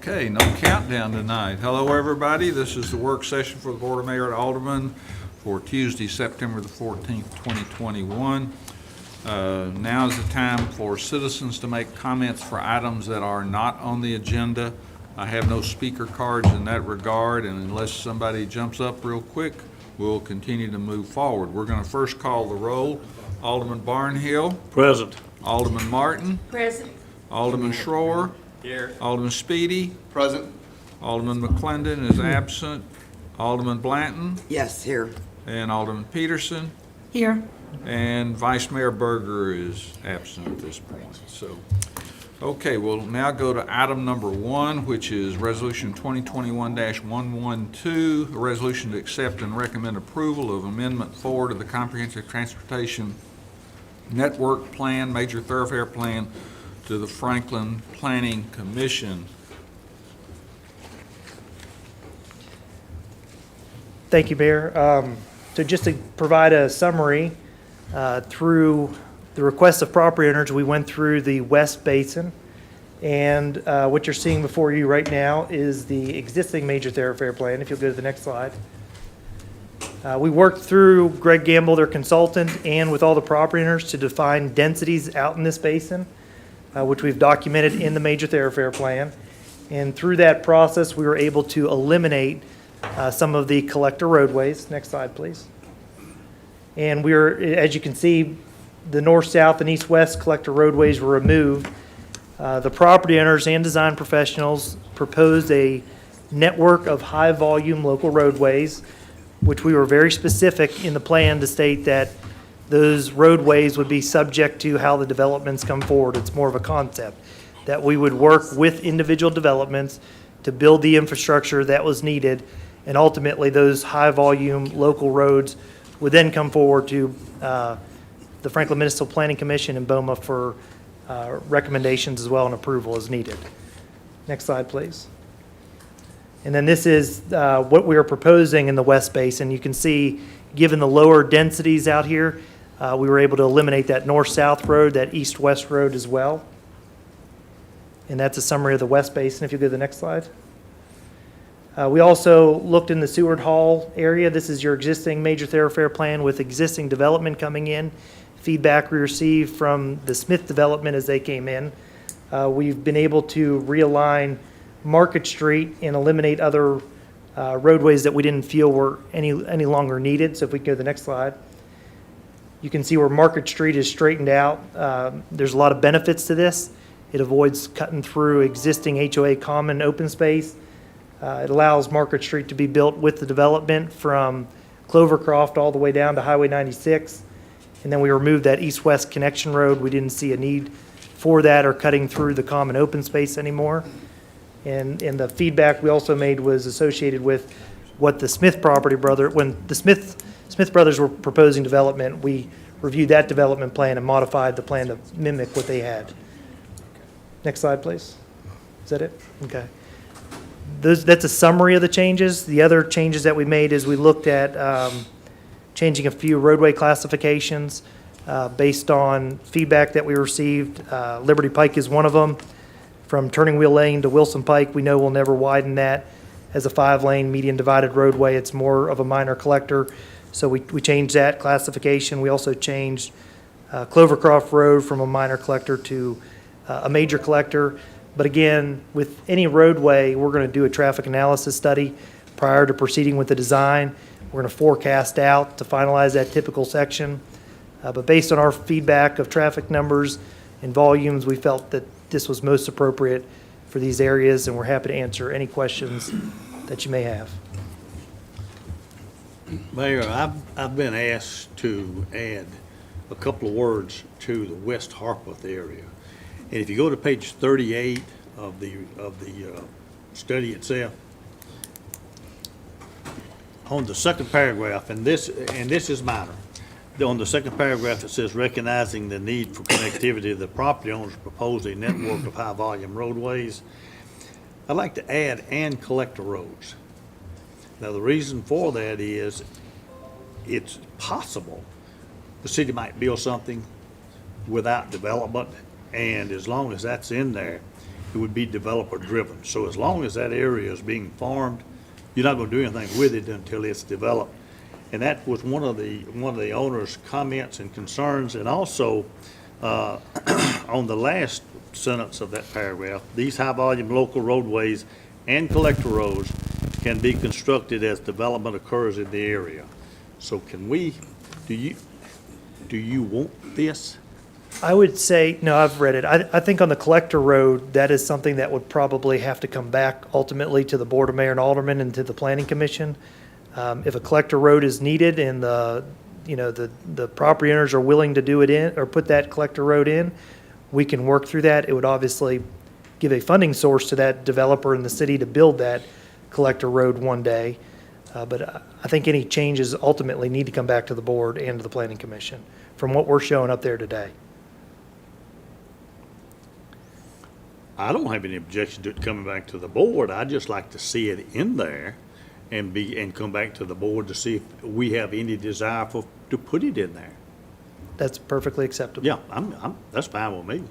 Okay, no countdown tonight. Hello, everybody. This is the work session for the Board of Mayor and Aldermen for Tuesday, September the 14th, 2021. Now is the time for citizens to make comments for items that are not on the agenda. I have no speaker cards in that regard, and unless somebody jumps up real quick, we'll continue to move forward. We're going to first call the roll. Alderman Barnhill. Present. Alderman Martin. Present. Alderman Schroer. Here. Alderman Speedy. Present. Alderman McClendon is absent. Alderman Blanton Yes, here. and Alderman Peterson. Here. And Vice Mayor Berger is absent at this point. So, okay, we'll now go to item number 1, which is Resolution 2021-112, a resolution to accept and recommend approval of Amendment 4 to the Comprehensive Transportation Network Plan, Major Thoroughfare Plan, to the Franklin Planning Commission. Thank you, Mayor. So just to provide a summary, through the request of property owners, we went through the West Basin, and what you're seeing before you right now is the existing major thoroughfare plan. If you'll go to the next slide. We worked through Greg Gamble, their consultant, and with all the property owners to define densities out in this basin, which we've documented in the major thoroughfare plan. And through that process, we were able to eliminate some of the collector roadways. Next slide, please. And we were, as you can see, the north, south, and east, west collector roadways were removed. The property owners and design professionals proposed a network of high-volume local roadways, which we were very specific in the plan to state that those roadways would be subject to how the developments come forward. It's more of a concept, that we would work with individual developments to build the infrastructure that was needed, and ultimately those high-volume local roads would then come forward to the Franklin Municipal Planning Commission and BOMA for recommendations as well and approval as needed. Next slide, please. And then this is what we are proposing in the West Basin. You can see, given the lower densities out here, we were able to eliminate that north-south road, that east-west road as well. And that's a summary of the West Basin. If you go to the next slide. We also looked in the Seward Hall area. This is your existing major thoroughfare plan with existing development coming in. Feedback we received from the Smith development as they came in. We've been able to realign Market Street and eliminate other roadways that we didn't feel were any longer needed. So if we go to the next slide. You can see where Market Street is straightened out. There's a lot of benefits to this. It avoids cutting through existing HOA common open space. It allows Market Street to be built with the development from Clovercroft all the way down to Highway 96. And then we removed that east-west connection road. We didn't see a need for that or cutting through the common open space anymore. And the feedback we also made was associated with what the Smith when the Smith brothers were proposing development, we reviewed that development plan and modified the plan to mimic what they had. Next slide, please. Is that it? Okay. That's a summary of the changes. The other changes that we made is we looked at changing a few roadway classifications based on feedback that we received. Liberty Pike is one of them. From Turning Wheel Lane to Wilson Pike, we know we'll never widen that as a 5-lane median divided roadway. It's more of a minor collector. So we changed that classification. We also changed Clovercroft Road from a minor collector to a major collector. But again, with any roadway, we're going to do a traffic analysis study prior to proceeding with the design. We're going to forecast out to finalize that typical section. But based on our feedback of traffic numbers and volumes, we felt that this was most appropriate for these areas, and we're happy to answer any questions that you may have. Mayor, I've been asked to add a couple of words to the West Harpeth area. And if you go to page 38 of the study itself, on the second paragraph, and this is minor. On the second paragraph, it says, recognizing the need for connectivity, the property owners propose a network of high-volume roadways. I'd like to add and collector roads. Now, the reason for that is it's possible the city might build something without development, and as long as that's in there, it would be developer-driven. So as long as that area is being farmed, you're not going to do anything with it until it's developed. And that was one of the owner's comments and concerns. And also, on the last sentence of that paragraph, these high-volume local roadways and collector roads can be constructed as development occurs in the area. So can we, do you want this? I would say, no, I've read it. I think on the collector road, that is something that would probably have to come back ultimately to the Board of Mayor and Aldermen and to the Planning Commission. If a collector road is needed and the property owners are willing to do it in, or put that collector road in, we can work through that. It would obviously give a funding source to that developer in the city to build that collector road one day. But I think any changes ultimately need to come back to the board and to the Planning Commission from what we're showing up there today. I don't have any objection to it coming back to the board. I'd just like to see it in there and come back to the board to see if we have any desire to put it in there. That's perfectly acceptable. Yeah, that's fine with me.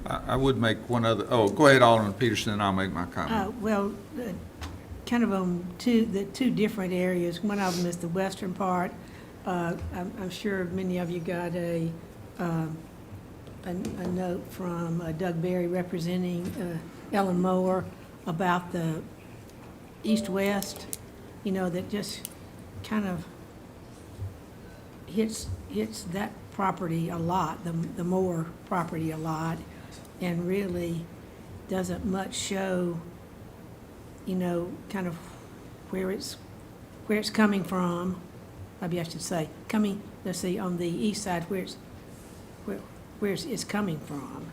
I would make one other, go ahead, Alderman Peterson, and I'll make my comment. Kind of on the two different areas. One of them is the western part. I'm sure many of you got a note from Doug Berry representing Ellen Moore about the east-west, that just kind of hits that property a lot, the Moore property a lot, and really doesn't much show, kind of where it's coming from. Maybe I should say let's see, on the east side where it's coming from.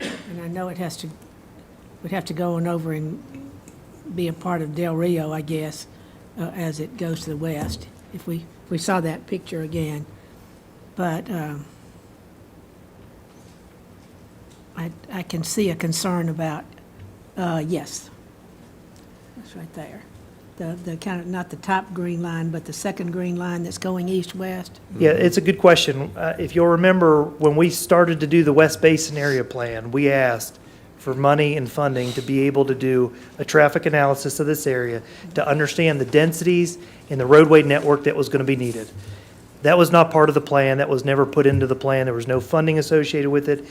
And I know would have to go on over and be a part of Del Rio, I guess, as it goes to the west, if we saw that picture again. But I can see a concern about, yes, that's right there. The kind of, not the top green line, but the second green line that's going east-west. Yeah, it's a good question. If you'll remember, when we started to do the West Basin Area Plan, we asked for money and funding to be able to do a traffic analysis of this area, to understand the densities and the roadway network that was going to be needed. That was not part of the plan. That was never put into the plan. There was no funding associated with it.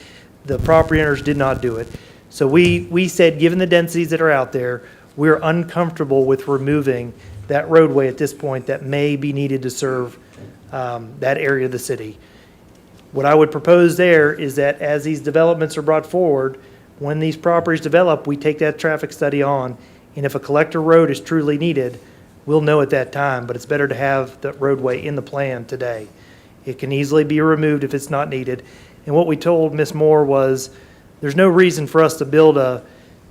The property owners did not do it. So we said, given the densities that are out there, we're uncomfortable with removing that roadway at this point that may be needed to serve that area of the city. What I would propose there is that as these developments are brought forward, when these properties develop, we take that traffic study on, and if a collector road is truly needed, we'll know at that time, but it's better to have the roadway in the plan today. It can easily be removed if it's not needed. And what we told Ms. Moore was, there's no reason for us to build a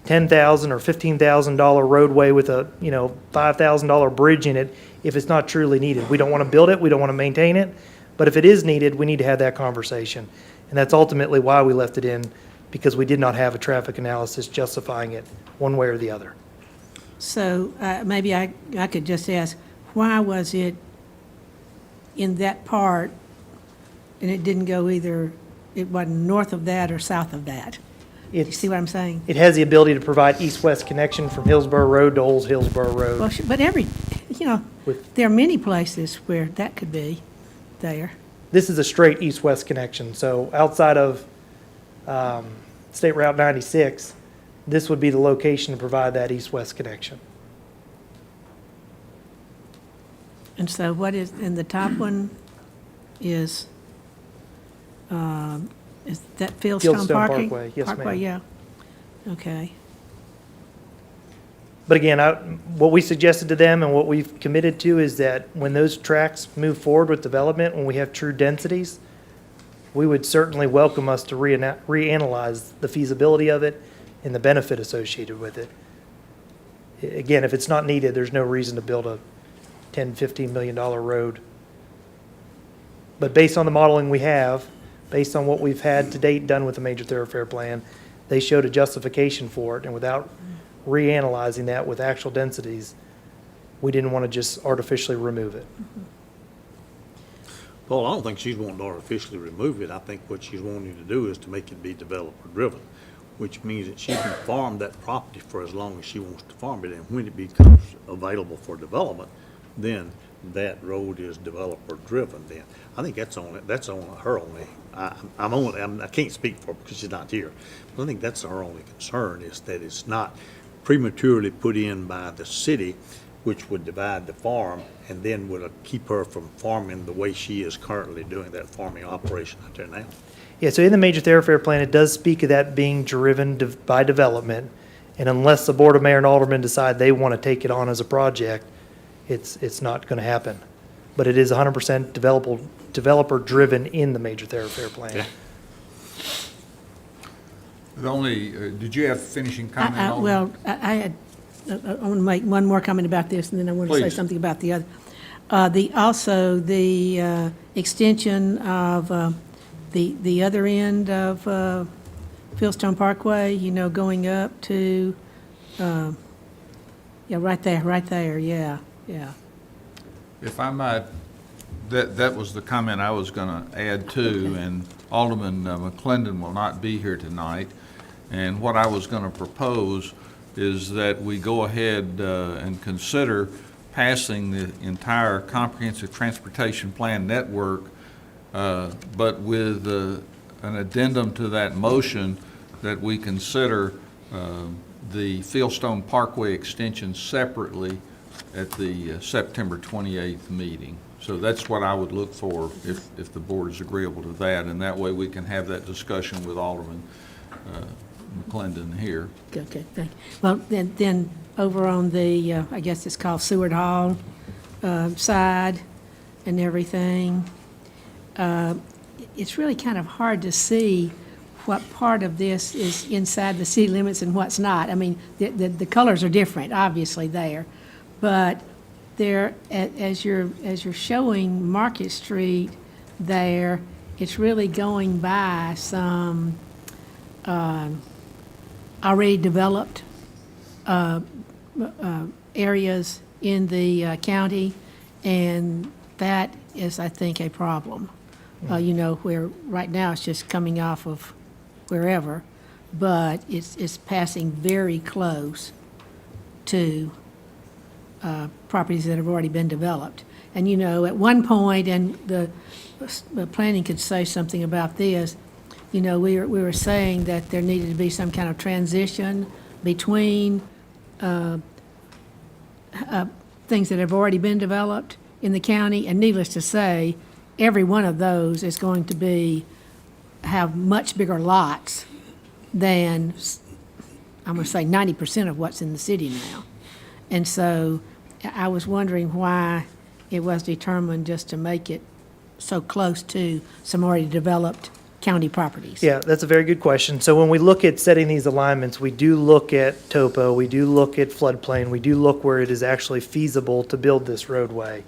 $10,000 or $15,000 roadway with a $5,000 bridge in it if it's not truly needed. We don't want to build it, we don't want to maintain it, but if it is needed, we need to have that conversation. And that's ultimately why we left it in, because we did not have a traffic analysis justifying it one way or the other. So maybe I could just ask, why was it in that part and it didn't go either, it wasn't north of that or south of that? You see what I'm saying? It has the ability to provide east-west connection from Hillsborough Road to Old Hillsborough Road. Well, but there are many places where that could be there. This is a straight east-west connection, so outside of State Route 96, this would be the location to provide that east-west connection. And so what is, and the top one is that Fieldstone Fieldstone parking? Parkway, yes, ma'am. Parkway, yeah. Okay. But again, what we suggested to them and what we've committed to is that when those tracks move forward with development, when we have true densities, we would certainly welcome us to reanalyze the feasibility of it and the benefit associated with it. Again, if it's not needed, there's no reason to build a $10, $15 million road. But based on the modeling we have, based on what we've had to date done with the major thoroughfare plan, they showed a justification for it, and without reanalyzing that with actual densities, we didn't want to just artificially remove it. Paul, I don't think she's wanting to artificially remove it. I think what she's wanting to do is to make it be developer-driven, which means that she can farm that property for as long as she wants to farm it, and when it becomes available for development, then that road is developer-driven then. I think that's on her only, I can't speak for her because she's not here, but I think that's her only concern, is that it's not prematurely put in by the city, which would divide the farm and then would keep her from farming the way she is currently doing that farming operation out there now. Yeah, so in the major thoroughfare plan, it does speak of that being driven by development, and unless the Board of Mayor and Aldermen decide they want to take it on as a project, it's not going to happen. But it is 100% developer-driven in the major thoroughfare plan. Yeah. The only, did you have finishing comment on? Well, I had, I want to make one more comment about this, and then I want to say Please. something about the other. Also, the extension of the other end of Fieldstone Parkway, going up to, yeah, right there, yeah. If I might, that was the comment I was going to add to, and Alderman McClendon will not be here tonight. And what I was going to propose is that we go ahead and consider passing the entire comprehensive transportation plan network, but with an addendum to that motion that we consider the Fieldstone Parkway extension separately at the September 28th meeting. So that's what I would look for if the board is agreeable to that, and that way we can have that discussion with Alderman McClendon here. Okay, thank you. Well, then over on the, I guess it's called Seward Hall side and everything, it's really kind of hard to see what part of this is inside the city limits and what's not. I mean, the colors are different, obviously, there. But there, as you're showing Market Street there, it's really going by some already developed areas in the county, and that is, I think, a problem. Where right now it's just coming off of wherever, but it's passing very close to properties that have already been developed. And, at one point, and the planning could say something about this, we were saying that there needed to be some kind of transition between things that have already been developed in the county, and needless to say, every one of those is going to have much bigger lots than, I'm going to say 90% of what's in the city now. And so I was wondering why it was determined just to make it so close to some already developed county properties. Yeah, that's a very good question. So when we look at setting these alignments, we do look at topo, we do look at floodplain, we do look where it is actually feasible to build this roadway.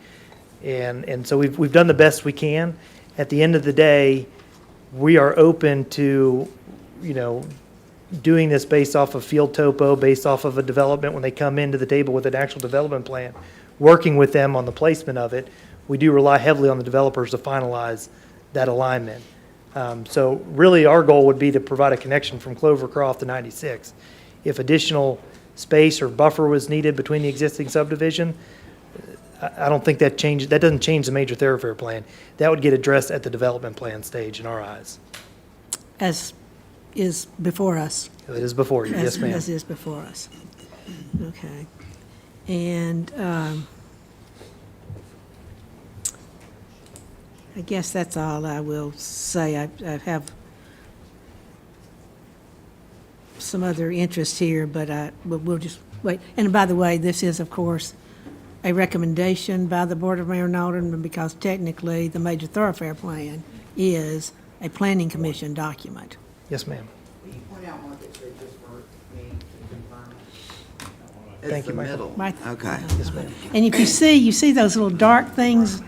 And so we've done the best we can. At the end of the day, we are open to, doing this based off of field topo, based off of a development when they come into the table with an actual development plan, working with them on the placement of it. We do rely heavily on the developers to finalize that alignment. So really, our goal would be to provide a connection from Clovercroft to 96. If additional space or buffer was needed between the existing subdivision, I don't think that doesn't change the major thoroughfare plan. That would get addressed at the development plan stage in our eyes. As is before us. It is before you, yes, ma'am. As is before us. Okay. And I guess that's all I will say. I have some other interest here, but we'll just wait. And by the way, this is, of course, a recommendation by the Board of Mayor and Aldermen, because technically, the major thoroughfare plan is a planning commission document. Yes, ma'am. Will you point out Market Street just for me to confirm? Thank It's you, the Michael. middle. Right. Okay. Yes, ma'am. And if you see those little dark things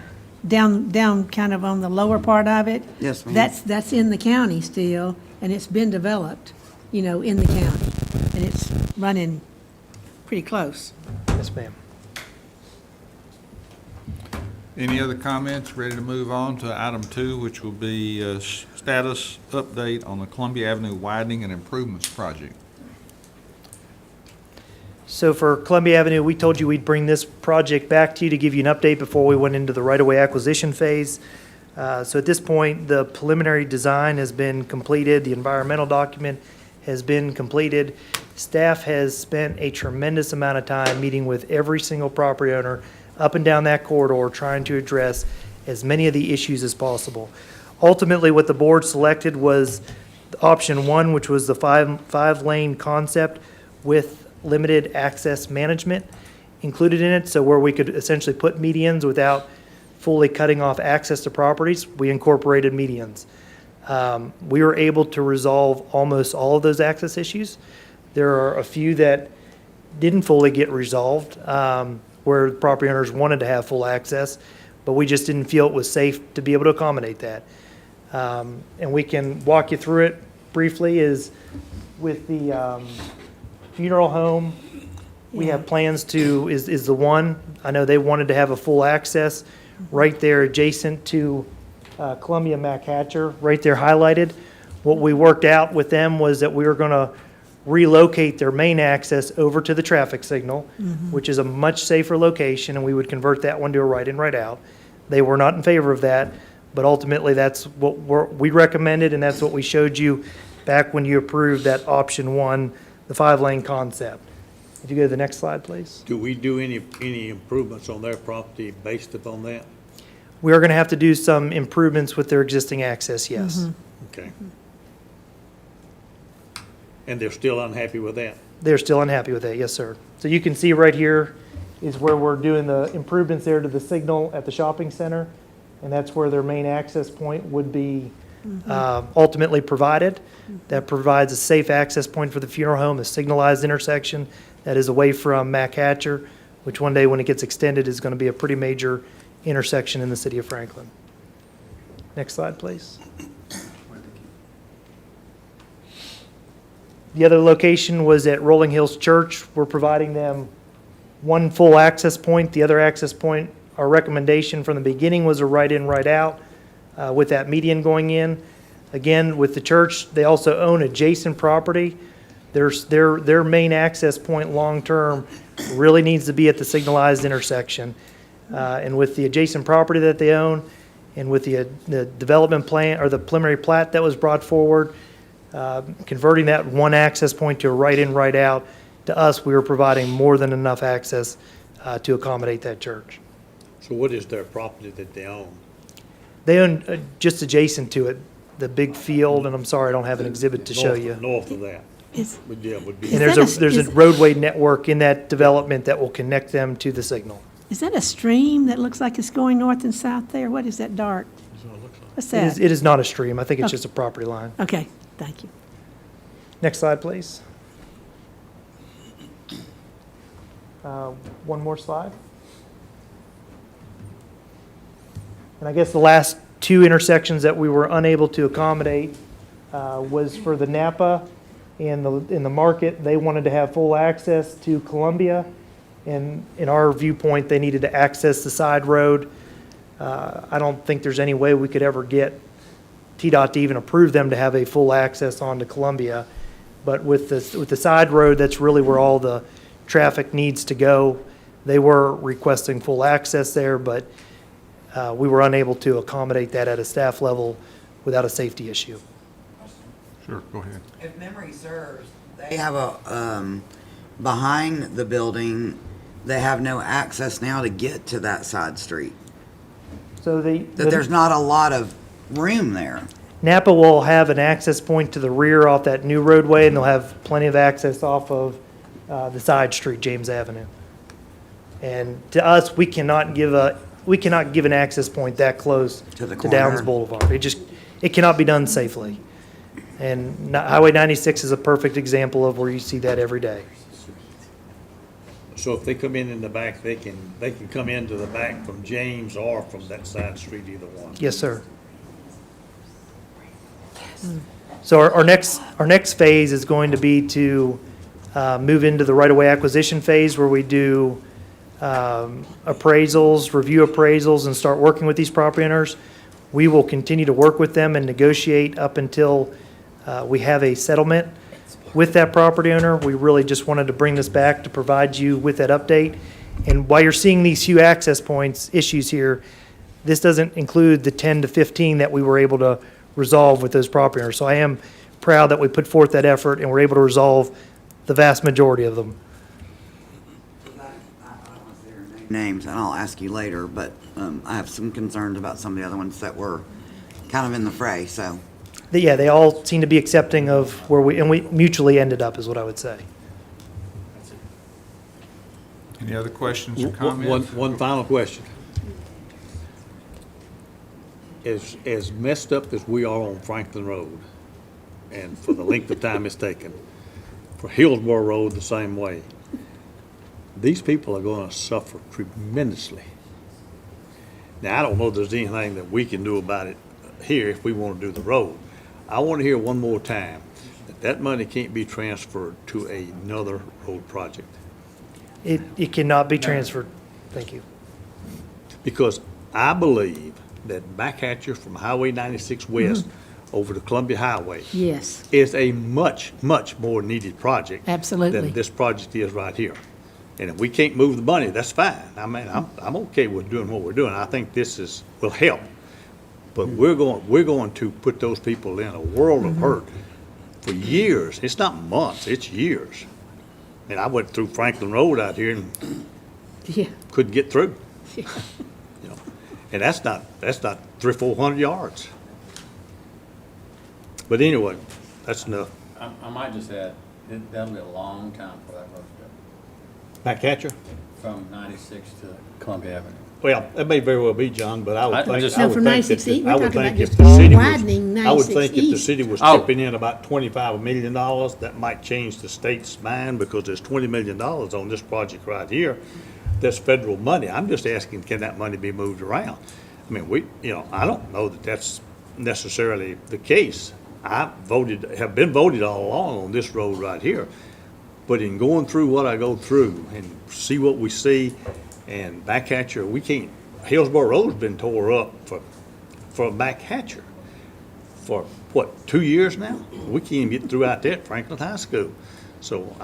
down kind of on the lower part of it? Yes, ma'am. That's in the county still, and it's been developed, in the county. And it's running pretty close. Yes, ma'am. Any other comments? Ready to move on to item 2, which will be status update on the Columbia Avenue widening and improvements project. So for Columbia Avenue, we told you we'd bring this project back to you to give you an update before we went into the right-of-way acquisition phase. So at this point, the preliminary design has been completed, the environmental document has been completed. Staff has spent a tremendous amount of time meeting with every single property owner up and down that corridor, trying to address as many of the issues as possible. Ultimately, what the board selected was option 1, which was the five-lane concept with limited access management included in it, so where we could essentially put medians without fully cutting off access to properties, we incorporated medians. We were able to resolve almost all of those access issues. There are a few that didn't fully get resolved, where property owners wanted to have full access, but we just didn't feel it was safe to be able to accommodate that. And we can walk you through it briefly. Is with the funeral home, we have plans to, is the one, I know they wanted to have a full access right there adjacent to Columbia Mac Hatcher, right there highlighted. What we worked out with them was that we were going to relocate their main access over to the traffic signal, which is a much safer location, and we would convert that one to a right in, right out. They were not in favor of that, but ultimately that's what we recommended, and that's what we showed you back when you approved that option 1, the 5-lane concept. If you go to the next slide, please. Do we do any improvements on their property based upon that? We are going to have to do some improvements with their existing access, yes. Okay. And they're still unhappy with that? They're still unhappy with that, yes, sir. So you can see right here is where we're doing the improvements there to the signal at the shopping center, and that's where their main access point would be ultimately provided. That provides a safe access point for the funeral home, a signalized intersection that is away from Mac Hatcher, which one day when it gets extended is going to be a pretty major intersection in the city of Franklin. Next slide, please. The other location was at Rolling Hills Church. We're providing them one full access point. The other access point, our recommendation from the beginning was a right in, right out with that median going in. Again, with the church, they also own adjacent property. Their main access point long-term really needs to be at the signalized intersection. And with the adjacent property that they own and with the development plan or the preliminary plat that was brought forward, converting that one access point to a right in, right out, to us, we were providing more than enough access to accommodate that church. So what is their property that they own? They own just adjacent to it, the big field, and I'm sorry, I don't have an exhibit to show you. North of that? Is- Would be. And Is there's that a roadway network in that development that will connect them to the signal. Is that a stream that looks like it's going north and south there? What is that dark? What's that? It is not a stream. I think it's Okay. just a property line. Okay, thank you. Next slide, please. One more slide. And I guess the last two intersections that we were unable to accommodate was for the Napa and in the market. They wanted to have full access to Columbia. And in our viewpoint, they needed to access the side road. I don't think there's any way we could ever get TDOT to even approve them to have a full access onto Columbia. But with the side road, that's really where all the traffic needs to go. They were requesting full access there, but we were unable to accommodate that at a staff level without a safety issue. Sure, go ahead. If memory serves, they have a, behind the building, they have no access now to get to that side street. So That there's not a lot of room there. Napa will have an access point to the rear off that new roadway, and they'll have plenty of access off of the side street, James Avenue. And to us, we cannot give an access point that close To the to Downs corner. Boulevard. It cannot be done safely. And Highway 96 is a perfect example of where you see that every day. So if they come in the back, they can come into the back from James or from that side street, either one. Yes, sir. So our next phase is going to be to move into the right-of-way acquisition phase, where we do appraisals, review appraisals, and start working with these property owners. We will continue to work with them and negotiate up until we have a settlement with that property owner. We really just wanted to bring this back to provide you with that update. And while you're seeing these few access points issues here, this doesn't include the 10 to 15 that we were able to resolve with those property owners. So I am proud that we put forth that effort and we're able to resolve the vast majority of them. Names, and I'll ask you later, but I have some concerns about some of the other ones that were kind of in the fray, so. Yeah, they all seem to be accepting of where we mutually ended up, is what I would say. Any other questions or One, comments? one final question. As messed up as we are on Franklin Road, and for the length of time it's taken, for Hillsborough Road the same way, these people are gonna suffer tremendously. Now, I don't know if there's anything that we can do about it here if we wanna do the road. I wanna hear one more time that that money can't be transferred to another road project. It cannot be transferred. Thank you. Because I believe that Backhatcher from Highway 96 West over to Columbia Highway Yes, is a much, much more needed project absolutely. than this project is right here. And if we can't move the money, that's fine. I mean, I'm okay with doing what we're doing. I think this will help. But we're going to put those people in a world of hurt for years. It's not months, it's years. And I went through Franklin Road out here and Yeah, couldn't get through. You know, and that's not 300-400 yards. But anyway, that's enough. I might just add, that'll be a long time for that road to Backhatcher? go, from 96 to Columbia Avenue. Well, that may very well be, John, but I would I think. just- I No, would from think 96 that east, I we're would talking think about if just the city was- widening I would 96 think if the east. city was Oh. chipping in about $25 million, that might change the state's mind, because there's $20 million on this project right here. That's federal money. I'm just asking, can that money be moved around? I mean, I don't know that that's necessarily the case. Have been voted all along on this road right here. But in going through what I go through and see what we see, and Backhatcher, we can't, Hillsborough Road's been tore up for Backhatcher for, what, 2 years now? We can't even get through out there at Franklin High School. So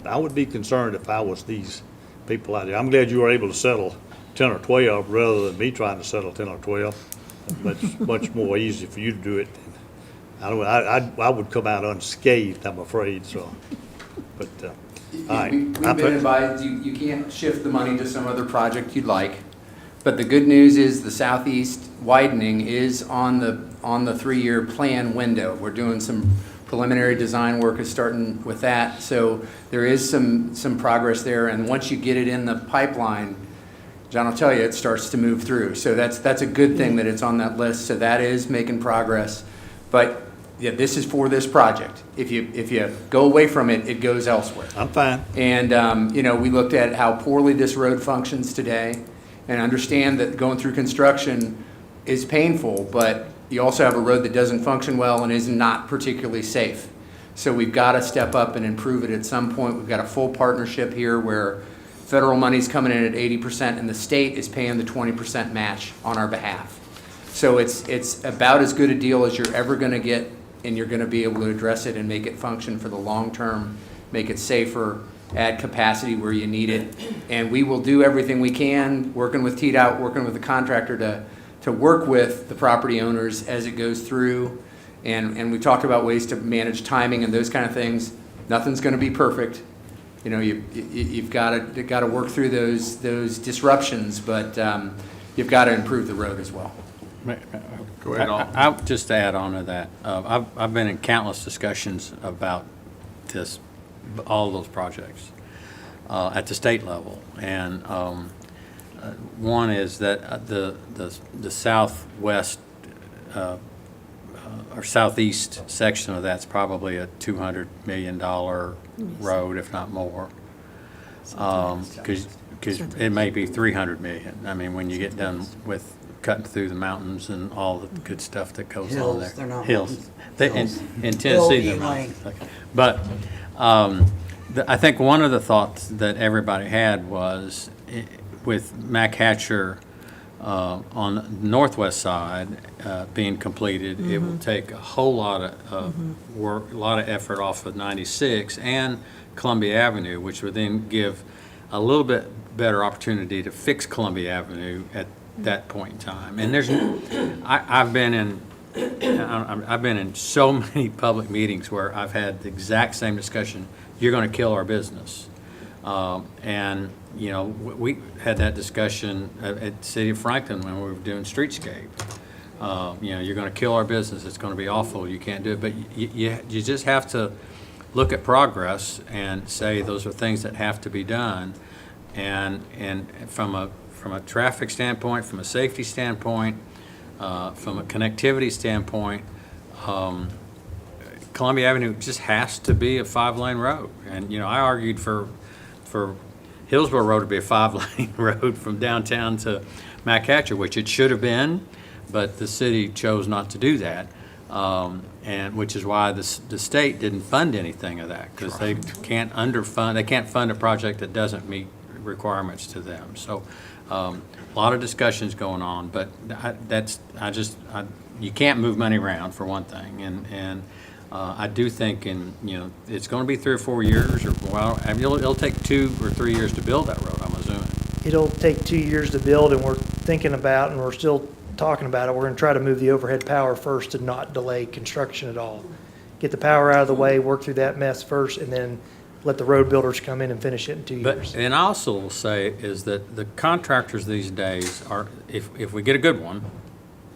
I would be concerned if I was these people out there. I'm glad you were able to settle 10 or 12 rather than me trying to settle 10 or 12. Much more easy for you to do it. I would come out unscathed, I'm afraid, so, but, all right. We've been advised, you can't shift the money to some other project you'd like, but the good news is the southeast widening is on the 3-year plan window. We're doing some preliminary design work is starting with that, so there is some progress there, and once you get it in the pipeline, John will tell you, it starts to move through. So that's a good thing that it's on that list, so that is making progress. But yeah, this is for this project. If you go away from it, it goes elsewhere. I'm fine. And, we looked at how poorly this road functions today and understand that going through construction is painful, but you also have a road that doesn't function well and is not particularly safe. So we've got to step up and improve it at some point. We've got a full partnership here where federal money's coming in at 80% and the state is paying the 20% match on our behalf. So it's about as good a deal as you're ever going to get, and you're going to be able to address it and make it function for the long term, make it safer, add capacity where you need it. And we will do everything we can, working with TDOT, working with the contractor to work with the property owners as it goes through. And we talked about ways to manage timing and those kind of things. Nothing's going to be perfect. You've got to work through those disruptions, but you've got to improve the road as well. Go ahead, Alderman. I'll just add on to that. I've been in countless discussions about this, all those projects at the state level. And one is that the southwest or southeast section of that's probably a $200 million road, if not more. Because it may be 300 million. I mean, when you get done with cutting through the mountains and all the good stuff that goes on Hills, there. they're not Hills. mountains. In Hills. Tennessee, Hill, they're mountains. like- Okay. But I think one of the thoughts that everybody had was with Mac Hatcher on the northwest side being completed, it will take a whole lot of work, a lot of effort off of 96 and Columbia Avenue, which would then give a little bit better opportunity to fix Columbia Avenue at that point in time. And I've been in so many public meetings where I've had the exact same discussion. You're going to kill our business. And, you know, we had that discussion at City of Franklin when we were doing streetscape. You know, you're going to kill our business. It's going to be awful. You can't do it. But you just have to look at progress and say those are things that have to be done. And from a traffic standpoint, from a safety standpoint, from a connectivity standpoint, Columbia Avenue just has to be a 5-lane road. And, you know, I argued for Hillsborough Road to be a 5-lane road from downtown to Mac Hatcher, which it should have been, but the city chose not to do that. And which is why the state didn't fund anything of that, because they can't fund a project that doesn't meet requirements to them. So, a lot of discussions going on, but you can't move money around for one thing, and I do think it's going to be 3 or 4 years, or well, I mean, it'll take 2 or 3 years to build that road, I'm assuming. It'll take 2 years to build, and we're thinking about, and we're still talking about it, we're going to try to move the overhead power first to not delay construction at all. Get the power out of the way, work through that mess first, and then let the road builders come in and finish it in 2 years. But, and I also will say is that the contractors these days are, if we get a good one,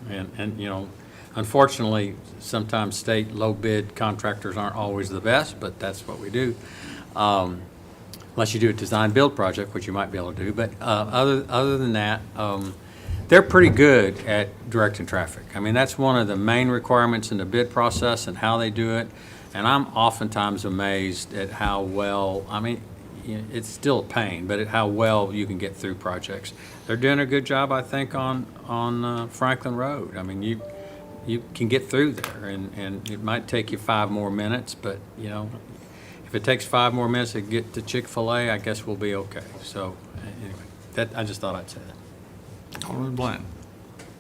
and you know, unfortunately, sometimes state low bid contractors aren't always the best, but that's what we do. Unless you do a design build project, which you might be able to do, but other than that, they're pretty good at directing traffic. I mean, that's one of the main requirements in the bid process and how they do it. And I'm oftentimes amazed at how well, I mean, you know, it's still a pain, but at how well you can get through projects. They're doing a good job, I think, on Franklin Road. I mean, you can get through there, and it might take you 5 more minutes, but, you know, if it takes 5 more minutes to get to Chick-fil-A, I guess we'll be okay. So, anyway, I just thought I'd say that. Alderman Bland.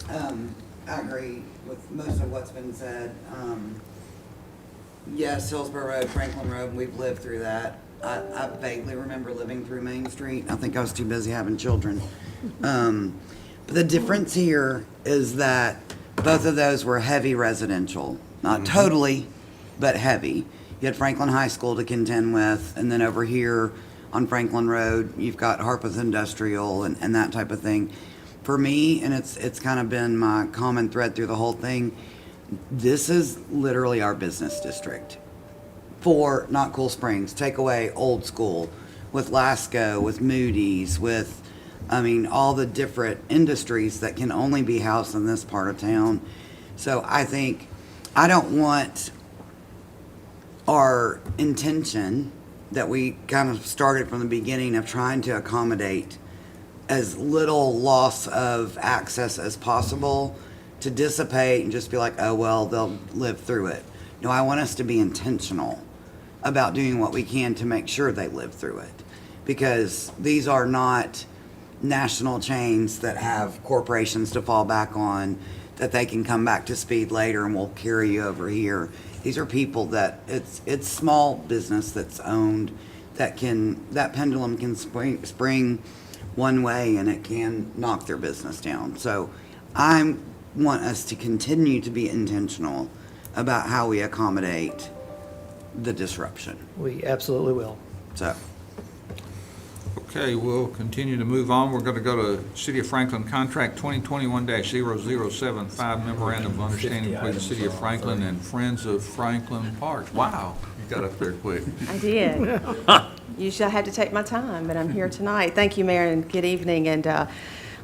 I agree with most of what's been said. Yes, Hillsborough Road, Franklin Road, we've lived through that. I vaguely remember living through Main Street. I think I was too busy having children. But the difference here is that both of those were heavy residential. Not totally, but heavy. You had Franklin High School to contend with, and then over here on Franklin Road, you've got Harpeth Industrial and that type of thing. For me, and it's kind of been my common thread through the whole thing, this is literally our business district. For not Cool Springs, take away Old School, with Lasco, with Moody's, with, I mean, all the different industries that can only be housed in this part of town. So I think, I don't want our intention that we kind of started from the beginning of trying to accommodate as little loss of access as possible to dissipate and just be like, oh, well, they'll live through it. No, I want us to be intentional about doing what we can to make sure they live through it. Because these are not national chains that have corporations to fall back on, that they can come back to speed later and we'll carry you over here. These are people that, it's small business that's owned, that pendulum can spring one way and it can knock their business down. So I want us to continue to be intentional about how we accommodate the disruption. We absolutely will. So, Okay, we'll continue to move on. We're going to go to City of Franklin Contract 2021-0075 Memorandum of Understanding between the City of Franklin and Friends of Franklin Park. Wow, you got up there quick. I did. Usually I had to take my time, but I'm here tonight. Thank you, Mayor, and good evening. And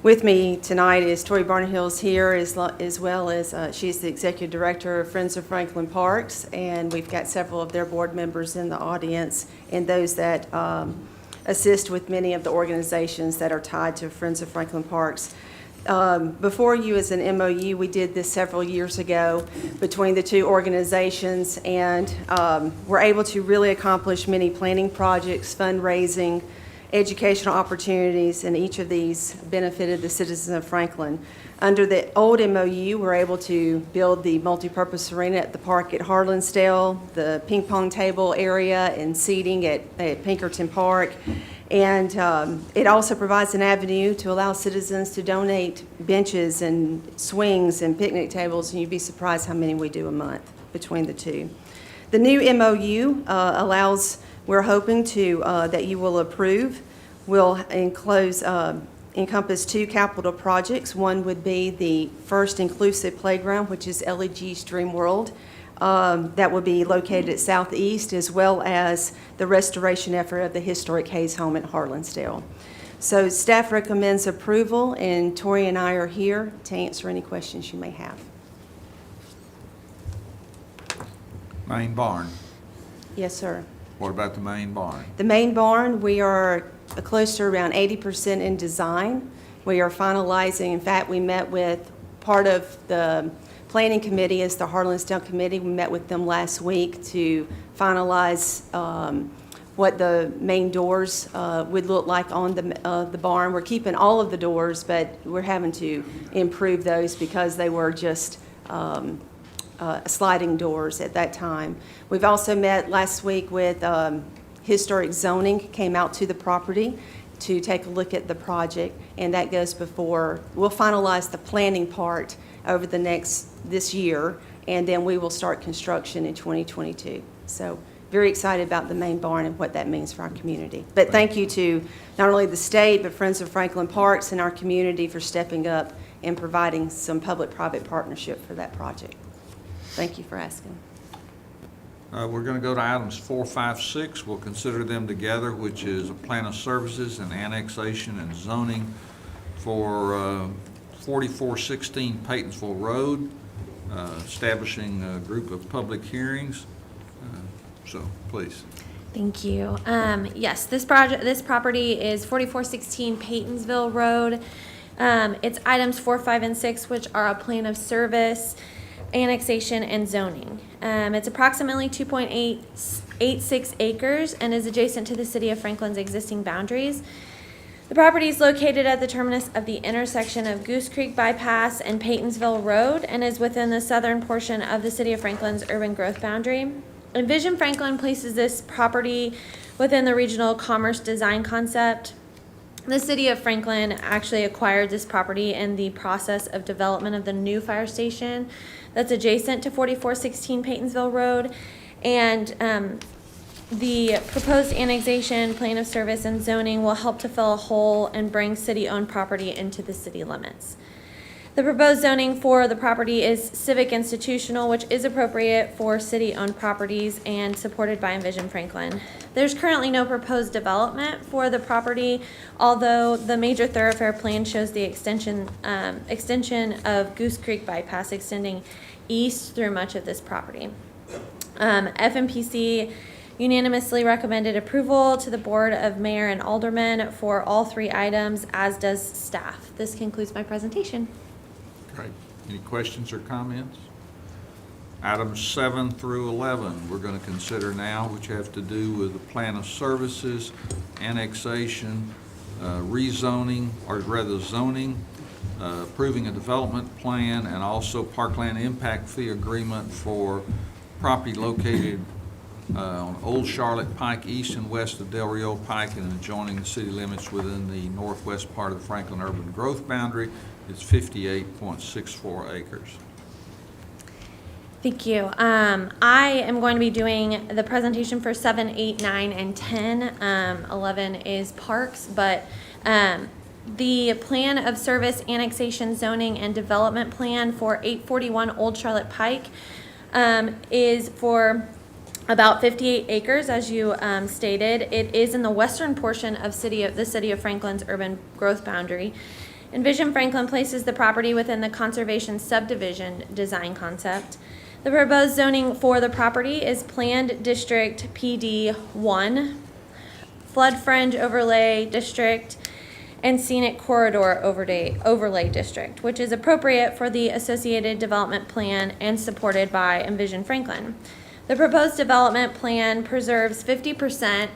with me tonight is Tori Barnhill's here, as well as she's the Executive Director of Friends of Franklin Parks, and we've got several of their board members in the audience and those that assist with many of the organizations that are tied to Friends of Franklin Parks. Before you as an MOU, we did this several years ago between the two organizations, and we're able to really accomplish many planning projects, fundraising, educational opportunities, and each of these benefited the citizens of Franklin. Under the old MOU, we're able to build the multipurpose arena at the park at Harlansdale, the ping pong table area and seating at Pinkerton Park. And it also provides an avenue to allow citizens to donate benches and swings and picnic tables, and you'd be surprised how many we do a month between the two. The new MOU we're hoping to, that you will approve, will encompass two capital projects. One would be the first inclusive playground, which is LEG's Dream World. That will be located at Southeast, as well as the restoration effort of the historic Hayes Home at Harlansdale. So staff recommends approval, and Tori and I are here to answer any questions you may have. Main barn. Yes, sir. What about the main barn? The main barn, we are close to around 80% in design. We are finalizing, in fact, we met with part of the planning committee is the Harlansdale Committee. We met with them last week to finalize what the main doors would look like on the barn. We're keeping all of the doors, but we're having to improve those because they were just sliding doors at that time. We've also met last week with historic zoning, came out to the property to take a look at the project, and that goes before, we'll finalize the planning part over this year, and then we will start construction in 2022. So very excited about the main barn and what that means for our community. But thank you to not only the state, but Friends of Franklin Parks and our community for stepping up and providing some public-private partnership for that project. Thank you for asking. We're going to go to items 4, 5, 6. We'll consider them together, which is a plan of services and annexation and zoning for 4416 Paytonsville Road, establishing a group of public hearings. So, please. Thank you. Yes, this property is 4416 Paytonsville Road. It's items 4, 5, and 6, which are a plan of service, annexation, and zoning. It's approximately 2.86 acres and is adjacent to the City of Franklin's existing boundaries. The property is located at the terminus of the intersection of Goose Creek Bypass and Paytonsville Road and is within the southern portion of the City of Franklin's urban growth boundary. Envision Franklin places this property within the regional commerce design concept. The City of Franklin actually acquired this property in the process of development of the new fire station that's adjacent to 4416 Paytonsville Road. And the proposed annexation, plan of service, and zoning will help to fill a hole and bring city-owned property into the city limits. The proposed zoning for the property is civic institutional, which is appropriate for city-owned properties and supported by Envision Franklin. There's currently no proposed development for the property, although the major thoroughfare plan shows the extension of Goose Creek Bypass extending east through much of this property. FMPC unanimously recommended approval to the Board of Mayor and Aldermen for all three items, as does staff. This concludes my presentation. Great. Any questions or comments? Items 7 through 11, we're going to consider now, which have to do with the plan of services, annexation, rezoning, or rather zoning, approving a development plan, and also parkland impact fee agreement for property located on Old Charlotte Pike, east and west of Del Rio Pike, and adjoining the city limits within the northwest part of the Franklin urban growth boundary. It's 58.64 acres. Thank you. I am going to be doing the presentation for 7, 8, 9, and 10. 11 is parks, but the plan of service annexation zoning and development plan for 841 Old Charlotte Pike is for about 58 acres, as you stated. It is in the western portion of the city of Franklin's urban growth boundary. Envision Franklin places the property within the conservation subdivision design concept. The proposed zoning for the property is Planned District PD 1, Flood Fringe Overlay District, and Scenic Corridor Overlay District, which is appropriate for the associated development plan and supported by Envision Franklin. The proposed development plan preserves 50%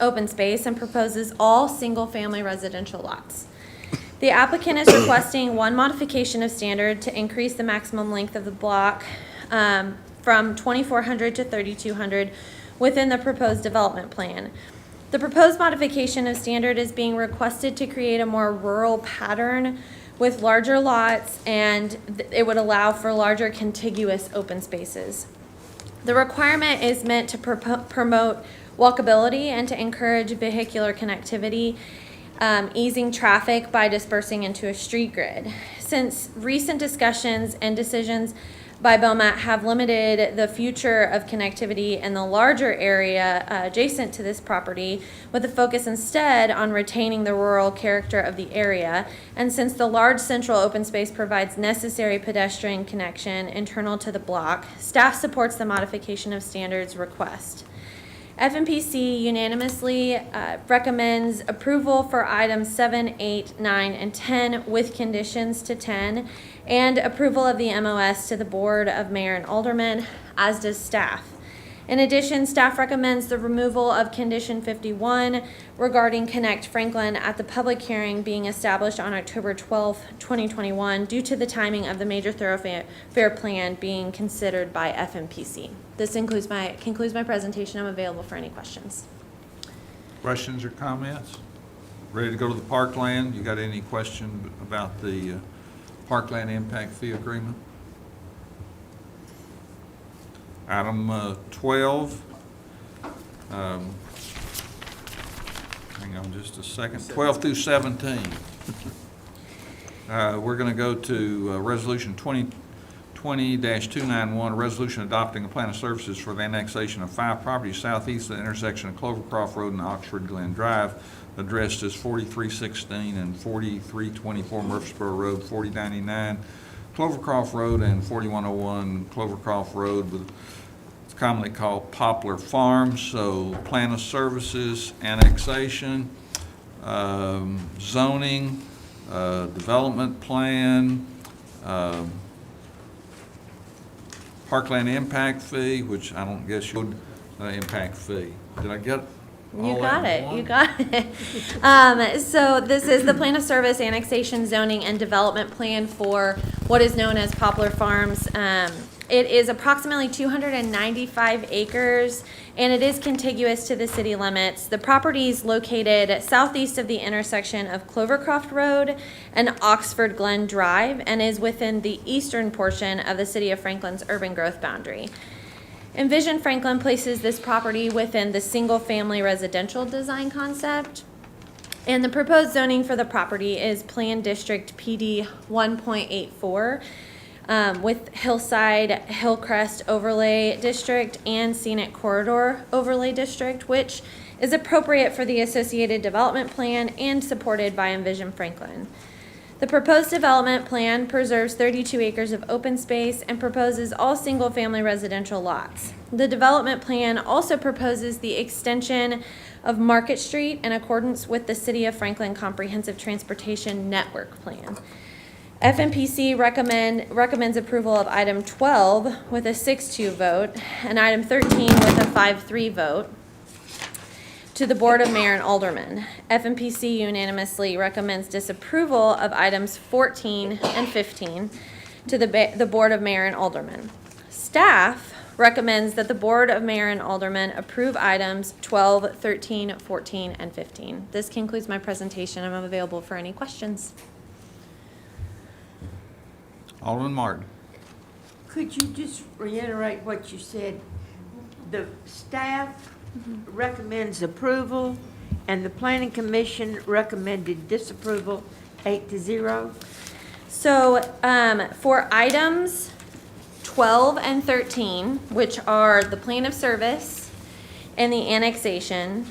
open space and proposes all single-family residential lots. The applicant is requesting one modification of standard to increase the maximum length of the block from 2,400 to 3,200 within the proposed development plan. The proposed modification of standard is being requested to create a more rural pattern with larger lots, and it would allow for larger contiguous open spaces. The requirement is meant to promote walkability and to encourage vehicular connectivity, easing traffic by dispersing into a street grid. Since recent discussions and decisions by BOMAT have limited the future of connectivity in the larger area adjacent to this property, with a focus instead on retaining the rural character of the area, and since the large central open space provides necessary pedestrian connection internal to the block, staff supports the modification of standards request. FMPC unanimously recommends approval for items 7, 8, 9, and 10 with conditions to 10, and approval of the MOS to the Board of Mayor and Aldermen, as does staff. In addition, staff recommends the removal of Condition 51 regarding Connect Franklin at the public hearing being established on October 12, 2021, due to the timing of the major thoroughfare plan being considered by FMPC. This concludes my presentation. I'm available for any questions. Questions or comments? Ready to go to the parkland? You got any question about the parkland impact fee agreement? Item 12. Hang on just a second. 12 through 17. We're going to go to Resolution 2020-291, a resolution adopting a plan of services for the annexation of 5 properties southeast of the intersection of Clovercroft Road and Oxford Glen Drive, addressed as 4316 and 4324 Murfreesboro Road, 4099 Clovercroft Road, and 4101 Clovercroft Road, with it's commonly called Poplar Farms. So plan of services, annexation, zoning, development plan, parkland impact fee, which I don't guess you would, impact fee. Did I get all You that got in it. one? You got it. So this is the plan of service, annexation, zoning, and development plan for what is known as Poplar Farms. It is approximately 295 acres, and it is contiguous to the city limits. The property is located southeast of the intersection of Clovercroft Road and Oxford Glen Drive, and is within the eastern portion of the city of Franklin's urban growth boundary. Envision Franklin places this property within the single-family residential design concept, and the proposed zoning for the property is Planned District PD 1.84 with Hillside Hillcrest Overlay District and Scenic Corridor Overlay District, which is appropriate for the associated development plan and supported by Envision Franklin. The proposed development plan preserves 32 acres of open space and proposes all single-family residential lots. The development plan also proposes the extension of Market Street in accordance with the City of Franklin Comprehensive Transportation Network Plan. FMPC recommends approval of item 12 with a 6-2 vote and item 13 with a 5-3 vote to the Board of Mayor and Aldermen. FMPC unanimously recommends disapproval of items 14 and 15 to the Board of Mayor and Aldermen. Staff recommends that the Board of Mayor and Aldermen approve items 12, 13, 14, and 15. This concludes my presentation. I'm available for any questions. Alderman Martin. Could you just reiterate what you said? The staff recommends approval, and the planning commission recommended disapproval, 8-0. So, for items 12 and 13, which are the plan of service and the annexation,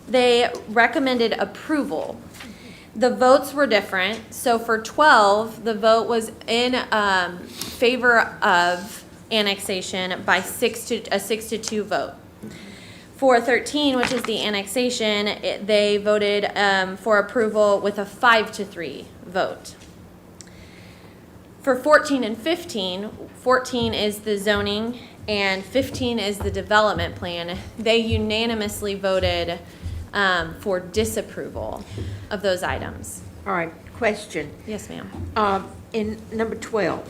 they recommended approval. The votes were different. So for 12, the vote was in favor of annexation by a 6-2 vote. For 13, which is the annexation, they voted for approval with a 5-3 vote. For 14 and 15, 14 is the zoning and 15 is the development plan. They unanimously voted for disapproval of those items. All right, question. Yes, ma'am. In number 12,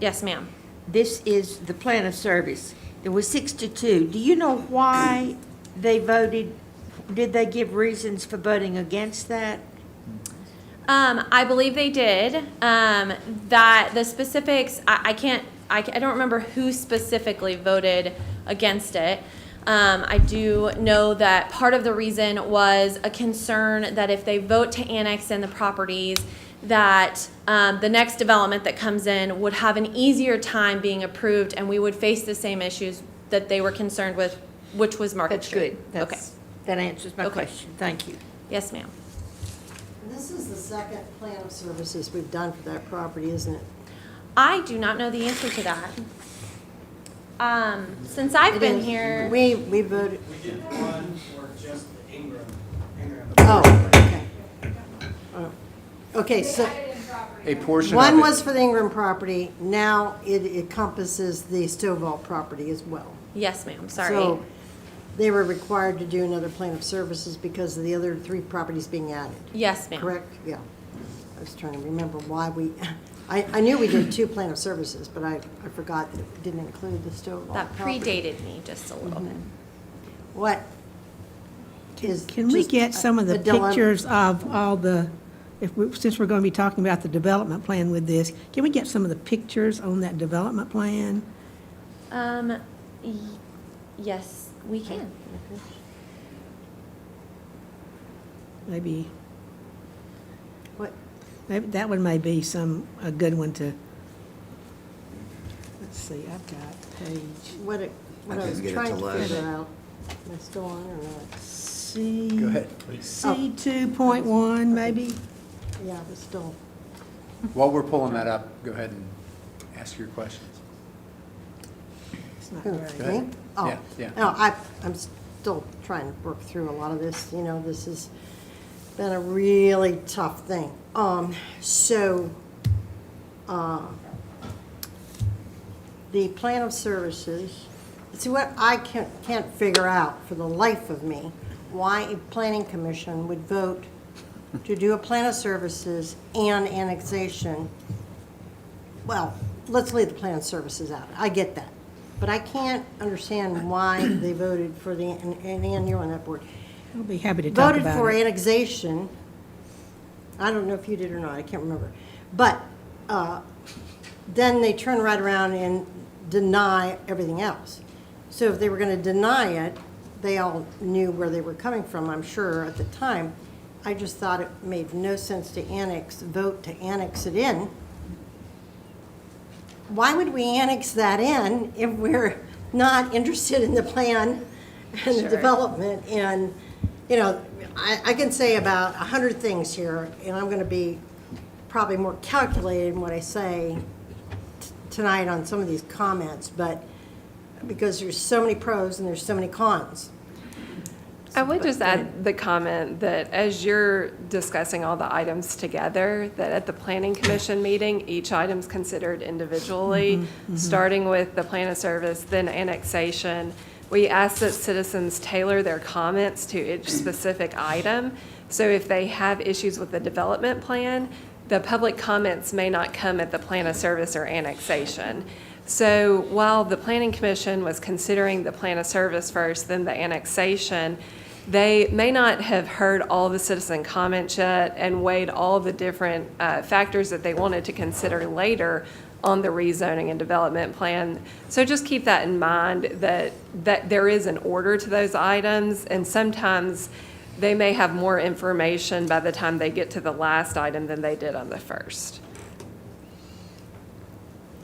Yes, ma'am. this is the plan of service. There was 6-2. Do you know why they voted? Did they give reasons for voting against that? I believe they did. That the specifics, I don't remember who specifically voted against it. I do know that part of the reason was a concern that if they vote to annex in the properties, that the next development that comes in would have an easier time being approved, and we would face the same issues that they were concerned with, which was Market That's Street. good. Okay. That answers my Okay. question. Thank you. Yes, ma'am. This is the second plan of services we've done for that property, isn't it? I do not know the answer to that. Since I've It been is. here. We voted, We did one for just the Ingram. oh, okay. Okay, so A portion of one it. was for the Ingram property, now it encompasses the Stovall property as well. Yes, ma'am, sorry. So they were required to do another plan of services because of the other 3 properties being added, Yes, ma'am. correct? Yeah. I was trying to remember why we, I knew we did 2 plan of services, but I forgot that it didn't include the Stovall That property. predated me just a little bit. What is Can we just get some of the a dilemma- pictures of all the, since we're going to be talking about the development plan with this, can we get some of the pictures on that development plan? Yes, we can. Maybe, What, maybe that one may be a good one to, let's see, I've got page what I I couldn't was get it trying to to load. figure out, am I still on or not? C. Go ahead, please. C 2.1, maybe? Yeah, it's still, While we're pulling that up, go ahead and ask your questions. It's not who, very. Go ahead. me? Oh, Yeah, yeah. No, I'm still trying to work through a lot of this, you know, this has been a really tough thing. The plan of services, see what I can't figure out for the life of me, why a planning commission would vote to do a plan of services and annexation. Well, let's leave the plan of services out, I get that. But I can't understand why they voted for the, and Ann, you're on that board, I'll be happy to talk voted about for it. annexation. I don't know if you did or not, I can't remember. But then they turn right around and deny everything else. So if they were going to deny it, they all knew where they were coming from, I'm sure, at the time. I just thought it made no sense to vote to annex it in. Why would we annex that in if we're not interested in the plan and the Sure. development? And, you know, I can say about 100 things here, and I'm going to be probably more calculated in what I say tonight on some of these comments, but because there's so many pros and there's so many cons. I would just add the comment that as you're discussing all the items together, that at the planning commission meeting, each item's considered individually, starting with the plan of service, then annexation. We ask that citizens tailor their comments to each specific item. So if they have issues with the development plan, the public comments may not come at the plan of service or annexation. So while the planning commission was considering the plan of service first, then the annexation, they may not have heard all the citizen comments yet and weighed all the different factors that they wanted to consider later on the rezoning and development plan. So just keep that in mind, that there is an order to those items, and sometimes they may have more information by the time they get to the last item than they did on the first.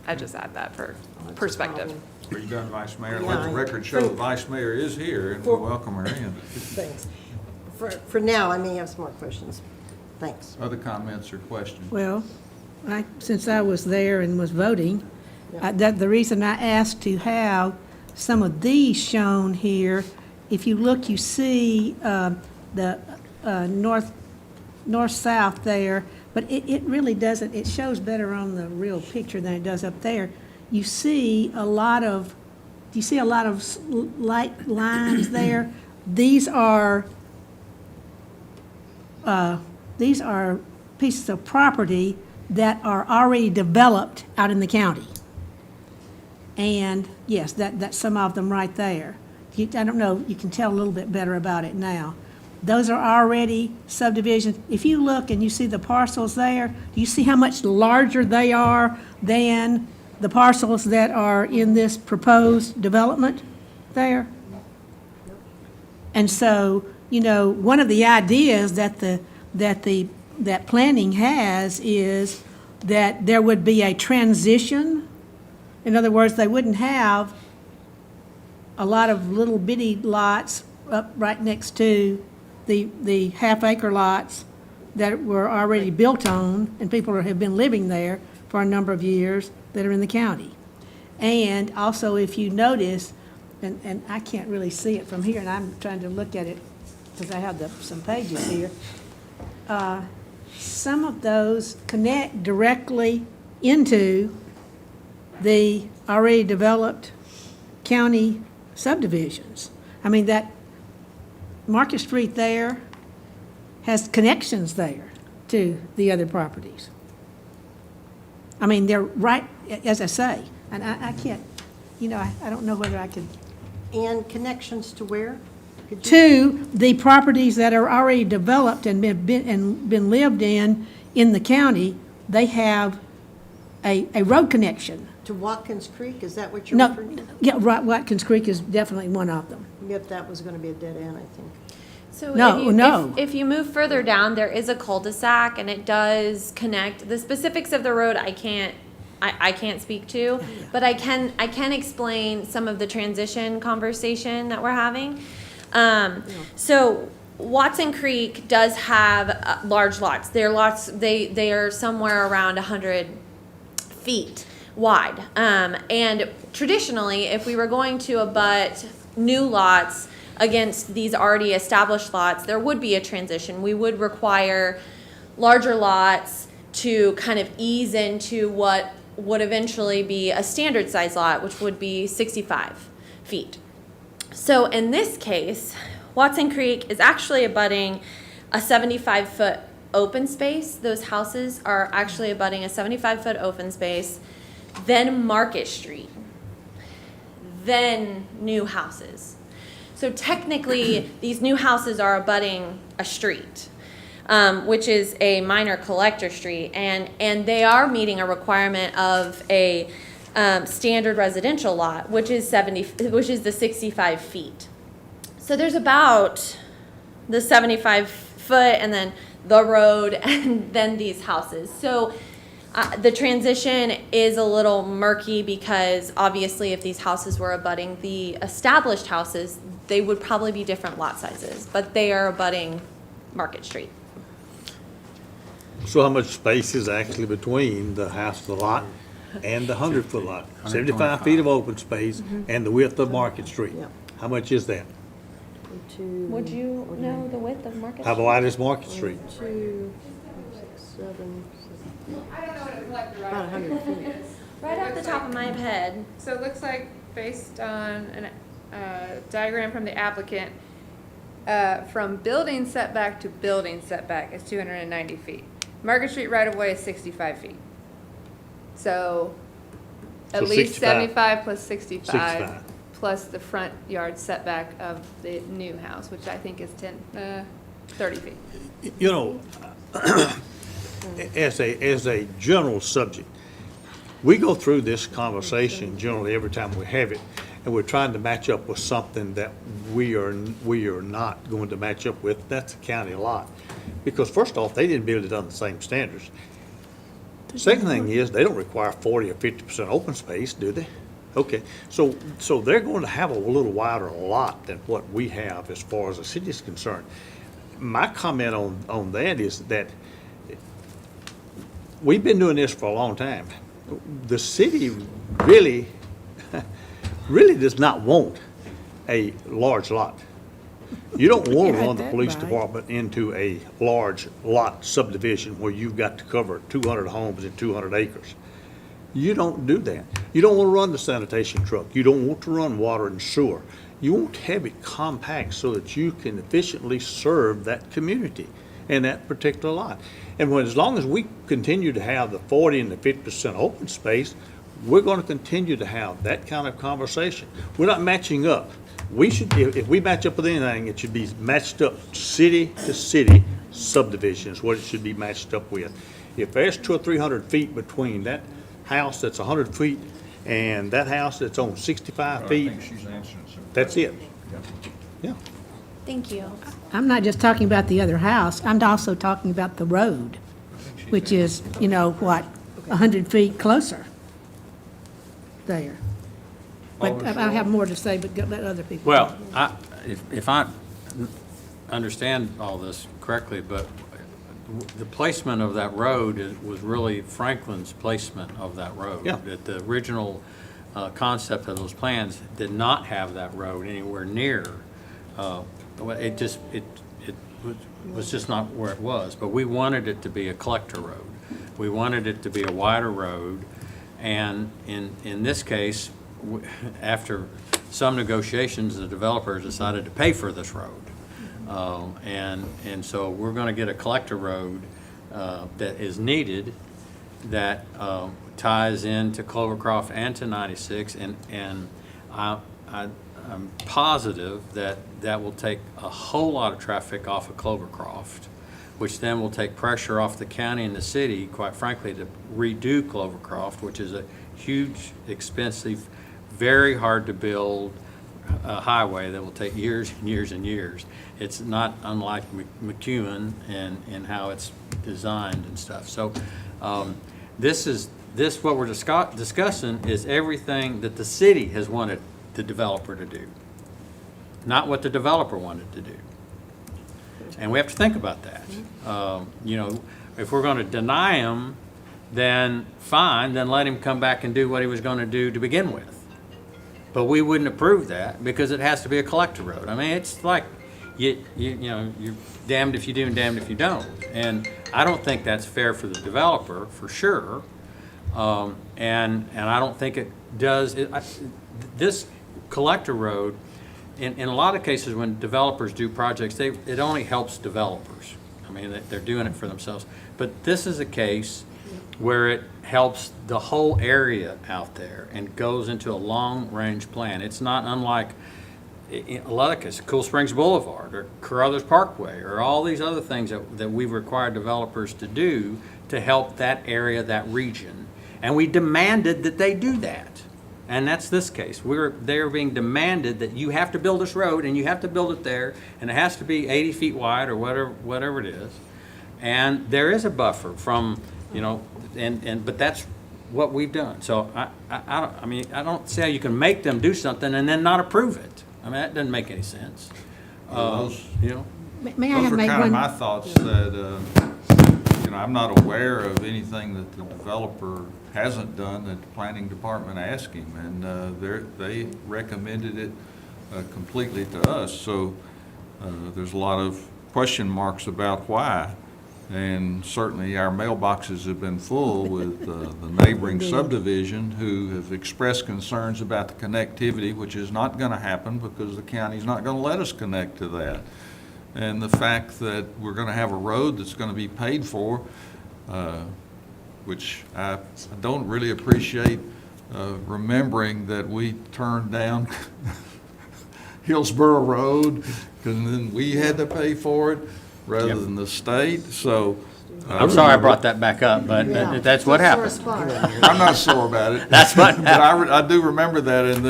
I just add that for perspective. Are you done, Vice Mayor? Yeah, Let the I- record show the Vice Mayor is here, and we welcome her in. Thanks. For now, I may have some more questions. Thanks. Other comments or questions? Well, since I was there and was voting, the reason I asked to have some of these shown here, if you look, you see the north-south there, but it really doesn't, it shows better on the real picture than it does up there. You see a lot of, light lines there? These are pieces of property that are already developed out in the county. And yes, that's some of them right there. I don't know, you can tell a little bit better about it now. Those are already subdivisions. If you look and you see the parcels there, do you see how much larger they are than the parcels that are in this proposed development there? And so, one of the ideas that planning has is that there would be a transition. In other words, they wouldn't have a lot of little bitty lots up right next to the half-acre lots that were already built on, and people have been living there for a number of years that are in the county. And also, if you notice, and I can't really see it from here, and I'm trying to look at it because I have some pages here, some of those connect directly into the already developed county subdivisions. I mean, that Market Street there has connections there to the other properties. I mean, they're right, as I say, and I can't, I don't know whether I could. And connections to where? Could you- To the properties that are already developed and been lived in the county, they have a road connection. To Watkins Creek, is that what you're No, referring to? yeah, right, Watkins Creek is definitely one of them. Yep, that was gonna be a dead end, I think. So No. if you move further down, there is a cul-de-sac and it does connect. The specifics of the road I can't speak to, but I can explain some of the transition conversation that we're having. So Watson Creek does have large lots. They are somewhere around 100 feet wide. And traditionally, if we were going to abut new lots against these already established lots, there would be a transition. We would require larger lots to kind of ease into what would eventually be a standard size lot, which would be 65 feet. So in this case, Watson Creek is actually abutting a 75-foot open space. Those houses are actually abutting a 75-foot open space, then Market Street, then new houses. So technically, these new houses are abutting a street, which is a minor collector street, and they are meeting a requirement of a standard residential lot, which is the 65 feet. So there's about the 75 foot, and then the road, and then these houses. So the transition is a little murky because obviously if these houses were abutting the established houses, they would probably be different lot sizes, but they are abutting Market Street. So how much space is actually between the house, the lot, and the 100-foot lot? 75 feet of open space and the width of Market Street. Yeah. How much is that? Would you know the width of Market How Street? wide is Market Street? 2, 6, 7, I don't know what it was like the about 100 feet. Right off the top of my head. So it looks like, based on a diagram from the applicant, from building setback to building setback is 290 feet. Market Street right-of-way is 65 feet. So at So least 65. 75 plus 65 65. plus the front yard setback of the new house, which I think is 30 feet. You know, as a general subject, we go through this conversation generally every time we have it, and we're trying to match up with something that we are not going to match up with. That's a county lot. Because first off, they didn't build it on the same standards. Second thing is, they don't require 40 or 50% open space, do they? Okay, so they're going to have a little wider lot than what we have as far as the city is concerned. My comment on that is that we've been doing this for a long time. The city really does not want a large lot. You don't want to You had run the that police right. department into a large lot subdivision where you've got to cover 200 homes and 200 acres. You don't do that. You don't want to run the sanitation truck. You don't want to run water and sewer. You want to have it compact so that you can efficiently serve that community and that particular lot. And as long as we continue to have the 40 and the 50% open space, we're going to continue to have that kind of conversation. We're not matching up. We should, if we match up with anything, it should be matched up city to city subdivisions, what it should be matched up with. If there's 200 or 300 feet between that house that's 100 feet and that house that's on 65 feet, she's answering some. that's it. Yeah. Thank you. I'm not just talking about the other house, I'm also talking about the road, which is, 100 feet closer there. But I have more to say, but let other people. Well, if I understand all this correctly, but the placement of that road was really Franklin's placement of that road. Yeah. That the original concept of those plans did not have that road anywhere near. It was just not where it was. But we wanted it to be a collector road. We wanted it to be a wider road. And in this case, after some negotiations, the developers decided to pay for this road. And so we're going to get a collector road that is needed, that ties into Clovercroft and to 96, and I'm positive that will take a whole lot of traffic off of Clovercroft, which then will take pressure off the county and the city, quite frankly, to redo Clovercroft, which is a huge, expensive, very hard to build highway that will take years and years and years. It's not unlike McEwen and how it's designed and stuff. So what we're discussing is everything that the city has wanted the developer to do, not what the developer wanted to do. And we have to think about that. If we're going to deny him, then fine, then let him come back and do what he was going to do to begin with. But we wouldn't approve that because it has to be a collector road. I mean, it's like, you're damned if you do and damned if you don't. And I don't think that's fair for the developer, for sure. And I don't think it does. This collector road, in a lot of cases when developers do projects, it only helps developers. I mean, they're doing it for themselves. But this is a case where it helps the whole area out there and goes into a long-range plan. It's not unlike, in a lot of cases, Cool Springs Boulevard or Carruthers Parkway or all these other things that we've required developers to do to help that area, that region. And we demanded that they do that. And that's this case. They're being demanded that you have to build this road and you have to build it there and it has to be 80 feet wide or whatever it is. And there is a buffer from, but that's what we've done. So I don't see how you can make them do something and then not approve it. I mean, that doesn't make any sense. May I Those have are made kind of one? my thoughts that, I'm not aware of anything that the developer hasn't done that the planning department asked him. And they recommended it completely to us. So there's a lot of question marks about why. And certainly our mailboxes have been full with the neighboring subdivision who have expressed concerns about the connectivity, which is not going to happen because the county's not going to let us connect to that. And the fact that we're going to have a road that's going to be paid for, which I don't really appreciate remembering that we turned down Hillsborough Road, and then we had to pay for it rather Yep. than the state, so. I'm sorry I brought that back up, but Yeah. that's what It's a sore happened. spot. I'm not sore about it. That's what But I do remember that, and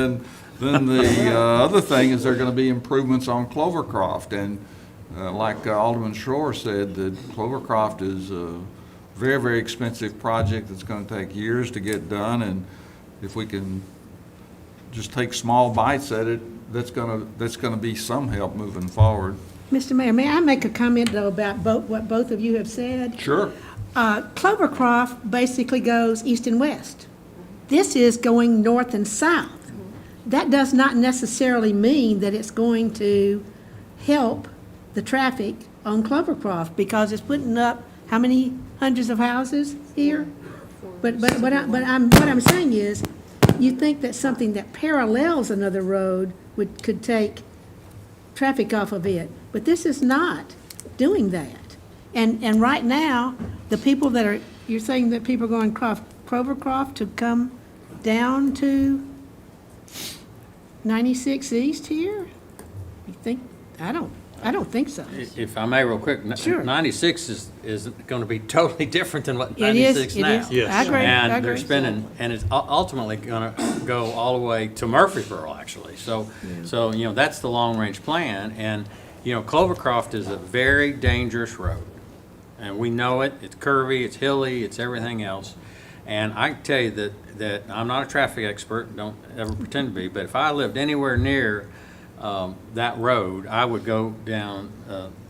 then the other thing is there are gonna be improvements on Clovercroft, and like Alderman Shore said, that Clovercroft is a very, very expensive project that's gonna take years to get done, and if we can just take small bites at it, that's gonna be some help moving forward. Mr. Mayor, may I make a comment, though, about what both of you have said? Sure. Clovercroft basically goes east and west. This is going north and south. That does not necessarily mean that it's going to help the traffic on Clovercroft, because it's putting up how many hundreds of houses here? But what I'm saying is, you think that something that parallels another road could take traffic off of it, but this is not doing that. And right now, the people that are, you're saying that people are going across Clovercroft to come down to 96 East here? You think, I don't think so. If I may, real quick, Sure. 96 is going to be totally different than what It is, 96 it now. is. Yes. I agree, I And they're agree. spending, and it's ultimately going to go all the way to Murfreesboro, actually. So, that's the long-range plan. And, Clovercroft is a very dangerous road. And we know it. It's curvy, it's hilly, it's everything else. And I can tell you that I'm not a traffic expert, don't ever pretend to be, but if I lived anywhere near that road, I would go down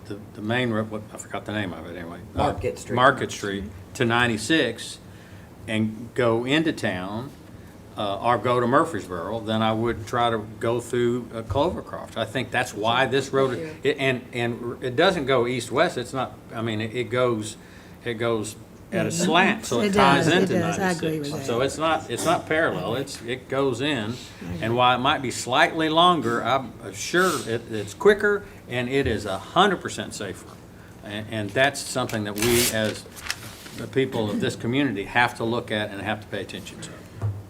the main road, I forgot the name of it anyway. Market Street. Market Street to 96 and go into town, or go to Murfreesboro, then I would try to go through Clovercroft. I think that's why this road, and it doesn't go east-west, it's not, it goes at a slant, so it ties does, into it does. I agree 96. with So that. it's not parallel, it goes in, and while it might be slightly longer, I'm sure it's quicker, and it is 100% safer. And that's something that we, as the people of this community, have to look at and have to pay attention to.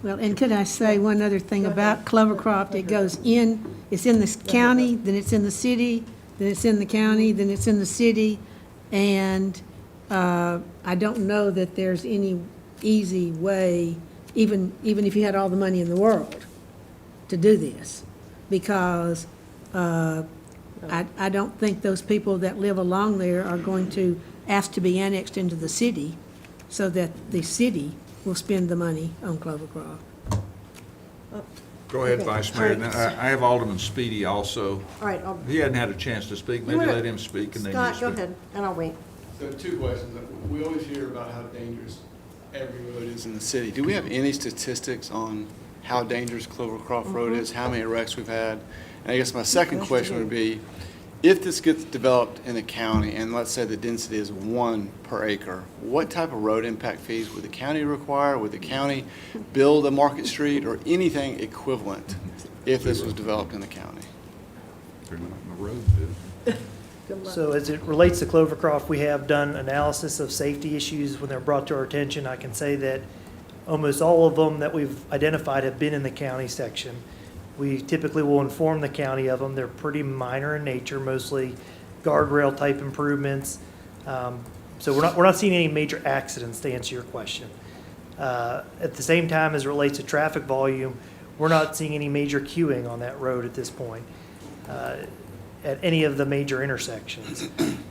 Well, and could I say one other thing about Clovercroft? It goes in, it's in the county, then it's in the city, then it's in the county, then it's in the city, and I don't know that there's any easy way, even if you had all the money in the world, to do this, because I don't think those people that live along there are going to ask to be annexed into the city so that the city will spend the money on Clovercroft. Go ahead, Okay. Vice Mayor. Now, I have Alderman Speedy also. All right, He hadn't had a chance to speak. Maybe let him speak and then you Scott, go speak. ahead, and I'll wait. So 2 questions. We always hear about how dangerous every road is in the city. Do we have any statistics on how dangerous Clovercroft Road is, how many wrecks we've had? And I guess my second question would be, if this gets developed in the county, and let's say the density is 1 per acre, what type of road impact fees would the county require? Would the county build a Market Street or anything equivalent if this was developed in the county? They're not in the road, dude. So as it relates to Clovercroft, we have done analysis of safety issues when they're brought to our attention. I can say that almost all of them that we've identified have been in the county section. We typically will inform the county of them. They're pretty minor in nature, mostly guardrail type improvements. So we're not seeing any major accidents, to answer your question. At the same time, as it relates to traffic volume, we're not seeing any major queuing on that road at this point, at any of the major intersections.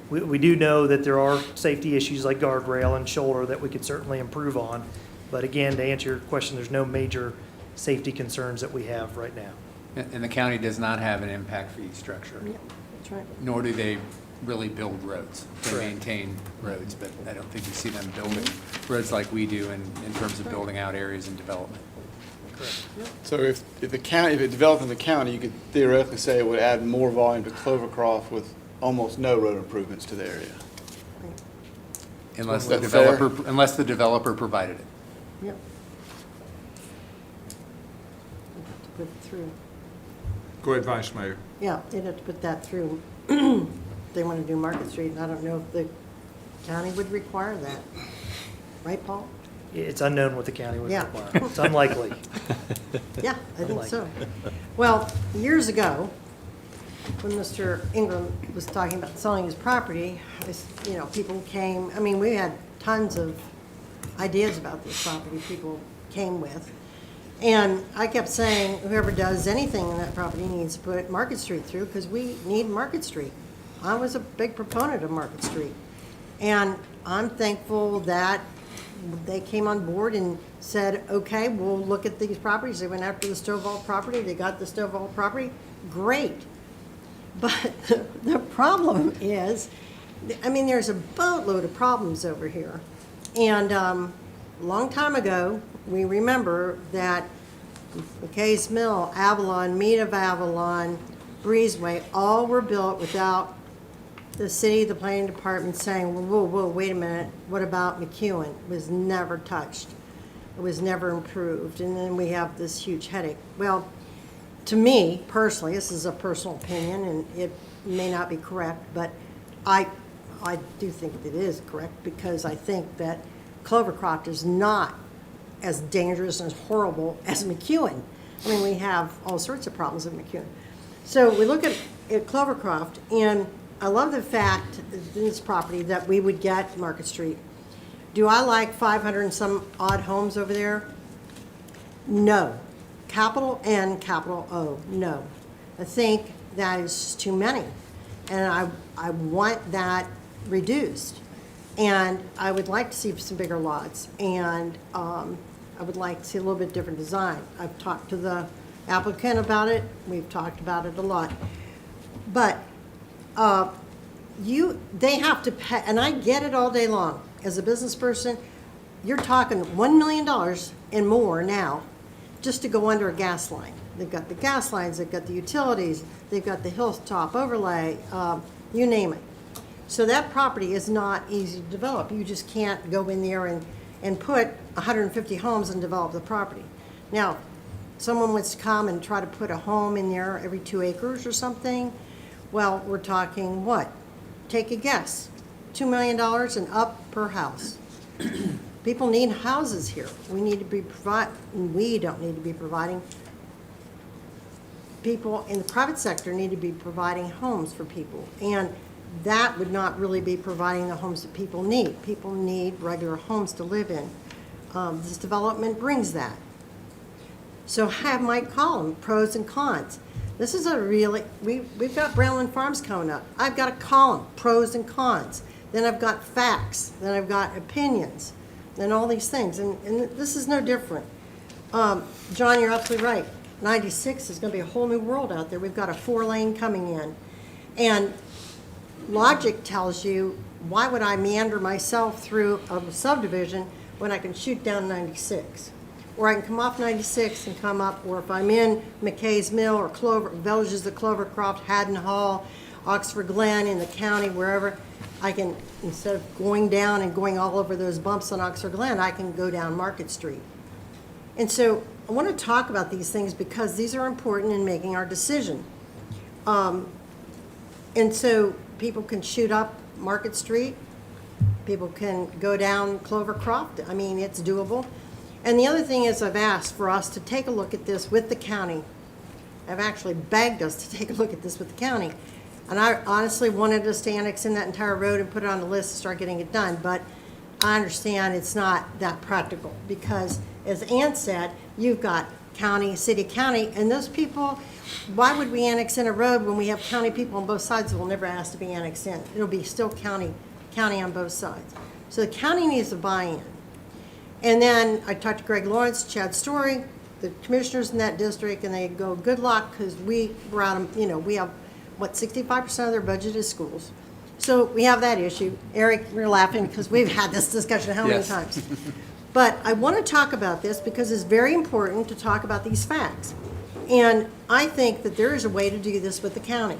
We do know that there are safety issues like guardrail and shoulder that we could certainly improve on. But again, to answer your question, there's no major safety concerns that we have right now. And the county does not have an impact fee structure, That's right. nor do they really build roads. They maintain roads, but I don't think you see them building roads like we do in terms of building out areas and development. So if it developed in the county, you could theoretically say it would add more volume to Clovercroft with almost no road improvements to the area. Unless Is that fair? unless the developer provided it. Yep. We'd have to put it through. Go ahead, Vice Mayor. Yeah, they'd have to put that through. They want to do Market Street, and I don't know if the county would require that. Right, Paul? it's unknown what the county would Yeah. require. It's unlikely. Yeah, I think so. Well, years ago, when Mr. Ingram was talking about selling his property, people came, I mean, we had tons of ideas about this property people came with. And I kept saying, whoever does anything in that property needs to put Market Street through, because we need Market Street. I was a big proponent of Market Street. And I'm thankful that they came on board and said, okay, we'll look at these properties. They went after the Stovall property, they got the Stovall property, great. But the problem is, I mean, there's a boatload of problems over here. And a long time ago, we remember that McKay's Mill, Avalon, Mead of Avalon, Breezeway, all were built without the city, the planning department saying, whoa, wait a minute, what about McEwen? It was never touched. It was never improved. And then we have this huge headache. Well, to me, personally, this is a personal opinion, and it may not be correct, but I do think it is correct, because I think that Clovercroft is not as dangerous and as horrible as McEwen. I mean, we have all sorts of problems with McEwen. So we look at Clovercroft, and I love the fact in this property that we would get Market Street. Do I like 500 and some odd homes over there? No. Capital N, capital O, no. I think that is too many. And I want that reduced. And I would like to see some bigger lots. And I would like to see a little bit different design. I've talked to the applicant about it. We've talked about it a lot. But they have to pay, and I get it all day long. As a business person, you're talking $1 million and more now just to go under a gas line. They've got the gas lines, they've got the utilities, they've got the hilltop overlay, you name it. So that property is not easy to develop. You just can't go in there and put 150 homes and develop the property. Now, someone wants to come and try to put a home in there every 2 acres or something, well, we're talking what? Take a guess. $2 million and up per house. People need houses here. We don't need to be providing. People in the private sector need to be providing homes for people. And that would not really be providing the homes that people need. People need regular homes to live in. This development brings that. So have Mike call them pros and cons. This is a really, we've got Brownland Farms coming up. I've got a column, pros and cons. Then I've got facts. Then I've got opinions. And all these things. And this is no different. John, you're absolutely right. 96 is going to be a whole new world out there. We've got a 4-lane coming in. And logic tells you, why would I meander myself through a subdivision when I can shoot down 96? Or I can come off 96 and come up, or if I'm in McKay's Mill or Villages of Clovercroft, Haddon Hall, Oxford Glen in the county, wherever, I can, instead of going down and going all over those bumps on Oxford Glen, I can go down Market Street. And so I want to talk about these things because these are important in making our decision. And so people can shoot up Market Street. People can go down Clovercroft. I mean, it's doable. And the other thing is, I've asked for us to take a look at this with the county. I've actually begged us to take a look at this with the county. And I honestly wanted us to annex in that entire road and put it on the list and start getting it done. But I understand it's not that practical because, as Ann said, you've got county, city, county, and those people, why would we annex in a road when we have county people on both sides that will never ask to be annexed in? It'll be still county on both sides. So the county needs to buy in. And then I talked to Greg Lawrence, Chad Story, the commissioners in that district, and they go, good luck, because we're out, we have, 65% of their budget is schools. So we have that issue. Eric, we're laughing because we've had this discussion how many times? But I want to talk about this because it's very important to talk about these facts. And I think that there is a way to do this with the county.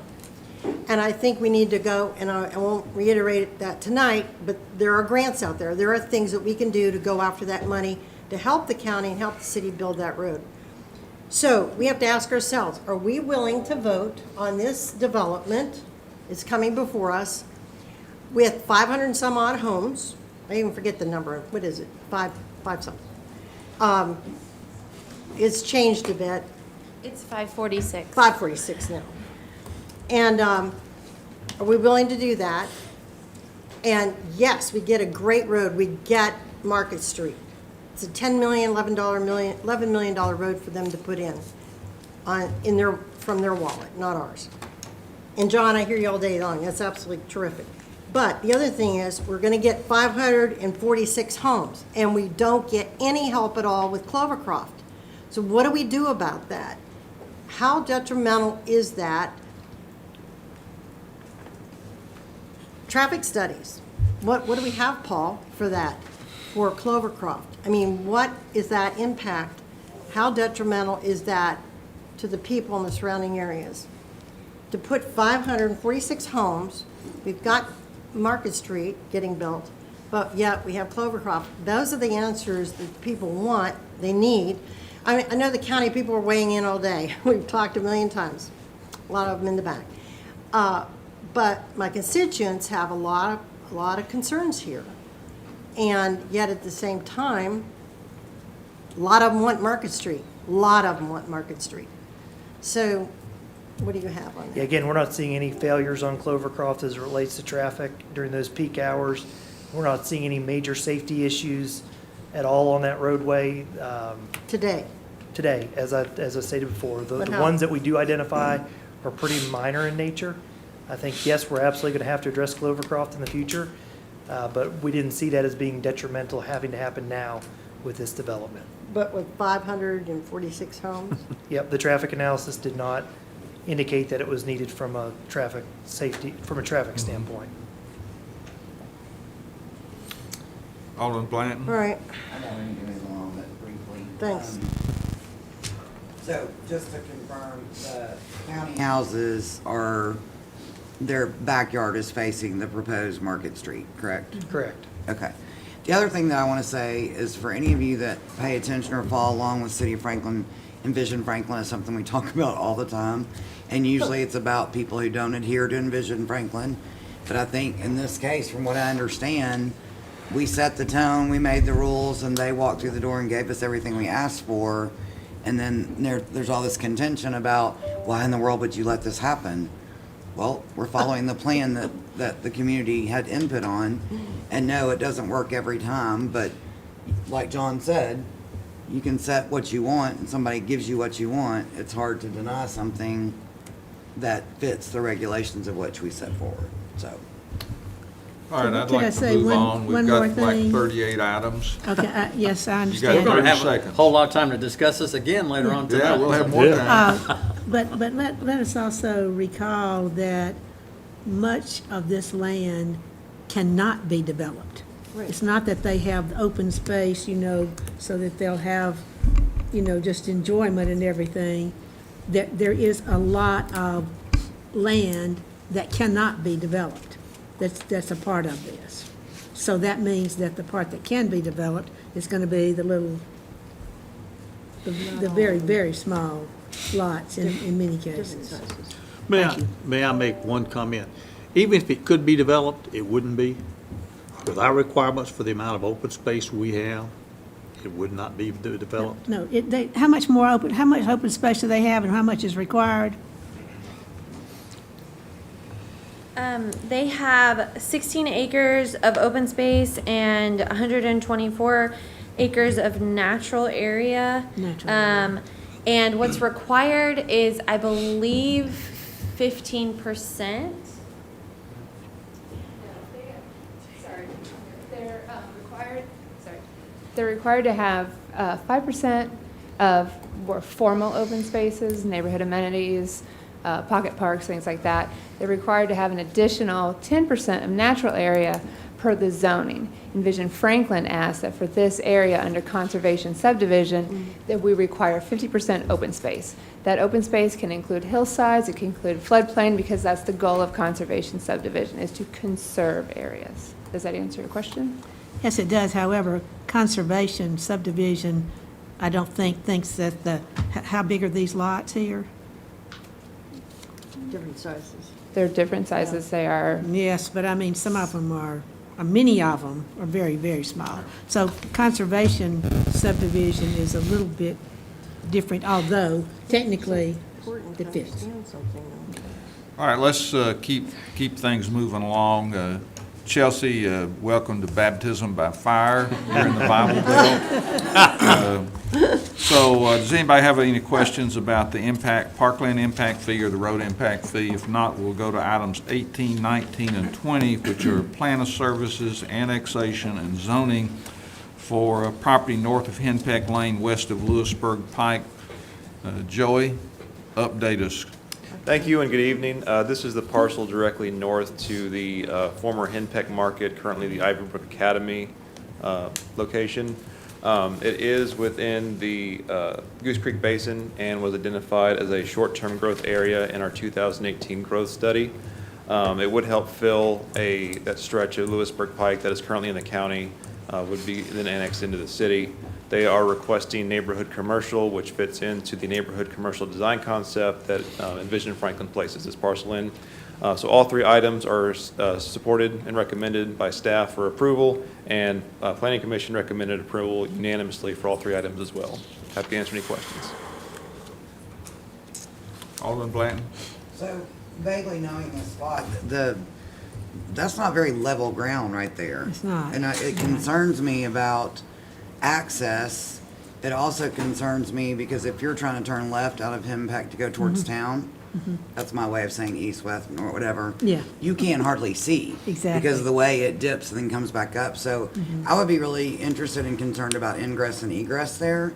And I think we need to go, and I won't reiterate that tonight, but there are grants out there. There are things that we can do to go after that money to help the county and help the city build that road. So we have to ask ourselves, are we willing to vote on this development? It's coming before us with 500 and some odd homes. I even forget the number. What is it? 5-something. It's changed a bit, It's 546. 546 now. And are we willing to do that? And yes, we get a great road. We get Market Street. It's a $10 million, $11 million road for them to put in from their wallet, not ours. And John, I hear you all day long. That's absolutely terrific. But the other thing is, we're going to get 546 homes, and we don't get any help at all with Clovercroft. So what do we do about that? How detrimental is that? Traffic studies. What do we have, Paul, for that, for Clovercroft? I mean, what is that impact? How detrimental is that to the people in the surrounding areas? To put 546 homes, we've got Market Street getting built, but yet we have Clovercroft. Those are the answers that people want, they need. I mean, I know the county people are weighing in all day. We've talked a million times, a lot of them in the back. But my constituents have a lot of concerns here. And yet at the same time, a lot of them want Market Street. A lot of them want Market Street. So what do you have on that? Yeah, again, we're not seeing any failures on Clovercroft as it relates to traffic during those peak hours. We're not seeing any major safety issues at all on that roadway. Today. Today, as I stated before, the But how? ones that we do identify are pretty minor in nature. I think, yes, we're absolutely going to have to address Clovercroft in the future, but we didn't see that as being detrimental having to happen now with this development. But with 546 homes? Yep, the traffic analysis did not indicate that it was needed from a traffic safety, from a traffic standpoint. Alderman Blanton? All right, I know we need to move along, but briefly. Thanks. So just to confirm, the county houses are, their backyard is facing the proposed Market Street, correct? Correct. Okay. The other thing that I want to say is for any of you that pay attention or follow along with City of Franklin, Envision Franklin is something we talk about all the time. And usually it's about people who don't adhere to Envision Franklin. But I think in this case, from what I understand, we set the tone, we made the rules, and they walked through the door and gave us everything we asked for. And then there's all this contention about, why in the world would you let this happen? Well, we're following the plan that the community had input on. And no, it doesn't work every time, but like John said, you can set what you want and somebody gives you what you want. It's hard to deny something that fits the regulations of which we set forward, so. All right, I'd Can I like to say move one- on. We've one got more like thing? 38 items. Okay, yes, I You got We're understand. going to 30 have a seconds. whole lot of time to discuss this again later on tonight. Yeah, we'll have more Yeah. time. But let us also recall that much of this land cannot be developed. It's not that they have open space, so that they'll have, just enjoyment and everything. There is a lot of land that cannot be developed. That's a part of this. So that means that the part that can be developed is going to be the very, very small lots in many different cases. sizes. May I make one comment? Even if it could be developed, it wouldn't be. With our requirements for the amount of open space we have, it would not be developed. No, how much open space do they have and how much is required? They have 16 acres of open space and 124 acres of natural area. Natural area. And what's required is, I believe, 15%. They're required to have 5% of more formal open spaces, neighborhood amenities, pocket parks, things like that. They're required to have an additional 10% of natural area per the zoning. Envision Franklin asked that for this area under conservation subdivision, that we require 50% open space. That open space can include hillsides, it can include floodplain, because that's the goal of conservation subdivision, is to conserve areas. Does that answer your question? Yes, it does. However, conservation subdivision, I don't think, thinks that how big are these lots here? Different sizes. They're different sizes, they are, Yes, but I mean, some of them are many of them are very, very small. So conservation subdivision is a little bit different, although technically Important it to fits. understand something, though. All right, let's keep things moving along. Chelsea, welcome to baptism by fire here in the Bible Belt. Does anybody have any questions about the parkland impact fee or the road impact fee? If not, we'll go to items 18, 19, and 20, which are plan of services, annexation, and zoning for property north of Henpeck Lane, west of Lewisburg Pike. Joey, update us. Thank you and good evening. This is the parcel directly north to the former Henpeck Market, currently the Ivorbrook Academy location. It is within the Goose Creek Basin and was identified as a short-term growth area in our 2018 growth study. It would help fill that stretch of Lewisburg Pike that is currently in the county, would be then annexed into the city. They are requesting neighborhood commercial, which fits into the neighborhood commercial design concept that Envision Franklin places this parcel in. So all three items are supported and recommended by staff for approval, and Planning Commission recommended approval unanimously for all three items as well. Happy to answer any questions. Alderman Blanton? So vaguely knowing the spot, that's not very level ground right there. It's not. And it concerns me about access. It also concerns me because if you're trying to turn left out of Henpeck to go towards town, that's my way of saying east, west, or whatever. Yeah. You can't hardly see. Exactly. Because of the way it dips and then comes back up. So I would be really interested and concerned about ingress and egress there.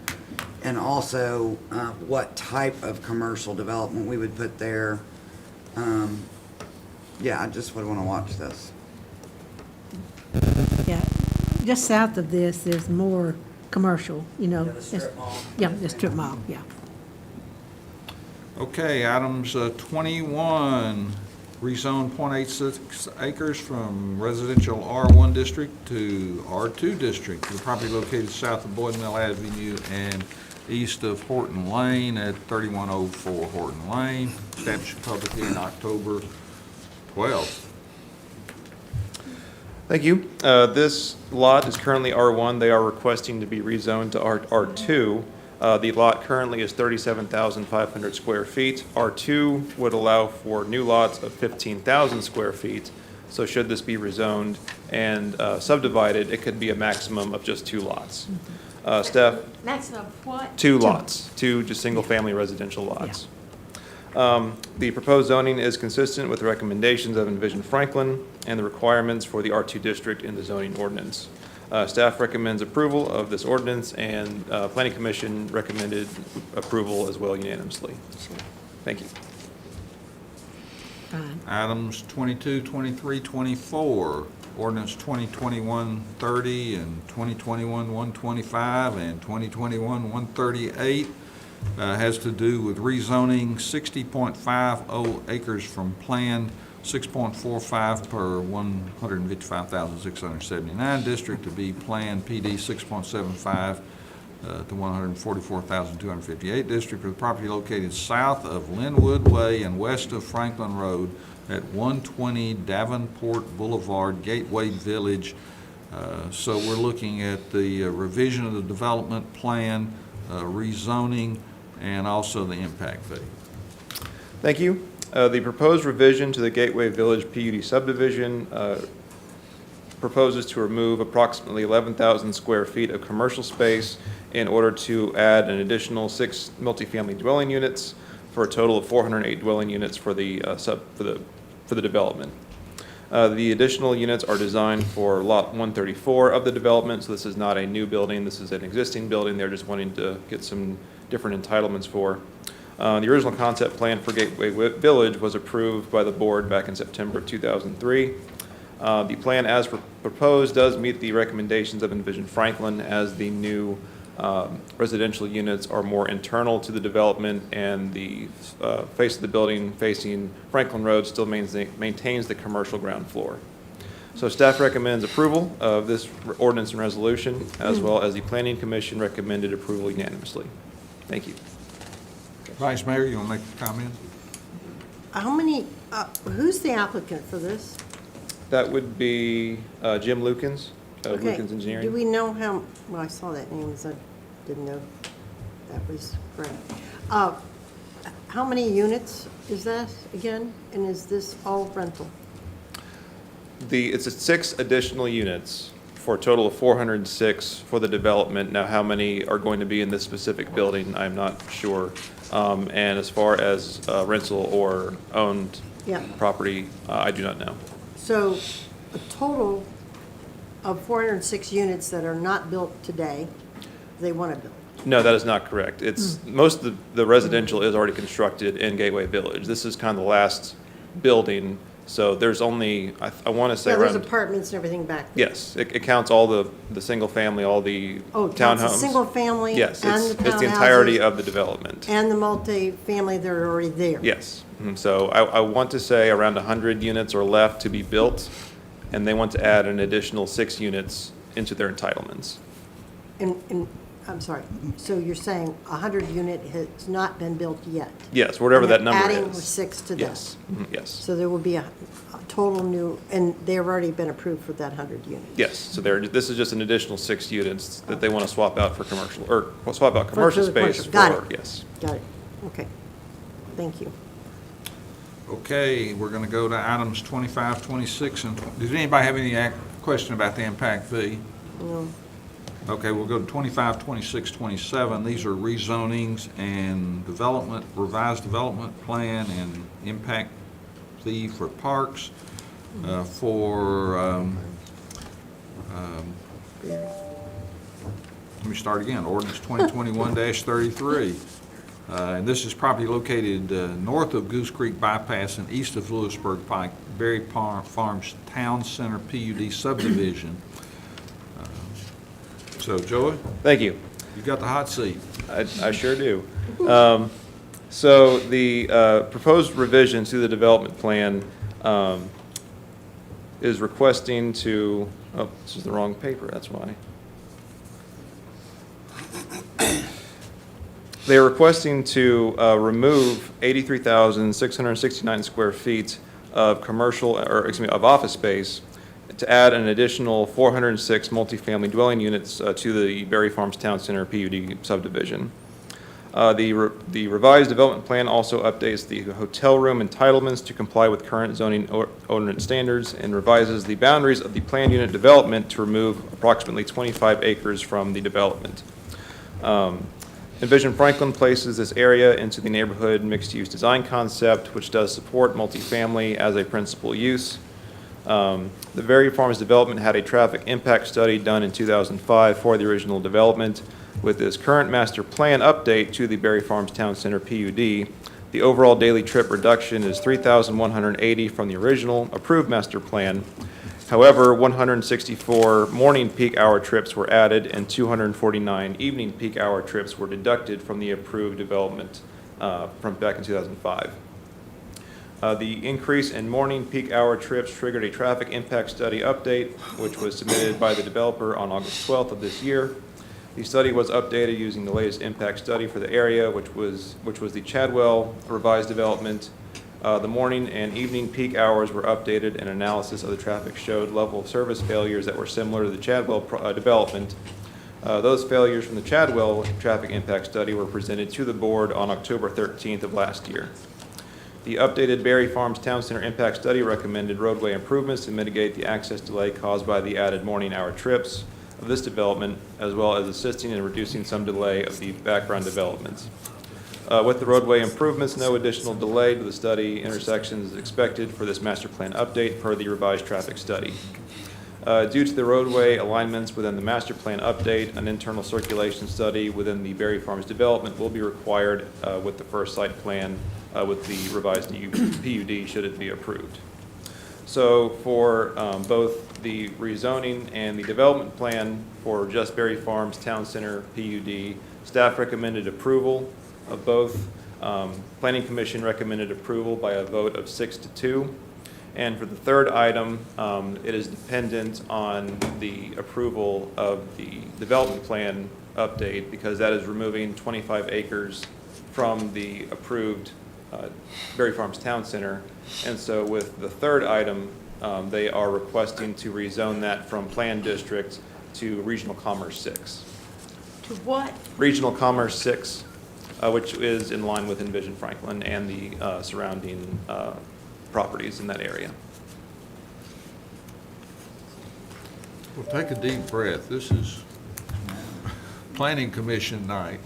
And also what type of commercial development we would put there. Yeah, I just would want to watch this. Yeah, just south of this, there's more commercial, you know. Yeah, the strip mall. Yeah, the strip mall, yeah. Okay, items 21, rezone .86 acres from residential R1 district to R2 district for the property located south of Boyd Mill Avenue and east of Horton Lane at 3104 Horton Lane. Established public hearing October 12th. Thank you. This lot is currently R1. They are requesting to be rezoned to R2. The lot currently is 37,500 square feet. R2 would allow for new lots of 15,000 square feet. So should this be rezoned and subdivided, it could be a maximum of just 2 lots. Staff, Maximum of what? 2 lots, 2 just single-family residential lots. The proposed zoning is consistent with the recommendations of Envision Franklin and the requirements for the R2 district in the zoning ordinance. Staff recommends approval of this ordinance, and Planning Commission recommended approval as well unanimously. Thank you. Fine. Items 22, 23, 24, ordinance 2021-30 and 2021-125 and 2021-138 has to do with rezoning 60.50 acres from planned 6.45 per 155,679 district to be planned PD 6.75 to 144,258 district for the property located south of Linwood Way and west of Franklin Road at 120 Davenport Boulevard, Gateway Village. So we're looking at the revision of the development plan, rezoning, and also the impact fee. Thank you. The proposed revision to the Gateway Village PUD subdivision proposes to remove approximately 11,000 square feet of commercial space in order to add an additional 6 multifamily dwelling units for a total of 408 dwelling units for the development. The additional units are designed for lot 134 of the development, so this is not a new building. This is an existing building. They're just wanting to get some different entitlements for. The original concept plan for Gateway Village was approved by the board back in September of 2003. The plan as proposed does meet the recommendations of Envision Franklin, as the new residential units are more internal to the development, and the face of the building facing Franklin Road still maintains the commercial ground floor. So staff recommends approval of this ordinance and resolution, as well as the Planning Commission recommended approval unanimously. Thank you. Vice Mayor, you want to make a comment? How many, who's the applicant for this? That would be Jim Lukens, Okay. Lukens Engineering. Do we know how, well, I saw that name, so I didn't know that was correct. How many units is that again? And is this all rental? It's 6 additional units for a total of 406 for the development. Now, how many are going to be in this specific building, I'm not sure. And as far as rental or owned Yeah. property, I do not know. So a total of 406 units that are not built today, they want to build. No, that is not correct. It's, most of the residential is already constructed in Gateway Village. This is kind of the last building, so there's only, I want to say Yeah, there's around, apartments and everything back there. yes, it counts all the single family, all the Oh, it counts the townhomes. single family Yes, and it's the the entirety townhouses of the development. and the multi-family that are already there. Yes. So I want to say around 100 units are left to be built, and they want to add an additional 6 units into their entitlements. And, I'm sorry, so you're saying 100 unit has not been built yet? Yes, whatever And that they're number is. adding 6 to that? Yes, yes. So there will be a total new, and they've already been approved for that 100 units? Yes, so this is just an additional 6 units that they want to swap out for commercial, or swap out commercial the space commercial. Got for, it. yes. Got it, okay. Thank you. Okay, we're going to go to items 25, 26, and, does anybody have any question about the impact fee? No. Okay, we'll go to 25, 26, 27. These are rezonings and development, revised development plan and impact fee for parks let me start again, ordinance 2021-33. And this is property located north of Goose Creek Bypass and east of Lewisburg Pike, Berry Farms Town Center PUD subdivision. So, Joey, Thank you. you got the hot seat. I sure do. So the proposed revision to the development plan is requesting to, oh, this is the wrong paper, that's why. They are requesting to remove 83,669 square feet of commercial, or excuse me, of office space to add an additional 406 multifamily dwelling units to the Berry Farms Town Center PUD subdivision. The revised development plan also updates the hotel room entitlements to comply with current zoning ordinance standards and revises the boundaries of the planned unit development to remove approximately 25 acres from the development. Envision Franklin places this area into the neighborhood mixed-use design concept, which does support multifamily as a principal use. The Berry Farms development had a traffic impact study done in 2005 for the original development. With this current master plan update to the Berry Farms Town Center PUD, the overall daily trip reduction is 3,180 from the original approved master plan. However, 164 morning peak hour trips were added and 249 evening peak hour trips were deducted from the approved development from back in 2005. The increase in morning peak hour trips triggered a traffic impact study update, which was submitted by the developer on August 12th of this year. The study was updated using the latest impact study for the area, which was the Chadwell revised development. The morning and evening peak hours were updated, and analysis of the traffic showed level of service failures that were similar to the Chadwell development. Those failures from the Chadwell traffic impact study were presented to the board on October 13th of last year. The updated Berry Farms Town Center impact study recommended roadway improvements to mitigate the access delay caused by the added morning hour trips of this development, as well as assisting in reducing some delay of the background developments. With the roadway improvements, no additional delay to the study intersections is expected for this master plan update per the revised traffic study. Due to the roadway alignments within the master plan update, an internal circulation study within the Berry Farms development will be required with the first site plan with the revised PUD should it be approved. So for both the rezoning and the development plan for just Berry Farms Town Center PUD, staff recommended approval of both. Planning Commission recommended approval by a vote of 6-2. And for the third item, it is dependent on the approval of the development plan update because that is removing 25 acres from the approved Berry Farms Town Center. And so with the third item, They are requesting to rezone that from Plan District to Regional Commerce 6. To what? Regional Commerce 6, which is in line with Envision Franklin and the surrounding properties in that area. Well, take a deep breath. This is Planning Commission night.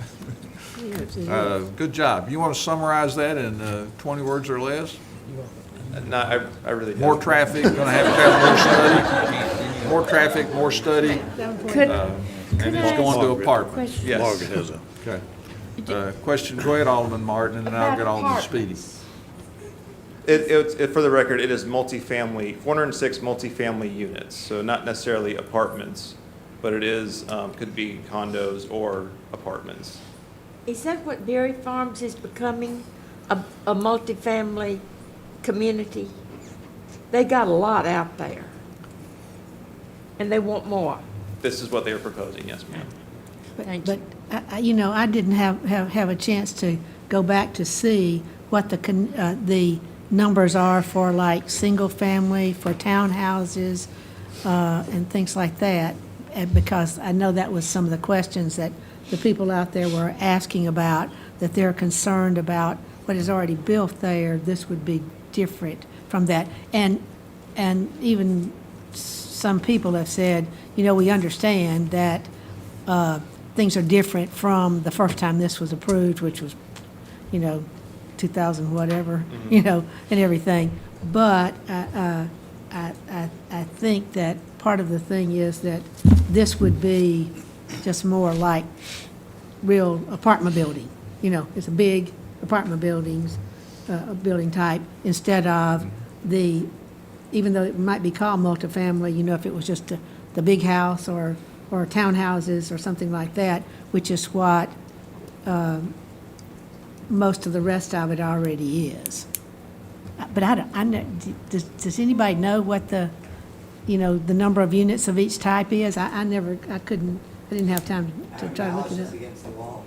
Good job. You want to summarize that in 20 words or less? No, I really don't. More traffic, going to have more study. More traffic, more study, and it's going to apartments. Yes. Margaret has a. Okay. Question, go ahead, Alderman Martin, and then I'll get Alderman Speedy. For the record, it is multifamily, 406 multifamily units, so not necessarily apartments, but it is, could be condos or apartments. Is that what Berry Farms is becoming, a multifamily community? They got a lot out there, and they want more. This is what they are proposing, yes, ma'am. But I didn't have a chance to go back to see what the numbers are for like single family, for townhouses, and things like that, because I know that was some of the questions that the people out there were asking about, that they're concerned about what is already built there. This would be different from that. And even some people have said, we understand that things are different from the first time this was approved, which was, 2000 whatever, and everything. But I think that part of the thing is that this would be just more like real apartment building. It's a big apartment building type, instead of even though it might be called multifamily, if it was just the big house or townhouses or something like that, which is what most of the rest of it already is. But does anybody know what the number of units of each type is? I didn't have time to try to look it up. Against the wall.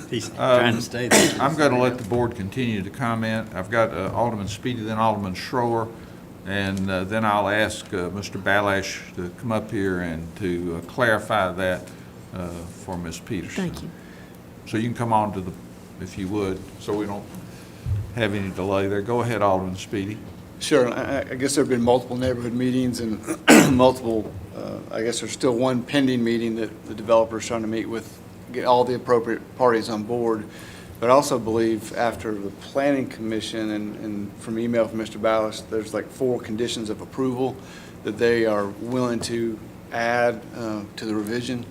He's trying to stay there. I'm going to let the board continue to comment. I've got Alderman Speedy, then Alderman Schroer, and then I'll ask Mr. Balash to come up here and to clarify that for Ms. Peterson. Thank you. So you can come on to if you would, so we don't have any delay there. Go ahead, Alderman Speedy. Sure. I guess there have been multiple neighborhood meetings and multiple, I guess there's still one pending meeting that the developer's trying to meet with, get all the appropriate parties on board. But I also believe after the Planning Commission and from email from Mr. Ballas, there's like 4 conditions of approval that they are willing to add to the revision.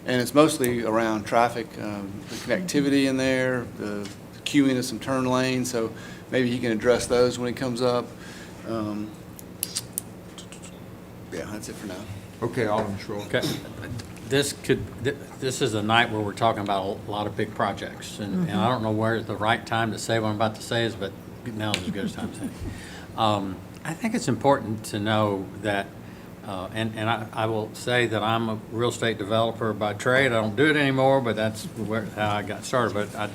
And it's mostly around traffic, the connectivity in there, the queuing of some turn lanes, so maybe he can address those when he comes up. Yeah, that's it for now. Okay, Alderman Schroer. Okay. This is a night where we're talking about a lot of big projects, and I don't know where the right time to say what I'm about to say is, but now is as good as time to say it. I think it's important to know that, and I will say that I'm a real estate developer by trade. I don't do it anymore, but that's how I got started. But I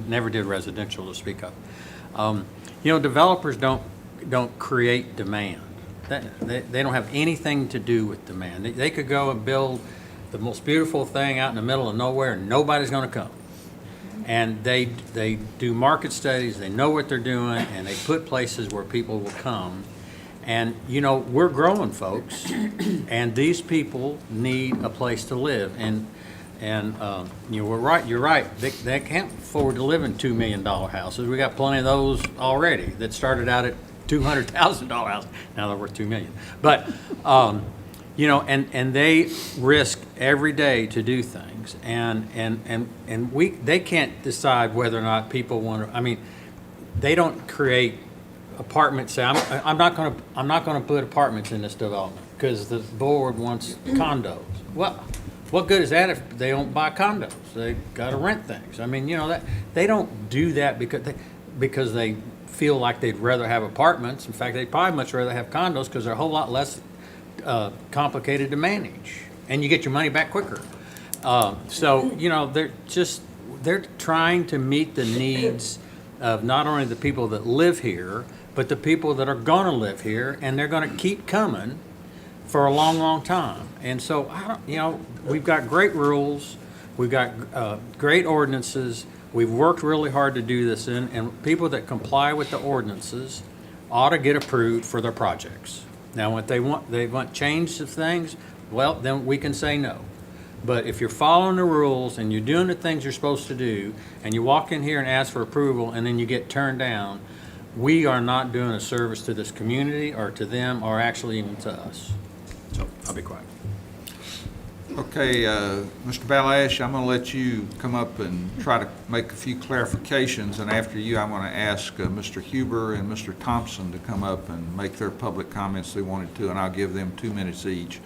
never did residential to speak of. Developers don't create demand. They don't have anything to do with demand. They could go and build the most beautiful thing out in the middle of nowhere, and nobody's going to come. And they do market studies. They know what they're doing, and they put places where people will come. And we're growing, folks, and these people need a place to live. And we're right. You're right. They can't afford to live in $2 million houses. We got plenty of those already that started out at $200,000 house. Now they're worth $2 million. But and they risk every day to do things, and they can't decide whether or not people want to. I mean, they don't create apartments. Say, I'm not going to put apartments in this development because the board wants condos. Well, what good is that if they don't buy condos? They got to rent things. I mean, that they don't do that because they feel like they'd rather have apartments. In fact, they'd probably much rather have condos because they're a whole lot less complicated to manage, and you get your money back quicker. So they're trying to meet the needs of not only the people that live here, but the people that are gonna live here, and they're gonna keep coming for a long, long time. And so, we've got great rules, we've got great ordinances, we've worked really hard to do this in, and people that comply with the ordinances ought to get approved for their projects. Now, if they want change of things, well, then we can say no. But if you're following the rules and you're doing the things you're supposed to do, and you walk in here and ask for approval and then you get turned down, we are not doing a service to this community or to them or actually even to us. So I'll be quiet. Okay, Mr. Balash, I'm going to let you come up and try to make a few clarifications, and after you, I'm going to ask Mr. Huber and Mr. Thompson to come up and make their public comments they wanted to, and I'll give them 2 minutes each.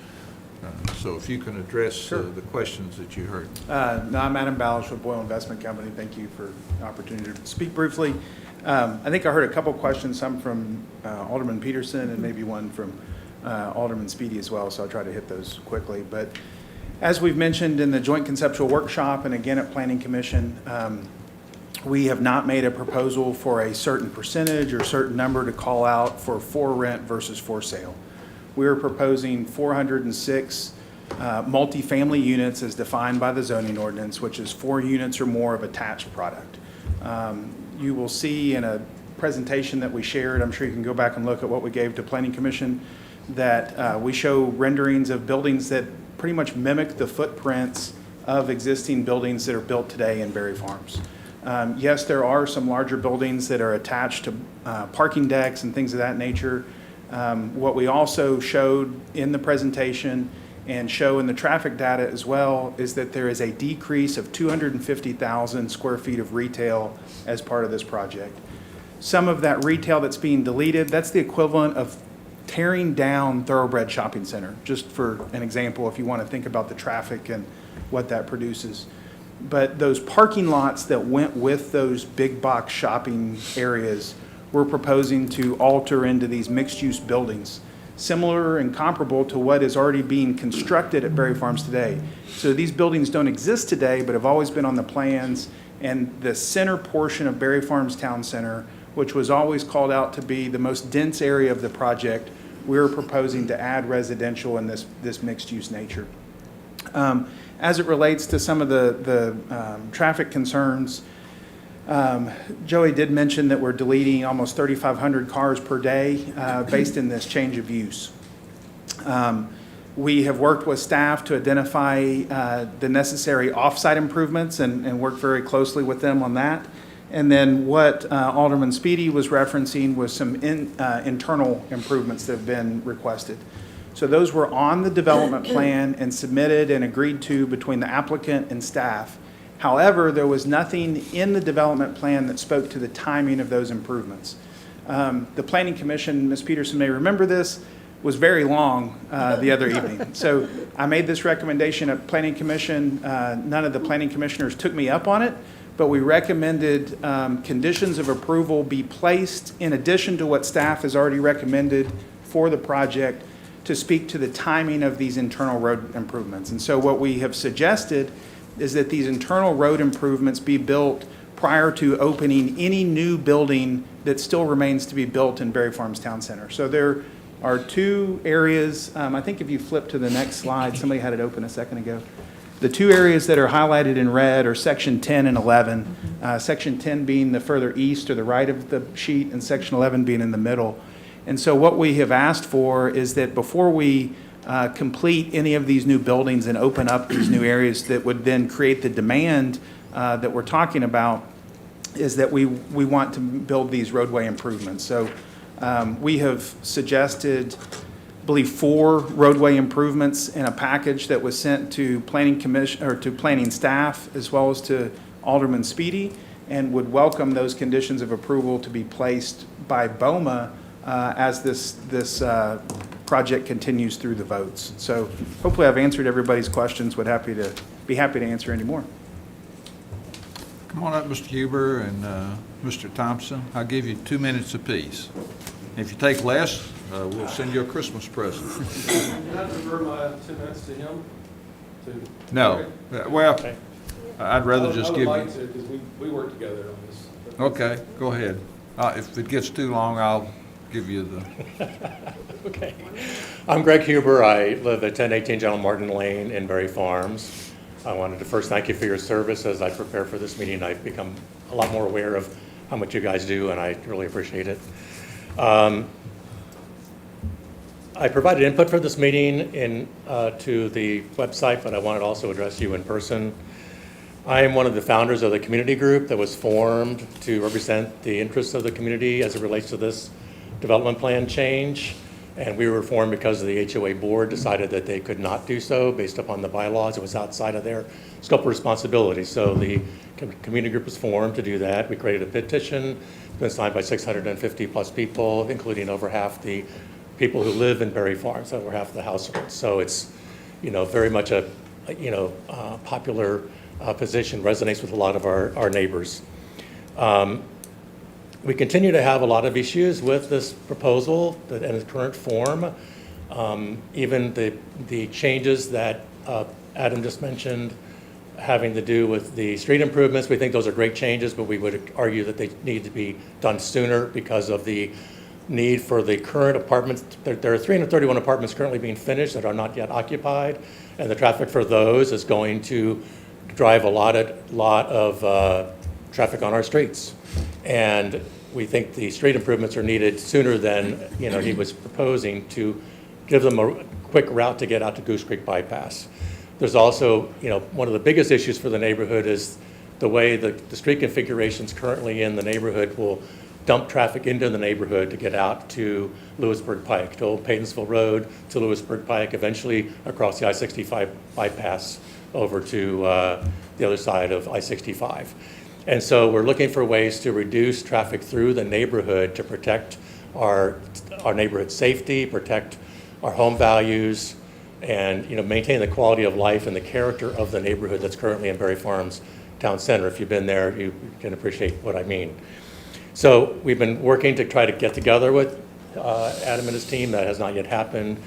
So if you can address the questions that you heard. No, I'm Adam Balash with Boyle Investment Company. Thank you for the opportunity to speak briefly. I think I heard a couple questions, some from Alderman Peterson and maybe one from Alderman Speedy as well, so I'll try to hit those quickly. But as we've mentioned in the Joint Conceptual Workshop and again at Planning Commission, we have not made a proposal for a certain percentage or certain number to call out for rent versus for sale. We're proposing 406 multifamily units as defined by the zoning ordinance, which is 4 units or more of attached product. You will see in a presentation that we shared, I'm sure you can go back and look at what we gave to Planning Commission, that we show renderings of buildings that pretty much mimic the footprints of existing buildings that are built today in Berry Farms. Yes, there are some larger buildings that are attached to parking decks and things of that nature. What we also showed in the presentation and show in the traffic data as well is that there is a decrease of 250,000 square feet of retail as part of this project. Some of that retail that's being deleted, that's the equivalent of tearing down Thoroughbred Shopping Center, just for an example, if you want to think about the traffic and what that produces. But those parking lots that went with those big box shopping areas, we're proposing to alter into these mixed-use buildings, similar and comparable to what is already being constructed at Berry Farms today. So these buildings don't exist today, but have always been on the plans, and the center portion of Berry Farms Town Center, which was always called out to be the most dense area of the project, we're proposing to add residential in this mixed-use nature. As it relates to some of the traffic concerns, Joey did mention that we're deleting almost 3,500 cars per day based in this change of use. We have worked with staff to identify the necessary off-site improvements and worked very closely with them on that. And then what Alderman Speedy was referencing was some internal improvements that have been requested. So those were on the development plan and submitted and agreed to between the applicant and staff. However, there was nothing in the development plan that spoke to the timing of those improvements. The Planning Commission, Ms. Peterson may remember this, was very long the other evening. So I made this recommendation at Planning Commission. None of the planning commissioners took me up on it, but we recommended conditions of approval be placed in addition to what staff has already recommended for the project to speak to the timing of these internal road improvements. And so what we have suggested is that these internal road improvements be built prior to opening any new building that still remains to be built in Berry Farms Town Center. So there are 2 areas, I think if you flip to the next slide, somebody had it open a second ago. The 2 areas that are highlighted in red are section 10 and 11. Section 10 being the further east or the right of the sheet, and section 11 being in the middle. And so what we have asked for is that before we complete any of these new buildings and open up these new areas that would then create the demand that we're talking about, is that we want to build these roadway improvements. So we have suggested, I believe, 4 roadway improvements in a package that was sent to Planning Commission or to planning staff as well as to Alderman Speedy, and would welcome those conditions of approval to be placed by BOMA as this project continues through the votes. So hopefully I've answered everybody's questions. Would be happy to answer any more. Come on up, Mr. Huber and Mr. Thompson. I'll give you 2 minutes apiece. If you take less, we'll send you a Christmas present. Can I defer my 2 minutes to him? No. Well, I'd rather just give you. I would like to, because we work together on this Okay, go ahead. If it gets too long, I'll give you the, Okay. I'm Greg Huber. I live at 1018 General Martin Lane in Berry Farms. I wanted to first thank you for your service as I prepare for this meeting. I've become a lot more aware of how much you guys do, and I really appreciate it. I provided input for this meeting to the website, but I wanted to also address you in person. I am one of the founders of the community group that was formed to represent the interests of the community as it relates to this development plan change. And we were formed because the HOA board decided that they could not do so based upon the bylaws. It was outside of their scope of responsibility. So the community group was formed to do that. We created a petition. It's been signed by 650 plus people, including over half the people who live in Berry Farms, over half the households. So it's, very much a, popular position, resonates with a lot of our neighbors. We continue to have a lot of issues with this proposal in its current form. Even the changes that Adam just mentioned having to do with the street improvements, we think those are great changes, but we would argue that they need to be done sooner because of the need for the current apartments. There are 331 apartments currently being finished that are not yet occupied, and the traffic for those is going to drive a lot of traffic on our streets. And we think the street improvements are needed sooner than, he was proposing, to give them a quick route to get out to Goose Creek Bypass. There's also, one of the biggest issues for the neighborhood is the way the street configurations currently in the neighborhood will dump traffic into the neighborhood to get out to Lewisburg Pike, to Old Paydensville Road, to Lewisburg Pike, eventually across the I-65 bypass over to the other side of I-65. And so we're looking for ways to reduce traffic through the neighborhood to protect our neighborhood safety, protect our home values, and maintain the quality of life and the character of the neighborhood that's currently in Berry Farms Town Center. If you've been there, you can appreciate what I mean. So we've been working to try to get together with Adam and his team. That has not yet happened.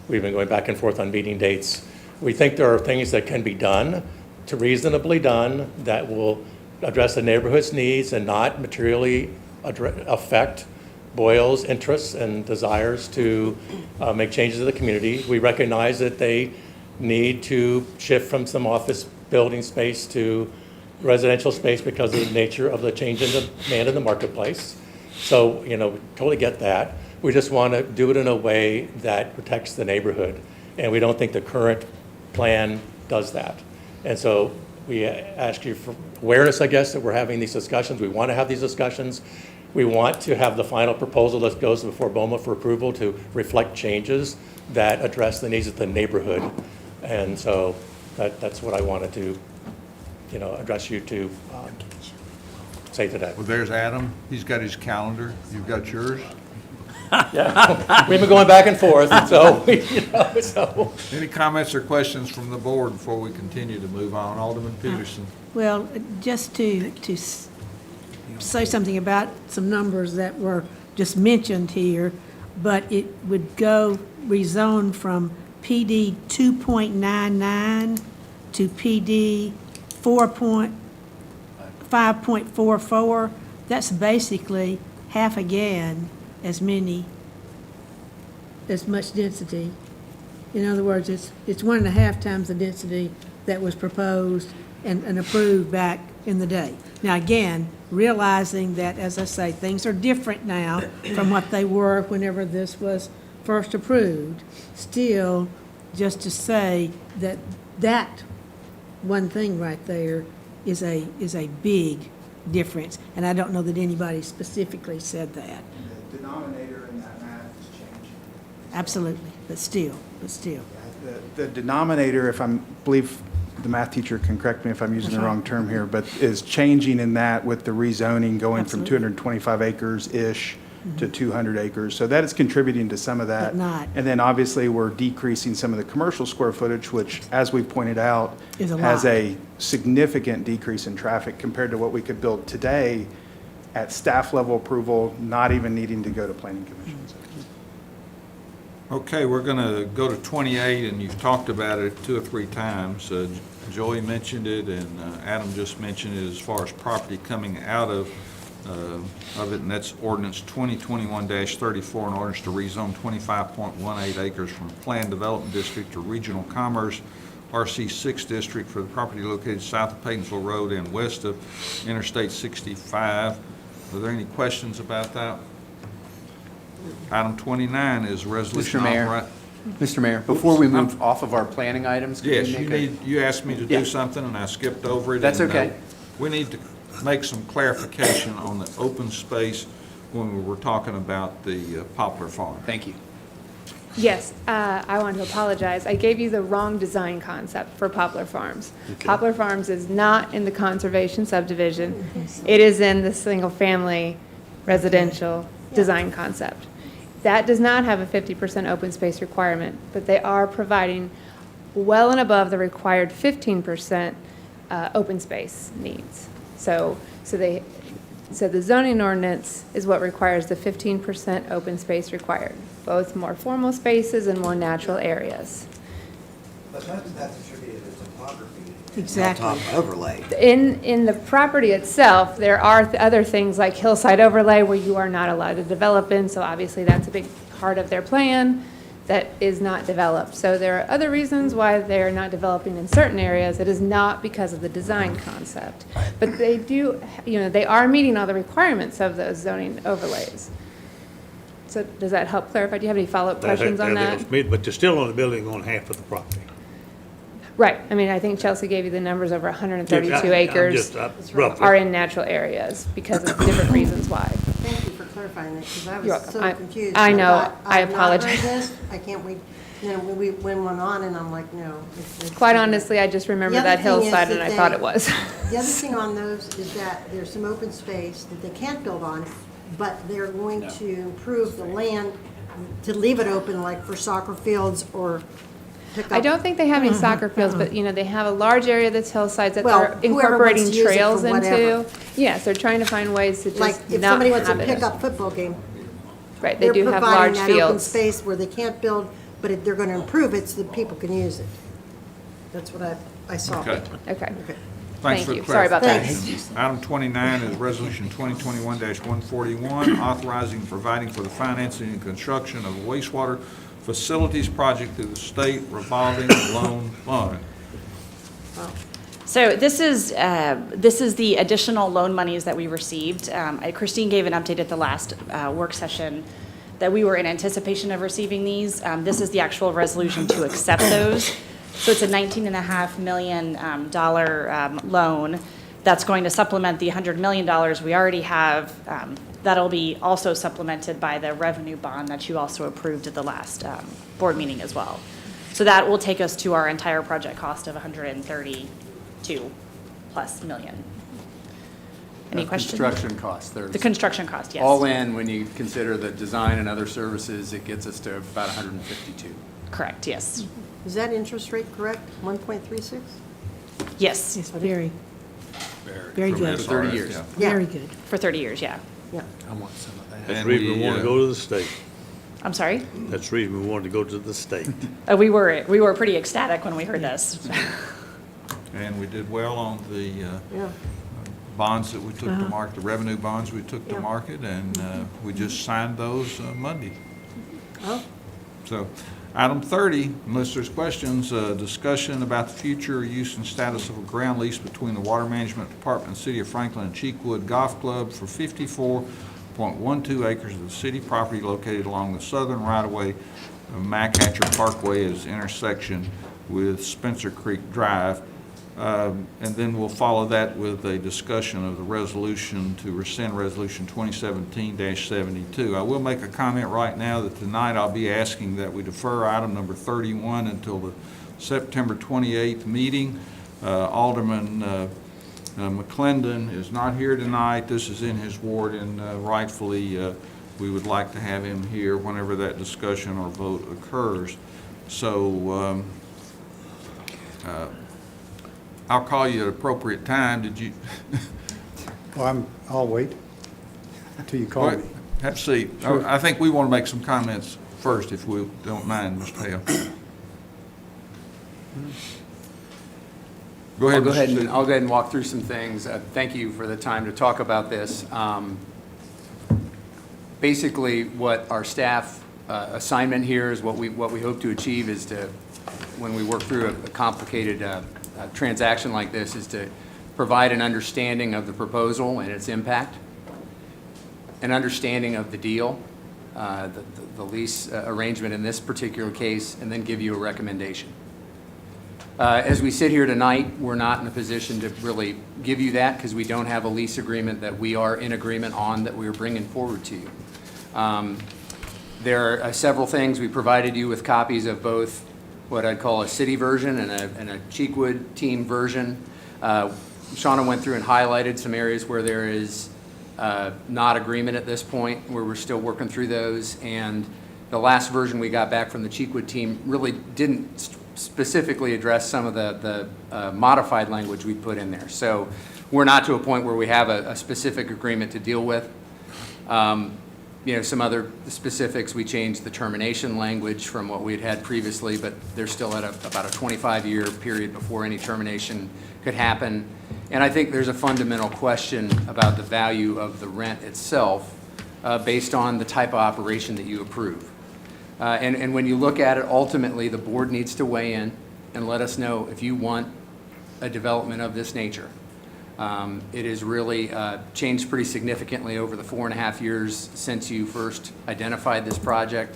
We've been going back and forth on meeting dates. We think there are things that can be done, reasonably done, that will address the neighborhood's needs and not materially affect Boyle's interests and desires to make changes to the community. We recognize that they need to shift from some office building space to residential space because of the nature of the change in the demand in the marketplace. So, totally get that. We just want to do it in a way that protects the neighborhood. And we don't think the current plan does that. And so we ask you for awareness, I guess, that we're having these discussions. We want to have these discussions. We want to have the final proposal that goes before BOMA for approval to reflect changes that address the needs of the neighborhood. And so that's what I wanted to, address you to say today. well, there's Adam. He's got his calendar. You've got yours. Yeah, we've been going back and forth, so, so. Any comments or questions from the board before we continue to move on? Alderman Peterson. Well, just to say something about some numbers that were just mentioned here, but it would go rezone from PD 2.99 to PD 5.44. That's basically half again as much density. In other words, it's 1.5 times the density that was proposed and approved back in the day. Now, again, realizing that, as I say, things are different now from what they were whenever this was first approved, still, just to say that that one thing right there is a big difference, and I don't know that anybody specifically said that. The denominator in that math has changed. Absolutely, but still. The denominator, if I believe the math teacher can correct me if I'm using the wrong term here, but is changing in that with the rezoning going from 225 acres-ish to 200 acres. So that is contributing to some of that. But not. And then obviously we're decreasing some of the commercial square footage, which, as we pointed out, has a significant decrease in traffic compared to what we could build today at staff level approval, not even needing to go to planning commission. Okay, we're going to go to 28, and you've talked about it 2 or 3 times. Joey mentioned it, and Adam just mentioned it as far as property coming out of of it, and that's ordinance 2021-34, an ordinance to rezone 25.18 acres from Planned Development District to Regional Commerce RC6 District for the property located south of Paytonsville Road and west of Interstate 65. Are there any questions about that? Item 29 is a resolution. Mr. Mayor, before we move off of our planning items, can Yes, we make you asked me to Yeah. do something, and I skipped over it. That's and, okay. We need to make some clarification on the open space when we were talking about the Poplar Farm. Thank you. Yes, I want to apologize. I gave you the wrong design concept for Poplar Farms. Poplar Farms is not in the conservation subdivision. It is in the single-family residential design concept. That does not have a 50% open space requirement, but they are providing well and above the required 15% open space needs. So the zoning ordinance is what requires the 15% open space required, both more formal spaces and more natural areas. But that's attributed to topography. Exactly. Top overlay. In the property itself, there are other things like hillside overlay where you are not allowed to develop in, so obviously that's a big part of their plan that is not developed. So there are other reasons why they're not developing in certain areas. It is not because of the design concept. But they do, they are meeting all the requirements of those zoning overlays. So does that help clarify? Do you have any follow-up questions on that? helps me, but you're still only building on half of the property. Right. I mean, I think Chelsea gave you the numbers. Over 132 Yeah, I'm acres just, roughly. are in natural areas because of different reasons why. Thank you for clarifying that, because I You're was welcome. so confused. I know. thought, I have not heard apologize. this. I can't wait. Then we went on, and I'm like, no. it's- Quite honestly, I just remember The other that thing is hillside and that I thought they- it was. The other thing on those is that there's some open space that they can't build on, but they're going to improve the land to leave it open, like for soccer fields or pick up. I don't think they have any soccer fields, but, they have a large area that's hillsides that Well, they're whoever wants incorporating to use it for trails whatever. into. Yes, they're trying to find ways to Like, just if not somebody wants to have it. pick up football game, Right, they do have large they're providing that open fields. space where they can't build, but they're going to improve it so that people can use it. That's what I saw. Okay. Okay. Thanks Thank for the you. Sorry about that. Thanks. Item 29 is Resolution 2021-141, authorizing and providing for the financing and construction of a wastewater facilities project through the state revolving loan fund. So this is the additional loan monies that we received. Christine gave an update at the last work session that we were in anticipation of receiving these. This is the actual resolution to accept those. So it's a $19.5 million loan that's going to supplement the $100 million we already have. That'll be also supplemented by the revenue bond that you also approved at the last board meeting as well. So that will take us to our entire project cost of $132+ million. Any questions? Construction costs. The construction cost, yes. All in, when you consider the design and other services, it gets us to about 152. Correct, yes. Is that interest rate correct, 1.36? Yes. It's very From good. SRF, 30 years. yeah. Very good. For 30 years, yeah. Yeah. I want some of that. That's And the reason we we, want to go to the state. I'm sorry? That's the reason we wanted to go to the state. We were pretty ecstatic when we heard this. And we did well on the Yeah. bonds that we took to market, the revenue bonds we took to market, and we just signed those Monday. Oh, So, item 30, unless there's questions, discussion about the future use and status of a ground lease between the Water Management Department and City of Franklin and Cheekwood Golf Club for 54.12 acres of the city property located along the southern right-of-way of Mack Hatcher Parkway as intersection with Spencer Creek Drive. And then we'll follow that with a discussion of the resolution to rescind Resolution 2017-72. I will make a comment right now that tonight I'll be asking that we defer item number 31 until the September 28th meeting. Alderman McClendon is not here tonight. This is in his ward, and rightfully we would like to have him here whenever that discussion or vote occurs. So I'll call you at appropriate time. Did you? Well, I'll wait until you call me. Have a seat. Sure. I think we want to make some comments first, if we don't mind, Mr. Hale. Go ahead, I'll Mr. Stevens. I'll go ahead and walk through some things. Thank you for the time to talk about this. Basically, what our staff assignment here is what we hope to achieve is to, when we work through a complicated transaction like this, is to provide an understanding of the proposal and its impact, an understanding of the deal, the lease arrangement in this particular case, and then give you a recommendation. As we sit here tonight, we're not in a position to really give you that because we don't have a lease agreement that we are in agreement on that we're bringing forward to you. There are several things. We provided you with copies of both what I'd call a city version and a Cheekwood team version. Shauna went through and highlighted some areas where there is not agreement at this point, where we're still working through those. And the last version we got back from the Cheekwood team really didn't specifically address some of the modified language we put in there. So we're not to a point where we have a specific agreement to deal with. Some other specifics, we changed the termination language from what we had previously, but they're still at about a 25-year period before any termination could happen. And I think there's a fundamental question about the value of the rent itself based on the type of operation that you approve. And when you look at it, ultimately, the board needs to weigh in and let us know if you want a development of this nature. It has really changed pretty significantly over the 4.5 years since you first identified this project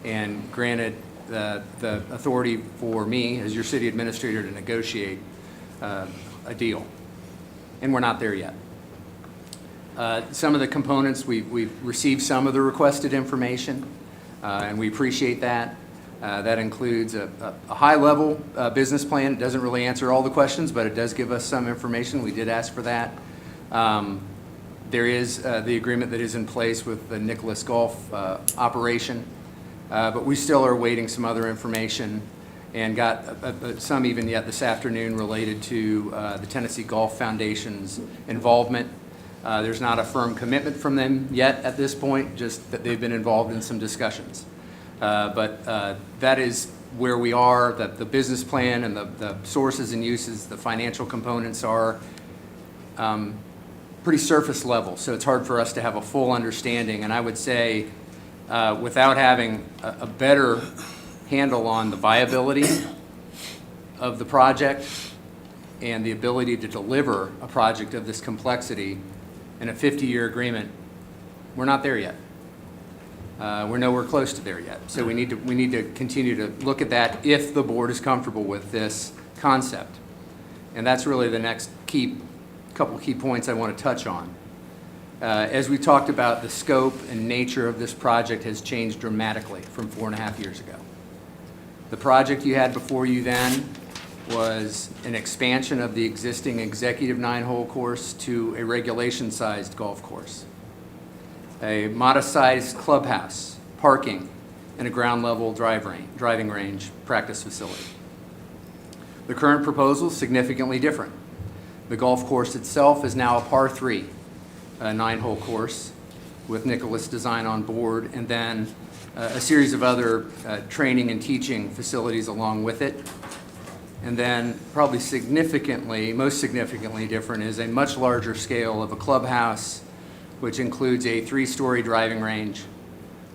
and granted the authority for me as your city administrator to negotiate a deal. And we're not there yet. Some of the components, we've received some of the requested information, and we appreciate that. That includes a high-level business plan. It doesn't really answer all the questions, but it does give us some information. We did ask for that. There is the agreement that is in place with the Nicholas Golf operation, but we still are awaiting some other information and got some even yet this afternoon related to the Tennessee Golf Foundation's involvement. There's not a firm commitment from them yet at this point, just that they've been involved in some discussions. But that is where we are, that the business plan and the sources and uses, the financial components are pretty surface level, so it's hard for us to have a full understanding. And I would say without having a better handle on the viability of the project and the ability to deliver a project of this complexity in a 50-year agreement, we're not there yet. We're nowhere close to there yet. So we need to continue to look at that if the board is comfortable with this concept. And that's really the next couple key points I want to touch on. As we talked about, the scope and nature of this project has changed dramatically from 4.5 years ago. The project you had before you then was an expansion of the existing executive 9-hole course to a regulation-sized golf course, a modest-sized clubhouse, parking, and a ground-level driving range practice facility. The current proposal is significantly different. The golf course itself is now a par 3, a 9-hole course with Nicholas Design on board, and then a series of other training and teaching facilities along with it. And then probably most significantly different is a much larger scale of a clubhouse, which includes a 3-story driving range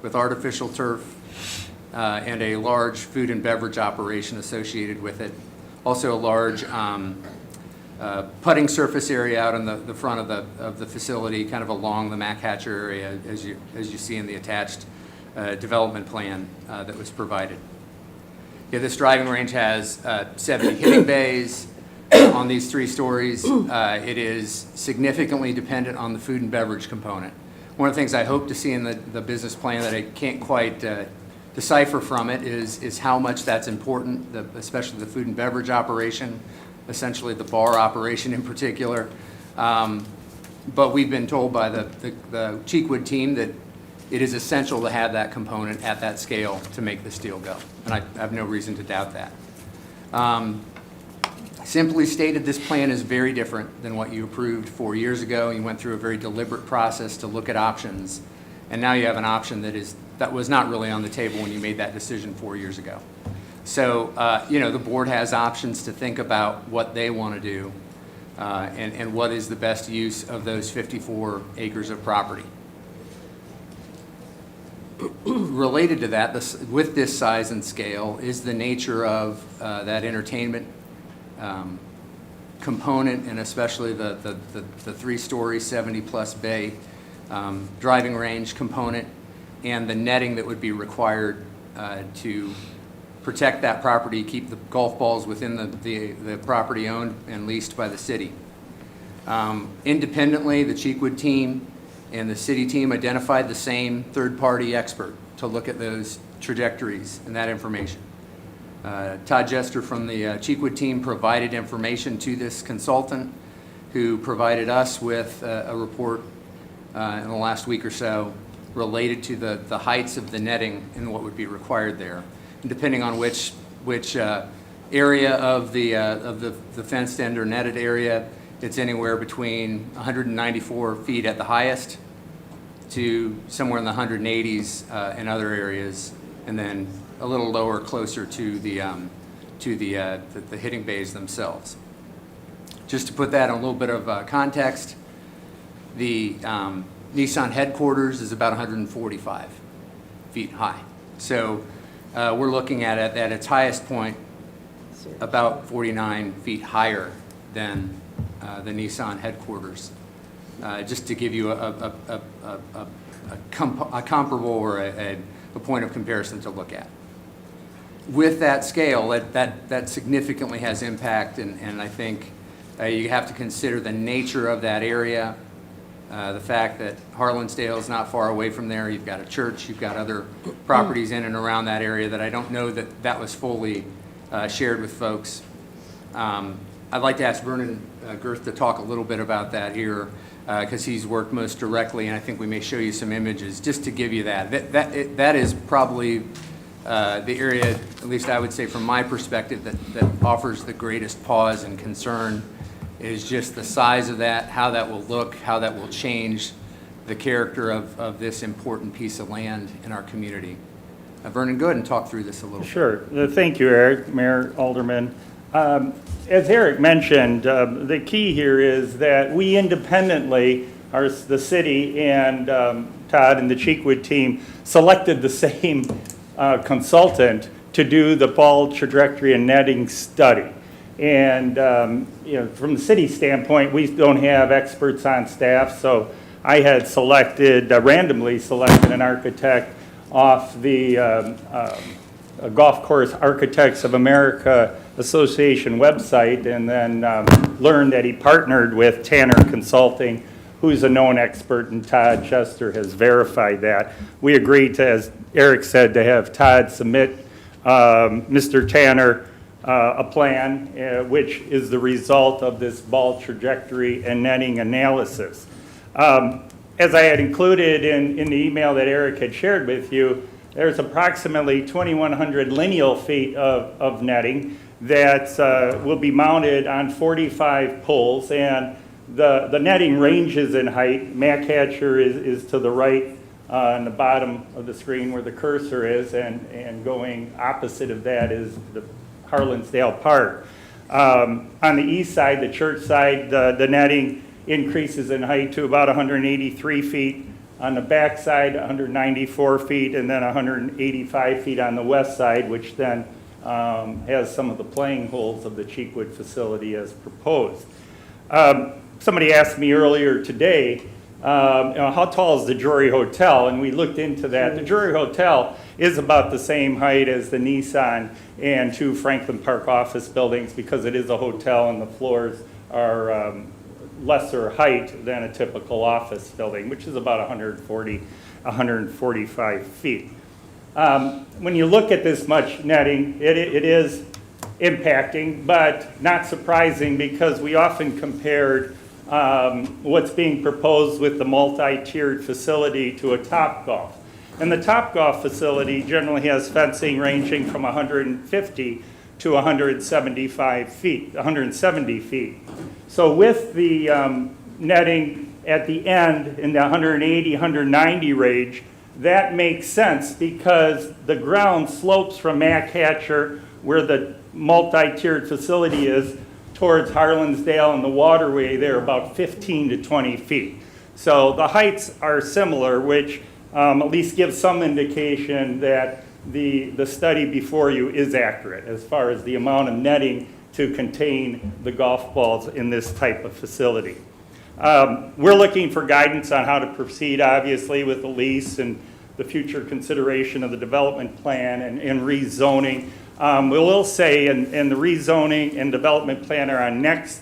with artificial turf and a large food and beverage operation associated with it. Also a large putting surface area out in the front of the facility, kind of along the Mac Hatcher area, as you see in the attached development plan that was provided. Yeah, this driving range has 70 hitting bays on these 3 stories. It is significantly dependent on the food and beverage component. One of the things I hope to see in the business plan that I can't quite decipher from it is how much that's important, especially the food and beverage operation, essentially the bar operation in particular. But we've been told by the Cheekwood team that it is essential to have that component at that scale to make this deal go. And I have no reason to doubt that. Simply stated, this plan is very different than what you approved 4 years ago. You went through a very deliberate process to look at options. And now you have an option that was not really on the table when you made that decision 4 years ago. So, the board has options to think about what they want to do and what is the best use of those 54 acres of property. Related to that, with this size and scale, is the nature of that entertainment component, and especially the 3-story, 70-plus bay driving range component, and the netting that would be required to protect that property, keep the golf balls within the property owned and leased by the city. Independently, the Cheekwood team and the city team identified the same third-party expert to look at those trajectories and that information. Todd Jester from the Cheekwood team provided information to this consultant, who provided us with a report in the last week or so related to the heights of the netting and what would be required there. And depending on which area of the fenced-in or netted area, it's anywhere between 194 feet at the highest to somewhere in the 180s in other areas, and then a little lower, closer to the hitting bays themselves. Just to put that in a little bit of context, the Nissan headquarters is about 145 feet high. So we're looking at it at its highest point about 49 feet higher than the Nissan headquarters, just to give you a comparable or a point of comparison to look at. With that scale, that significantly has impact, and I think you have to consider the nature of that area, the fact that Harlansdale is not far away from there. You've got a church, you've got other properties in and around that area that I don't know that was fully shared with folks. I'd like to ask Vernon Girth to talk a little bit about that here, because he's worked most directly, and I think we may show you some images just to give you that. That is probably the area, at least I would say from my perspective, that offers the greatest pause and concern, is just the size of that, how that will look, how that will change the character of this important piece of land in our community. Vernon, go ahead and talk through this a little. Sure. Thank you, Eric, Mayor, Alderman. As Eric mentioned, the key here is that we independently, the city and Todd and the Cheekwood team, selected the same consultant to do the ball trajectory and netting study. And from the city standpoint, we don't have experts on staff, so I had randomly selected an architect off the Golf Course Architects of America Association website, and then learned that he partnered with Tanner Consulting, who's a known expert, and Todd Chester has verified that. We agreed to, as Eric said, to have Todd submit Mr. Tanner a plan, which is the result of this ball trajectory and netting analysis. As I had included in the email that Eric had shared with you, there's approximately 2,100 lineal feet of netting that will be mounted on 45 poles, and the netting ranges in height. Mac Hatcher is to the right on the bottom of the screen where the cursor is, and going opposite of that is the Harlansdale Park. On the east side, the church side, the netting increases in height to about 183 feet. On the back side, 194 feet, and then 185 feet on the west side, which then has some of the playing holes of the Cheekwood facility as proposed. Somebody asked me earlier today, how tall is the Drury Hotel? And we looked into that. The Drury Hotel is about the same height as the Nissan and two Franklin Park office buildings, because it is a hotel and the floors are lesser height than a typical office building, which is about 145 feet. When you look at this much netting, it is impacting, but not surprising, because we often compared what's being proposed with the multi-tiered facility to a Topgolf. And the Topgolf facility generally has fencing ranging from 150 to 175 feet, 170 feet. So with the netting at the end in the 180, 190 range, that makes sense, because the ground slopes from Mac Hatcher where the multi-tiered facility is towards Harlansdale and the waterway, they're about 15 to 20 feet. So the heights are similar, which at least gives some indication that the study before you is accurate as far as the amount of netting to contain the golf balls in this type of facility. We're looking for guidance on how to proceed, obviously, with the lease and the future consideration of the development plan and rezoning. We will say in the rezoning and development plan are on next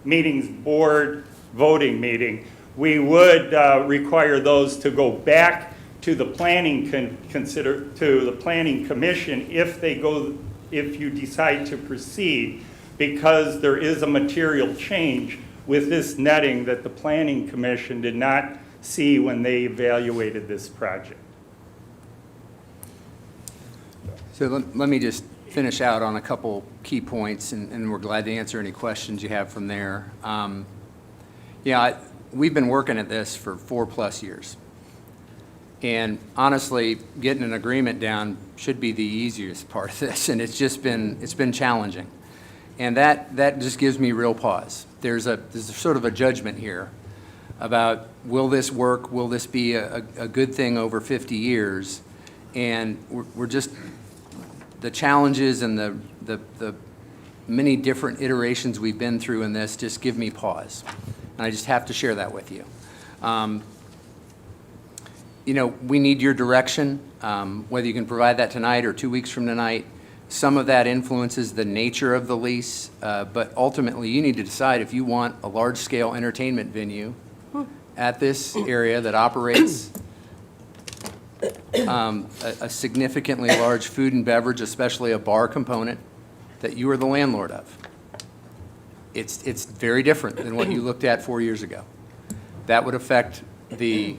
meeting's board voting meeting, we would require those to go back to the planning commission if you decide to proceed, because there is a material change with this netting that the planning commission did not see when they evaluated this project. So let me just finish out on a couple key points, and we're glad to answer any questions you have from there. We've been working at this for 4+ years. And honestly, getting an agreement down should be the easiest part of this, and it's been challenging. And that just gives me real pause. There's sort of a judgment here about, will this work? Will this be a good thing over 50 years? And we're just, the challenges and the many different iterations we've been through in this just give me pause. And I just have to share that with you. We need your direction, whether you can provide that tonight or 2 weeks from tonight. Some of that influences the nature of the lease, but ultimately you need to decide if you want a large-scale entertainment venue at this area that operates a significantly large food and beverage, especially a bar component, that you are the landlord of. It's very different than what you looked at 4 years ago. That would affect the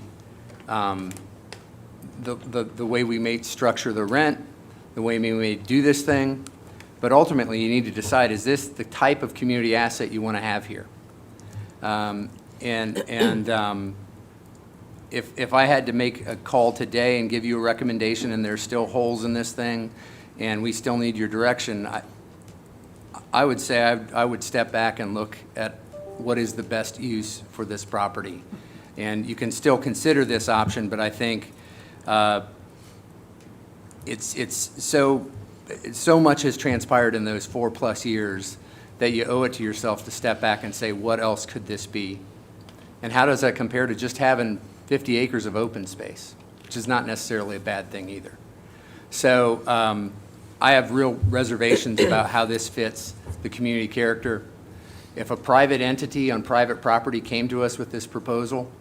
way we may structure the rent, the way we may do this thing, but ultimately you need to decide, is this the type of community asset you want to have here? If I had to make a call today and give you a recommendation and there's still holes in this thing and we still need your direction, I would say I would step back and look at what is the best use for this property. And you can still consider this option, but I think so much has transpired in those 4+ years that you owe it to yourself to step back and say, what else could this be? And how does that compare to just having 50 acres of open space, which is not necessarily a bad thing either. So I have real reservations about how this fits the community character. If a private entity on private property came to us with this proposal,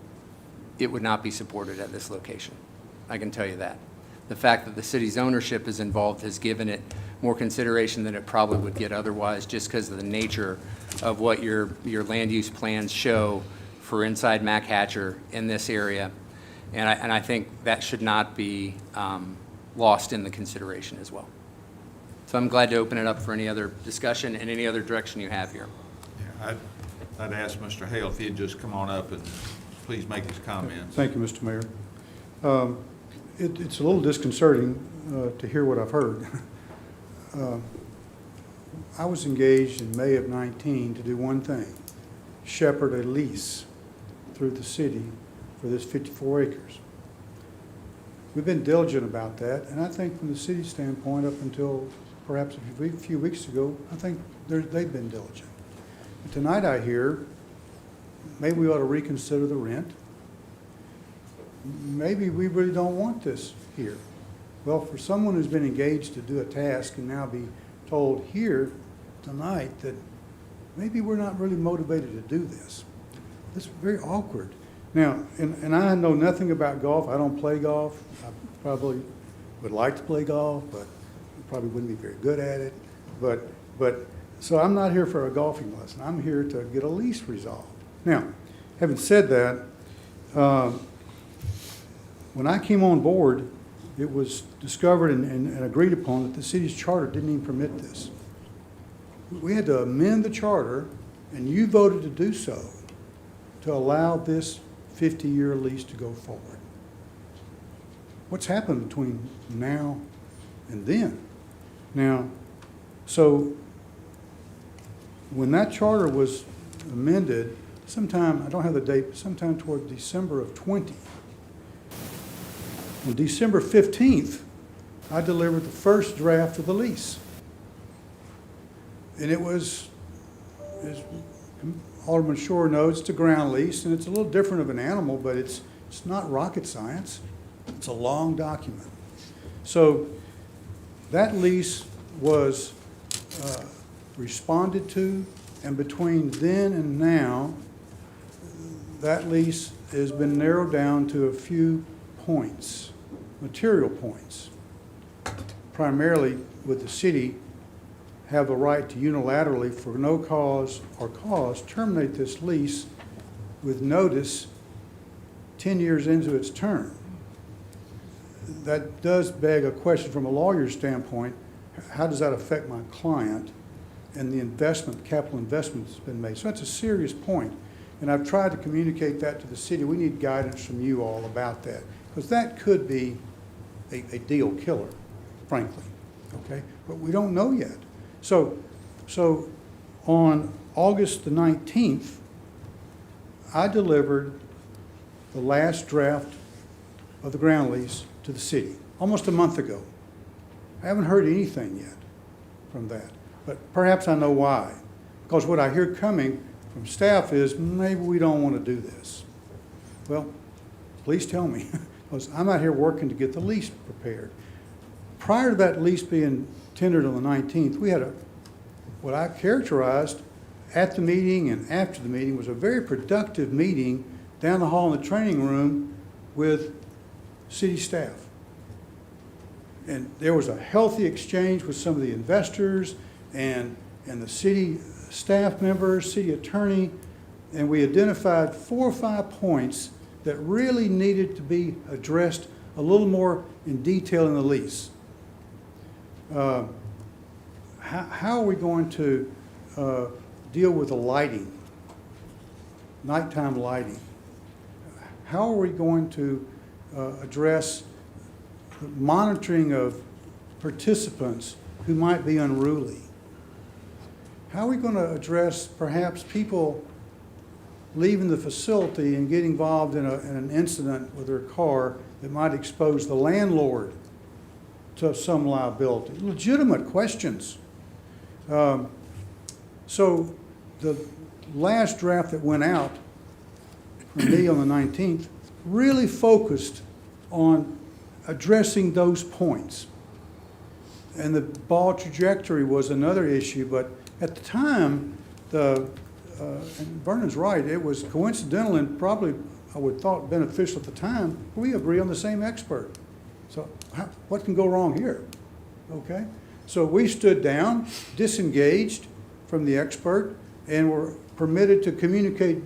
it would not be supported at this location. I can tell you that. The fact that the city's ownership is involved has given it more consideration than it probably would get otherwise, just because of the nature of what your land use plans show for inside Mac Hatcher in this area. And I think that should not be lost in the consideration as well. So I'm glad to open it up for any other discussion and any other direction you have here. Yeah, I'd ask Mr. Hale if he'd just come on up and please make his comments. Thank you, Mr. Mayor. It's a little disconcerting to hear what I've heard. I was engaged in May of 19 to do one thing, shepherd a lease through the city for this 54 acres. We've been diligent about that, and I think from the city's standpoint, up until perhaps a few weeks ago, I think they've been diligent. But tonight I hear maybe we ought to reconsider the rent. Maybe we really don't want this here. Well, for someone who's been engaged to do a task and now be told here tonight that maybe we're not really motivated to do this, it's very awkward. Now, and I know nothing about golf. I don't play golf. I probably would like to play golf, but probably wouldn't be very good at it. But so I'm not here for a golfing lesson. I'm here to get a lease resolved. Now, having said that, when I came on board, it was discovered and agreed upon that the city's charter didn't even permit this. We had to amend the charter, and you voted to do so, to allow this 50-year lease to go forward. What's happened between now and then? Now, So when that charter was amended, sometime, I don't have the date, but sometime toward December of 20. On December 15th, I delivered the first draft of the lease. And it was, as Alderman Shore knows, it's a ground lease, and it's a little different of an animal, but it's not rocket science. It's a long document. So that lease was responded to, and between then and now, that lease has been narrowed down to a few points, material points. Primarily with the city have the right to unilaterally, for no cause or cause, terminate this lease with notice 10 years into its term. That does beg a question from a lawyer's standpoint. How does that affect my client and the investment, capital investment that's been made? So that's a serious point. And I've tried to communicate that to the city. We need guidance from you all about that, because that could be a deal killer, frankly, okay? But we don't know yet. So on August the 19th, I delivered the last draft of the ground lease to the city, almost a month ago. I haven't heard anything yet from that, but perhaps I know why. Because what I hear coming from staff is, maybe we don't want to do this. Well, please tell me, because I'm out here working to get the lease prepared. Prior to that lease being tendered on the 19th, we had what I characterized at the meeting and after the meeting was a very productive meeting down the hall in the training room with city staff. And there was a healthy exchange with some of the investors and the city staff members, city attorney, and we identified 4 or 5 points that really needed to be addressed a little more in detail in the lease. How are we going to deal with the lighting, nighttime lighting? How are we going to address the monitoring of participants who might be unruly? How are we going to address perhaps people leaving the facility and getting involved in an incident with their car that might expose the landlord to some liability? Legitimate questions. So the last draft that went out from me on the 19th really focused on addressing those points. And the ball trajectory was another issue, but at the time, and Vernon's right, it was coincidental and probably, I would thought, beneficial at the time. We agree on the same expert. So what can go wrong here? Okay? So we stood down, disengaged from the expert, and were permitted to communicate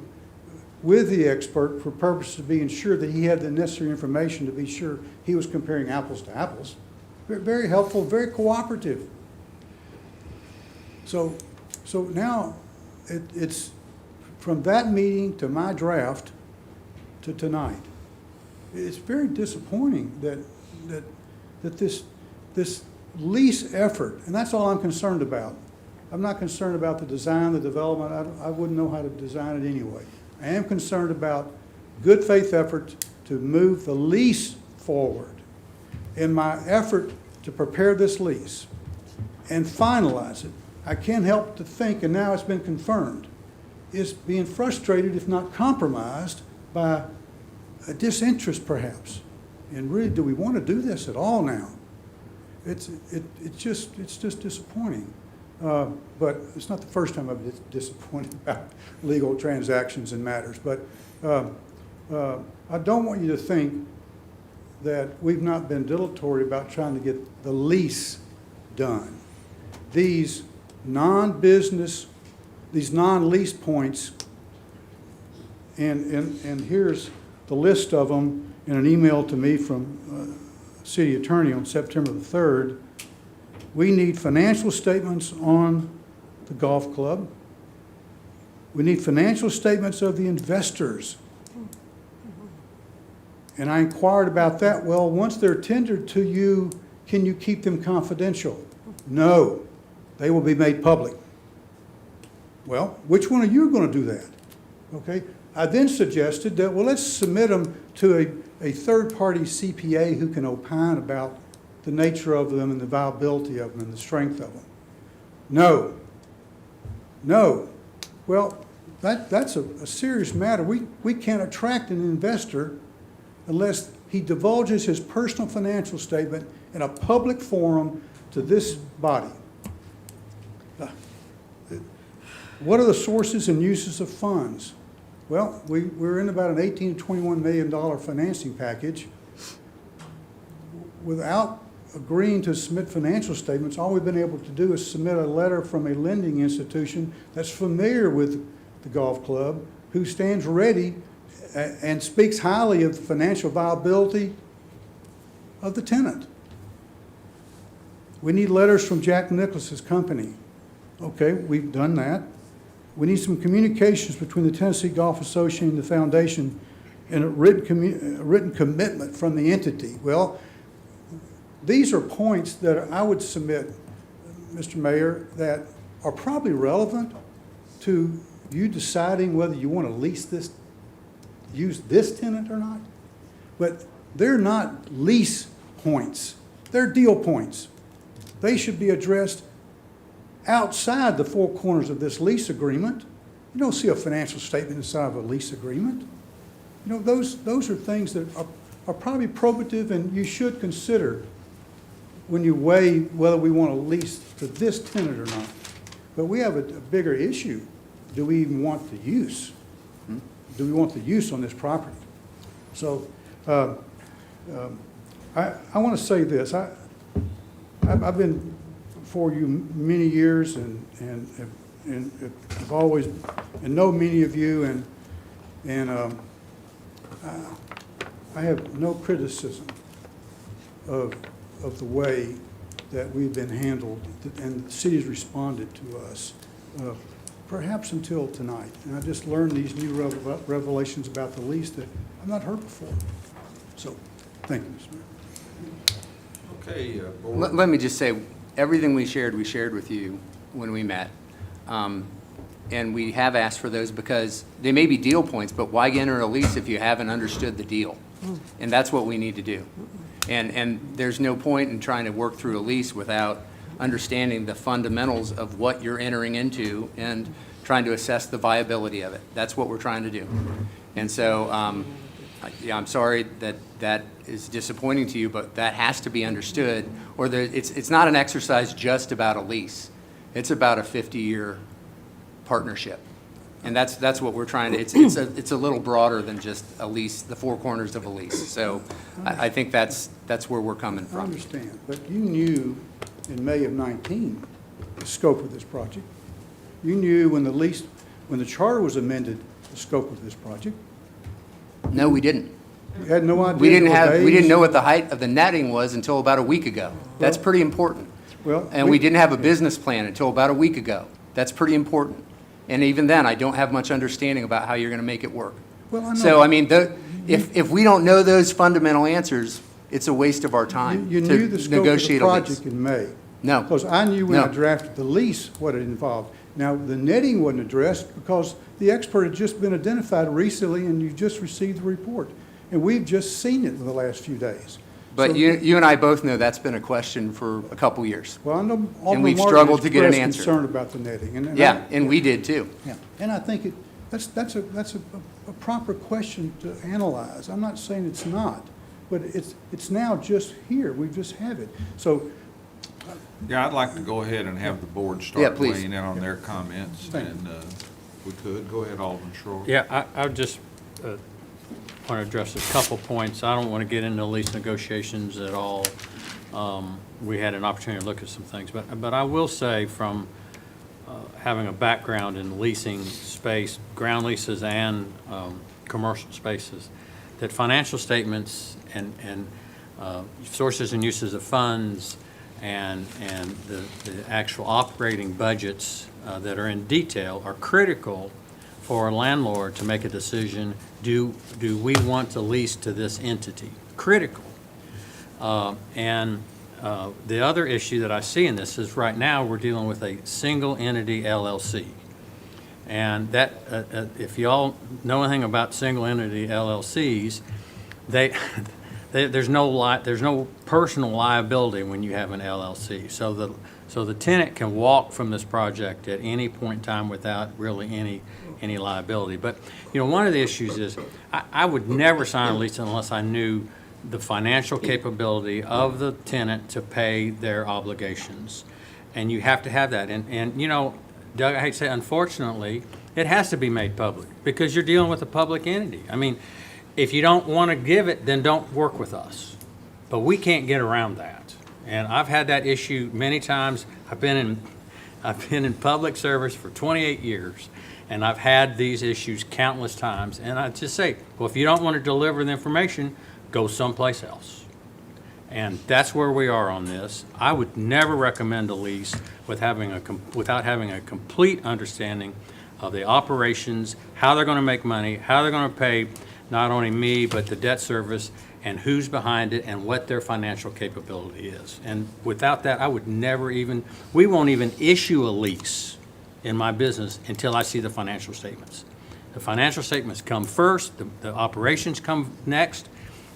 with the expert for purposes of being sure that he had the necessary information to be sure he was comparing apples to apples. Very helpful, very cooperative. So now it's from that meeting to my draft to tonight. It's very disappointing that this lease effort, and that's all I'm concerned about. I'm not concerned about the design, the development. I wouldn't know how to design it anyway. I am concerned about good faith effort to move the lease forward. In my effort to prepare this lease and finalize it, I can't help to think, and now it's been confirmed, is being frustrated, if not compromised, by a disinterest perhaps. And really, do we want to do this at all now? It's just disappointing. But it's not the first time I've been disappointed about legal transactions and matters. But I don't want you to think that we've not been dilatory about trying to get the lease done. These non-business, these non-lease points, and here's the list of them in an email to me from city attorney on September the 3rd. We need financial statements on the golf club. We need financial statements of the investors. And I inquired about that. Well, once they're tendered to you, can you keep them confidential? No. they will be made public. Well, which one of you are going to do that? Okay? I then suggested that, well, let's submit them to a third-party CPA who can opine about the nature of them and the viability of them and the strength of them. No. No. Well, that's a serious matter. We can't attract an investor unless he divulges his personal financial statement in a public forum to this body. What are the sources and uses of funds? Well, we're in about an $18 to $21 million financing package. Without agreeing to submit financial statements, all we've been able to do is submit a letter from a lending institution that's familiar with the golf club, who stands ready and speaks highly of the financial viability of the tenant. We need letters from Jack Nicklaus's company. Okay, we've done that. We need some communications between the Tennessee Golf Association and the foundation and a written commitment from the entity. Well, these are points that I would submit, Mr. Mayor, that are probably relevant to you deciding whether you want to lease this, use this tenant or not. But they're not lease points. They're deal points. They should be addressed outside the four corners of this lease agreement. You don't see a financial statement inside of a lease agreement. You know, those are things that are probably probative and you should consider when you weigh whether we want to lease to this tenant or not. But we have a bigger issue. Do we even want the use? Do we want the use on this property? So I want to say this. I've been for you many years and I've always, and know many of you, and I have no criticism of the way that we've been handled and the city's responded to us, perhaps until tonight. And I just learned these new revelations about the lease that I've not heard before. So, thank you, Mr. Mayor. Okay, Board. Let me just say, everything we shared with you when we met. And we have asked for those because they may be deal points, but why enter a lease if you haven't understood the deal? And that's what we need to do. And there's no point in trying to work through a lease without understanding the fundamentals of what you're entering into and trying to assess the viability of it. That's what we're trying to do. And so, yeah, I'm sorry that is disappointing to you, but that has to be understood. Or it's not an exercise just about a lease. It's about a 50-year partnership. And that's what we're trying to, it's a little broader than just a lease, the four corners of a lease. So I think that's where we're coming from. I understand, but you knew in May of 19 the scope of this project. You knew when the charter was amended, the scope of this project. No, we didn't. You had no idea. We didn't know what the height of the netting was until about a week ago. That's pretty important. Well, And we didn't have a business plan until about a week ago. That's pretty important. And even then, I don't have much understanding about how you're going to make it work. Well, I know. So, I mean, if we don't know those fundamental answers, it's a waste of our time You to knew the scope of the negotiate a lease. project in May. No. Because I knew when I No. drafted the lease what it involved. Now, the netting wasn't addressed because the expert had just been identified recently and you just received the report. And we've just seen it in the last few days. But So- you and I both know that's been a question for a couple years. Well, I know And Alderman we've Martin struggled to get an expressed answer. concern about the netting. And Yeah, and we did too. Yeah, and I think that's a proper question to analyze. I'm not saying it's not, but it's now just here. We just have it. So, Yeah, I'd like to go ahead and have the board Yeah, start please. weighing in on their comments. Thank you. And if we could, go ahead, Alderman Schroeder. Yeah, I would just want to address a couple points. I don't want to get into lease negotiations at all. We had an opportunity to look at some things, but I will say from having a background in leasing space, ground leases and commercial spaces, that financial statements and sources and uses of funds and the actual operating budgets that are in detail are critical for a landlord to make a decision, do we want to lease to this entity? Critical. And The other issue that I see in this is right now, we're dealing with a single entity LLC. And that, if y'all know anything about single entity LLCs, there's no personal liability when you have an LLC. So the tenant can walk from this project at any point in time without really any liability. But, you know, one of the issues is, I would never sign a lease unless I knew the financial capability of the tenant to pay their obligations. And you have to have that. And you know, Doug, I hate to say, unfortunately, it has to be made public because you're dealing with a public entity. I mean, if you don't want to give it, then don't work with us. But we can't get around that. And I've had that issue many times. I've been in public service for 28 years, and I've had these issues countless times. And I just say, well, if you don't want to deliver the information, go someplace else. And that's where we are on this. I would never recommend a lease without having a complete understanding of the operations, how they're going to make money, how they're going to pay not only me, but the debt service, and who's behind it, and what their financial capability is. And without that, I would never even, we won't even issue a lease in my business until I see the financial statements. The financial statements come first, the operations come next.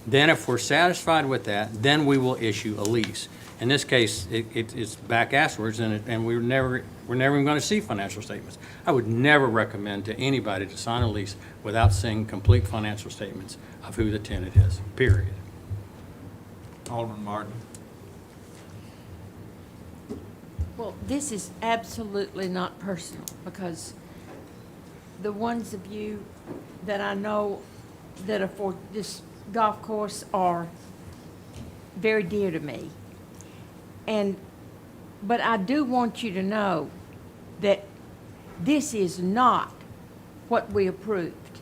Then if we're satisfied with that, then we will issue a lease. In this case, it's back asswards, and we're never even going to see financial statements. I would never recommend to anybody to sign a lease without seeing complete financial statements of who the tenant is, period. Alderman Martin. Well, this is absolutely not personal, because the ones of you that I know that are for this golf course are very dear to me. But I do want you to know that this is not what we approved.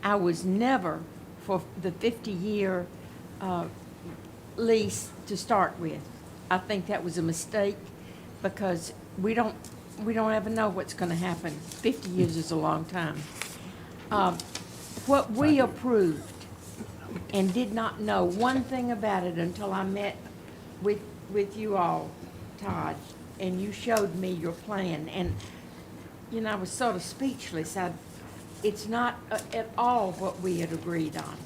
I was never for the 50-year lease to start with. I think that was a mistake, because we don't ever know what's going to happen. 50 years is a long time. What we approved, and did not know one thing about it until I met with you all, Todd, and you showed me your plan, and you know, I was sort of speechless. It's not at all what we had agreed on.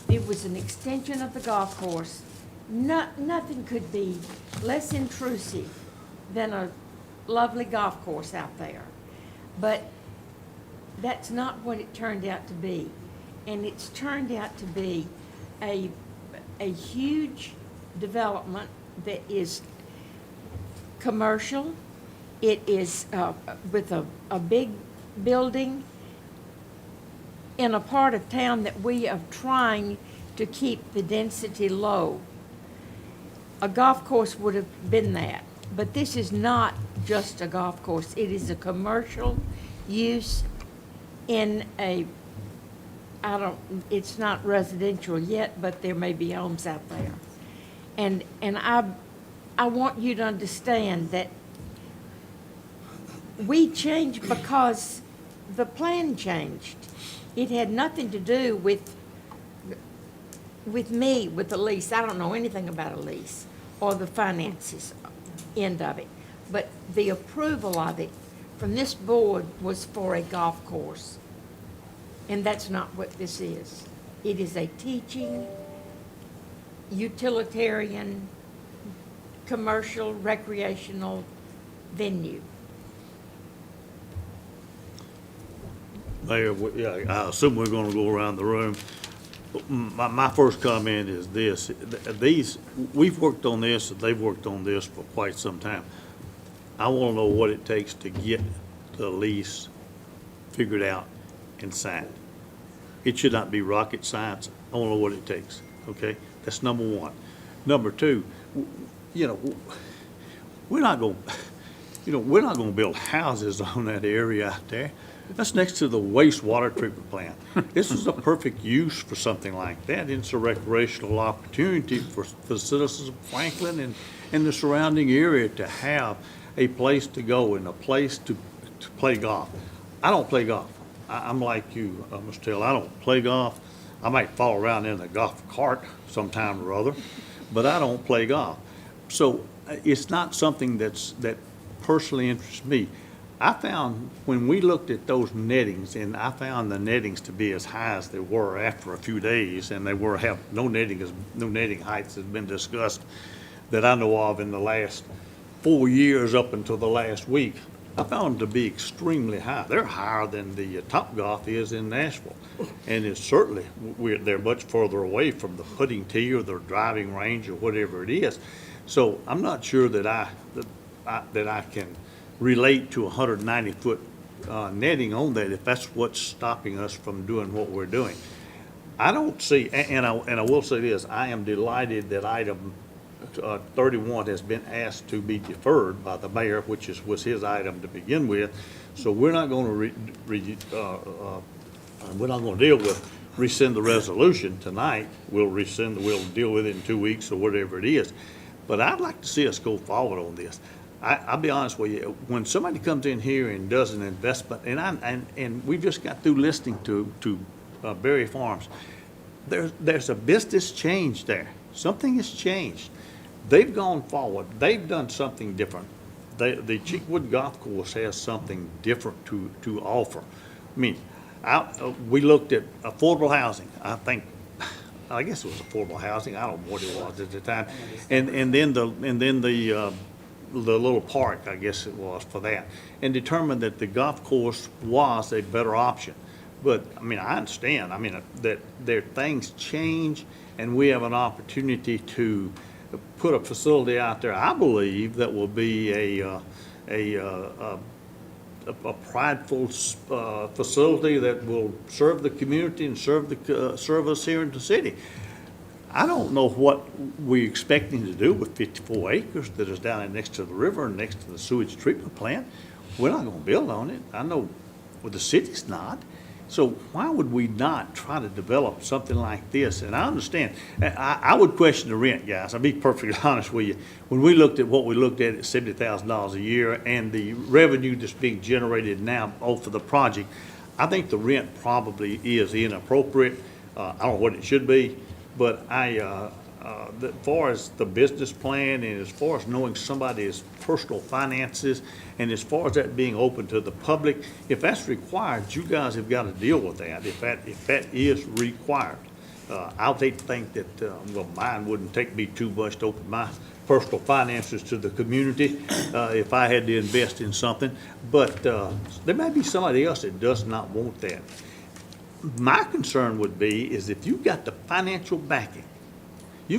It was an extension of the golf course. Nothing could be less intrusive than a lovely golf course out there. But that's not what it turned out to be. And it's turned out to be a huge development that is commercial. It is with a big building in a part of town that we are trying to keep the density low. A golf course would have been that, but this is not just a golf course. It is a commercial use in it's not residential yet, but there may be homes out there. And I want you to understand that we changed because the plan changed. It had nothing to do with me, with the lease. I don't know anything about a lease or the finances end of it. But the approval of it from this board was for a golf course. And that's not what this is. It is a teaching, utilitarian, commercial, recreational venue. Mayor, I assume we're gonna go around the room. My first comment is this: we've worked on this, and they've worked on this for quite some time. I wanna know what it takes to get the lease figured out and signed. It should not be rocket science. I wanna know what it takes, okay? That's number one. Number two, we're not gonna build houses on that area out there. That's next to the wastewater treatment plant. This is a perfect use for something like that. It's a recreational opportunity for the citizens of Franklin and the surrounding area to have a place to go and a place to play golf. I don't play golf. I'm like you, Mr. Taylor. I don't play golf. I might fall around in a golf cart sometime or other, but I don't play golf. So it's not something that personally interests me. I found, when we looked at those nettings, and I found the nettings to be as high as they were after a few days, and no netting heights has been discussed that I know of in the last 4 years up until the last week. I found them to be extremely high. They're higher than the Topgolf is in Nashville. And it's certainly, they're much further away from the putting tee or the driving range or whatever it is. So I'm not sure that I can relate to 190-foot netting on that if that's what's stopping us from doing what we're doing. I don't see, and I will say this, I am delighted that item 31 has been asked to be deferred by the mayor, which was his item to begin with. So we're not going to deal with rescind the resolution tonight. We'll deal with it in 2 weeks or whatever it is. But I'd like to see us go forward on this. I'll be honest with you, when somebody comes in here and does an investment, and we just got through listening to Berry Farms, there's a business change there. Something has changed. They've gone forward. They've done something different. The Cheekwood Golf Course has something different to offer. I mean, we looked at affordable housing. I guess it was affordable housing. I don't know what it was at the time. And then the little park, I guess it was, for that, and determined that the golf course was a better option. But, I mean, I understand, that things change, and we have an opportunity to put a facility out there, I believe, that will be a prideful facility that will serve the community and serve us here in the city. I don't know what we're expecting to do with 54 acres that is down next to the river and next to the sewage treatment plant. We're not going to build on it. I know, well, the city's not. So why would we not try to develop something like this? And I understand, I would question the rent, guys. I'll be perfectly honest with you. When we looked at what we looked at $70,000 a year and the revenue that's being generated now off of the project, I think the rent probably is inappropriate. I don't know what it should be, but as far as the business plan and as far as knowing somebody's personal finances and as far as that being open to the public, if that's required, you guys have got to deal with that, if that is required. I'll think that, mine wouldn't take me too much to open my personal finances to the community if I had to invest in something, but there may be somebody else that does not want that. My concern would be is if you've got the financial backing, you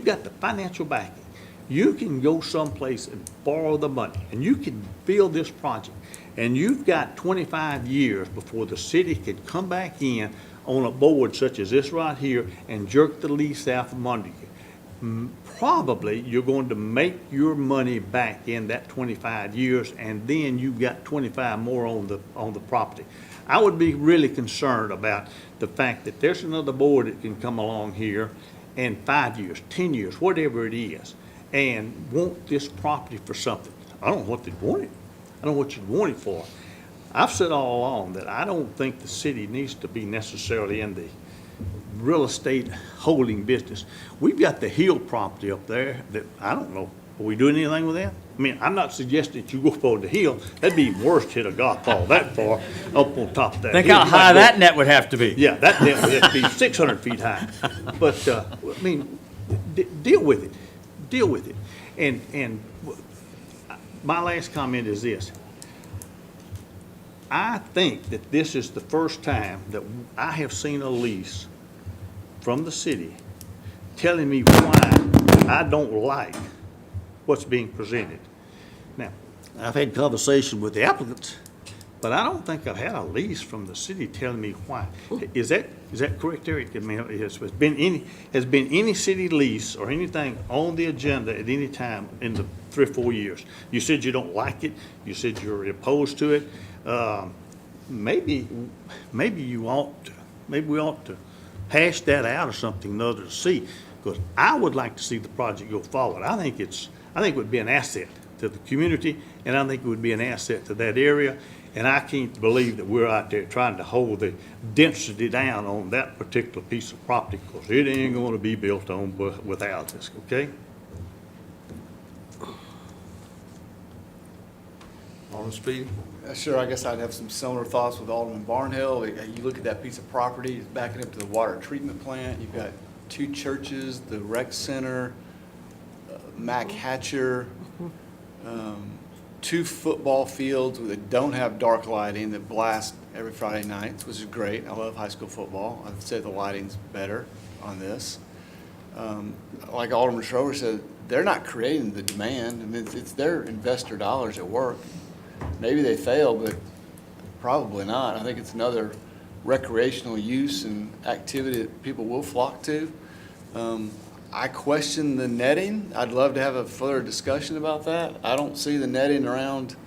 can go someplace and borrow the money, and you can build this project, and you've got 25 years before the city can come back in on a board such as this right here and jerk the lease out from under you. Probably you're going to make your money back in that 25 years, and then you've got 25 more on the property. I would be really concerned about the fact that there's another board that can come along here in 5 years, 10 years, whatever it is, and want this property for something. I don't know what they'd want it. I don't know what you'd want it for. I've said all along that I don't think the city needs to be necessarily in the real estate holding business. We've got the Hill property up there that I don't know. Are we doing anything with that? I mean, I'm not suggesting that you go for the hill. That'd be worse to hit a golf ball that far up on top of that. Think hill. how high that net would have to be. Yeah, that net would have to be 600 feet high. But, I mean, deal with it. Deal with it. And my last comment is this. I think that this is the first time that I have seen a lease from the city telling me why I don't like what's being presented. Now, I've had conversation with the applicants, but I don't think I've had a lease from the city telling me why. Is that correct, Eric? I mean, has been any city lease or anything on the agenda at any time in the 3 or 4 years? You said you don't like it. You said you're opposed to it. Maybe we ought to hash that out or something in order to see, because I would like to see the project go forward. I think it would be an asset to the community, and I think it would be an asset to that area. And I can't believe that we're out there trying to hold the density down on that particular piece of property, because it ain't going to be built on without this, okay? Alderman Speedy? Sure, I guess I'd have some similar thoughts with Alderman Barnhill. You look at that piece of property, it's backing up to the water treatment plant. You've got 2 churches, the rec center, Mac Hatcher, 2 football fields that don't have dark lighting that blast every Friday night, which is great. I love high school football. I'd say the lighting's better on this. Like Alderman Schroeder said, they're not creating the demand. I mean, it's their investor dollars at work. Maybe they fail, but probably not. I think it's another recreational use and activity that people will flock to. I question the netting. I'd love to have a further discussion about that. I don't see the netting around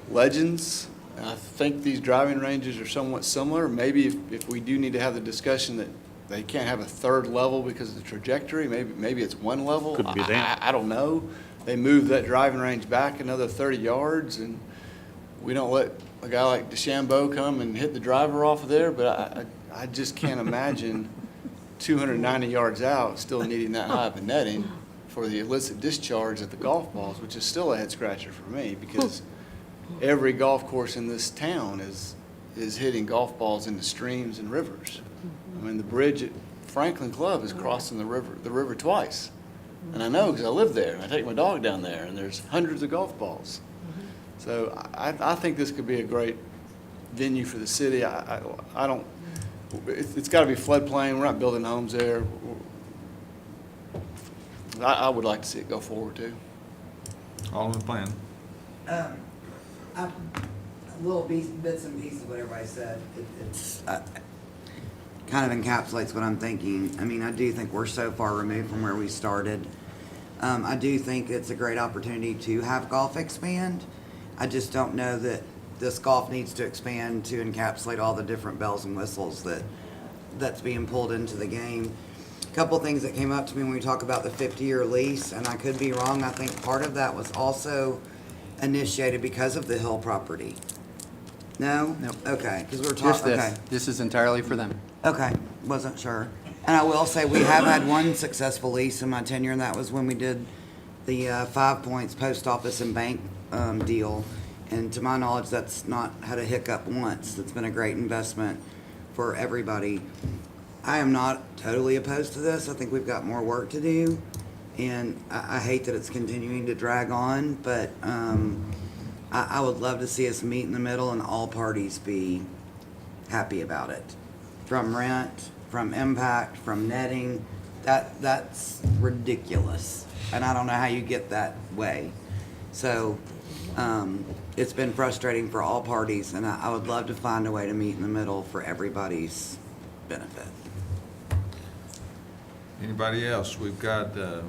Legends. I think these driving ranges are somewhat similar. Maybe if we do need to have the discussion that they can't have a 3rd level because of the trajectory, maybe it's 1 level. Could be that. I don't know. They moved that driving range back another 30 yards, and we don't let a guy like DeChambeau come and hit the driver off of there, but I just can't imagine 290 yards out still needing that high of a netting for the illicit discharge at the golf balls, which is still a head scratcher for me, because every golf course in this town is hitting golf balls into streams and rivers. I mean, the bridge at Franklin Club is crossing the river twice. And I know because I live there. I take my dog down there, and there's hundreds of golf balls. So I think this could be a great venue for the city. I don't, it's got to be floodplain. We're not building homes there. I would like to see it go forward too. Alderman Plan. A little bits and pieces of what everybody said. It's kind of encapsulates what I'm thinking. I mean, I do think we're so far removed from where we started. I do think it's a great opportunity to have golf expand. I just don't know that this golf needs to expand to encapsulate all the different bells and whistles that's being pulled into the game. A couple things that came up to me when we talk about the 50-year lease, and I could be wrong. I think part of that was also initiated because of the Hill property. No? Nope. Okay, because we were Just talking, this. okay. This is entirely for them. Okay, wasn't sure. And I will say, we have had one successful lease in my tenure, and that was when we did the 5 Points Post Office and Bank deal. And to my knowledge, that's not had a hiccup once. It's been a great investment for everybody. I am not totally opposed to this. I think we've got more work to do. And I hate that it's continuing to drag on, but I would love to see us meet in the middle and all parties be happy about it. From rent, from impact, from netting, that's ridiculous. And I don't know how you get that way. So it's been frustrating for all parties, and I would love to find a way to meet in the middle for everybody's benefit. Anybody else? We've got a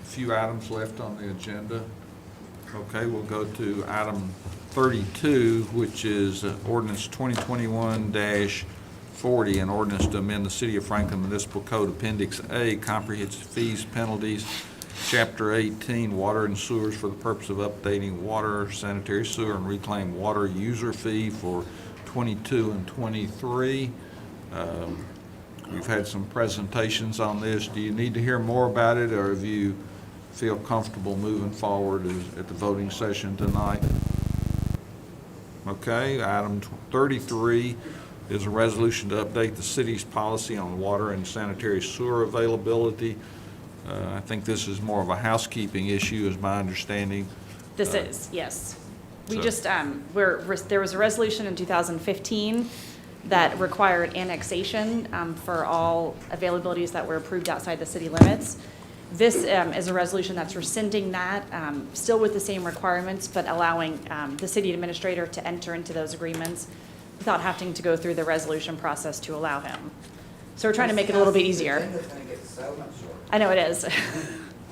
few items left on the agenda. Okay, we'll go to item 32, which is ordinance 2021-40, an ordinance to amend the City of Franklin Municipal Code Appendix A, comprehensive fees, penalties, Chapter 18, water and sewers, for the purpose of updating water, sanitary sewer, and reclaimed water user fee for 22 and 23. We've had some presentations on this. Do you need to hear more about it, or if you feel comfortable moving forward at the voting session tonight? Okay, item 33 is a resolution to update the city's policy on water and sanitary sewer availability. I think this is more of a housekeeping issue, is my understanding. This is, yes. We so- just, there was a resolution in 2015 that required annexation for all availabilities that were approved outside the city limits. This is a resolution that's rescinding that, still with the same requirements, but allowing the city administrator to enter into those agreements without having to go through the resolution process to allow him. So we're trying to make it a little bit easier. It's gonna get so much shorter. I know it is.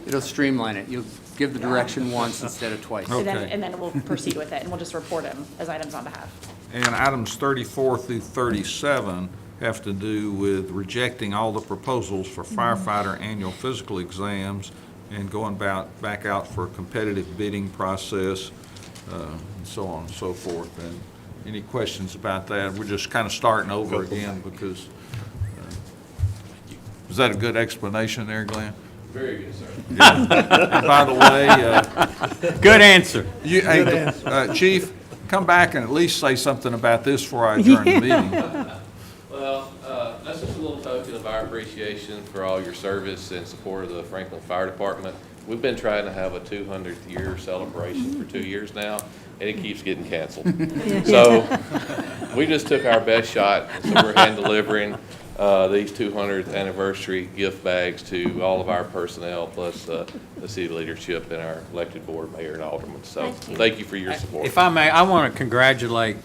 It'll streamline it. You'll give the direction once instead of twice. Okay. And then we'll proceed with it, and we'll just report them as items on behalf. And items 34 through 37 have to do with rejecting all the proposals for firefighter annual physical exams and going back out for a competitive bidding process, and so on and so forth. And any questions about that? We're just kind of starting over again because, was that a good explanation there, Glenn? Very good, sir. And by the way, Good answer. Chief, come back and at least say something about this before I adjourn the meeting. Well, that's just a little token of our appreciation for all your service and support of the Franklin Fire Department. We've been trying to have a 200th year celebration for 2 years now, and it keeps getting canceled. So we just took our best shot, so we're hand delivering these 200th anniversary gift bags to all of our personnel, plus the city leadership and our elected board, mayor, and aldermen. So thank you for your support. If I may, I want to congratulate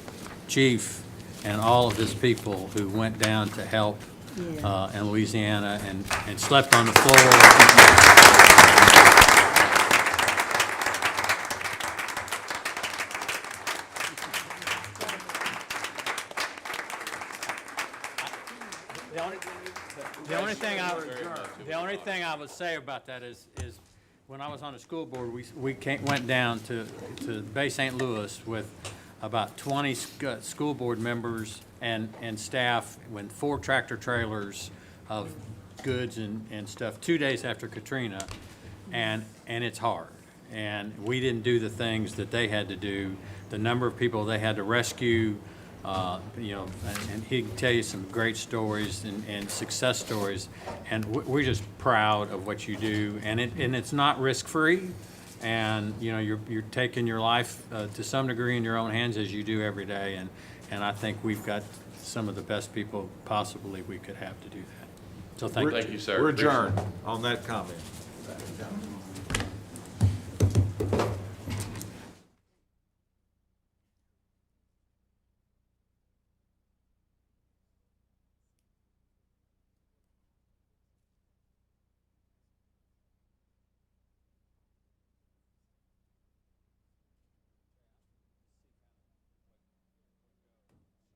Chief and all of his people who went down to help in Louisiana and slept on the floor. The only thing I would say about that is when I was on the school board, we went down to Bay St. Louis with about 20 school board members and staff with 4 tractor trailers of goods and stuff 2 days after Katrina, and it's hard. And we didn't do the things that they had to do, the number of people they had to rescue, and he can tell you some great stories and success stories, and we're just proud of what you do, and it's not risk-free, and you're taking your life to some degree in your own hands as you do every day, and I think we've got some of the best people possibly we could have to do that. So thank you, sir. We're adjourned on that comment.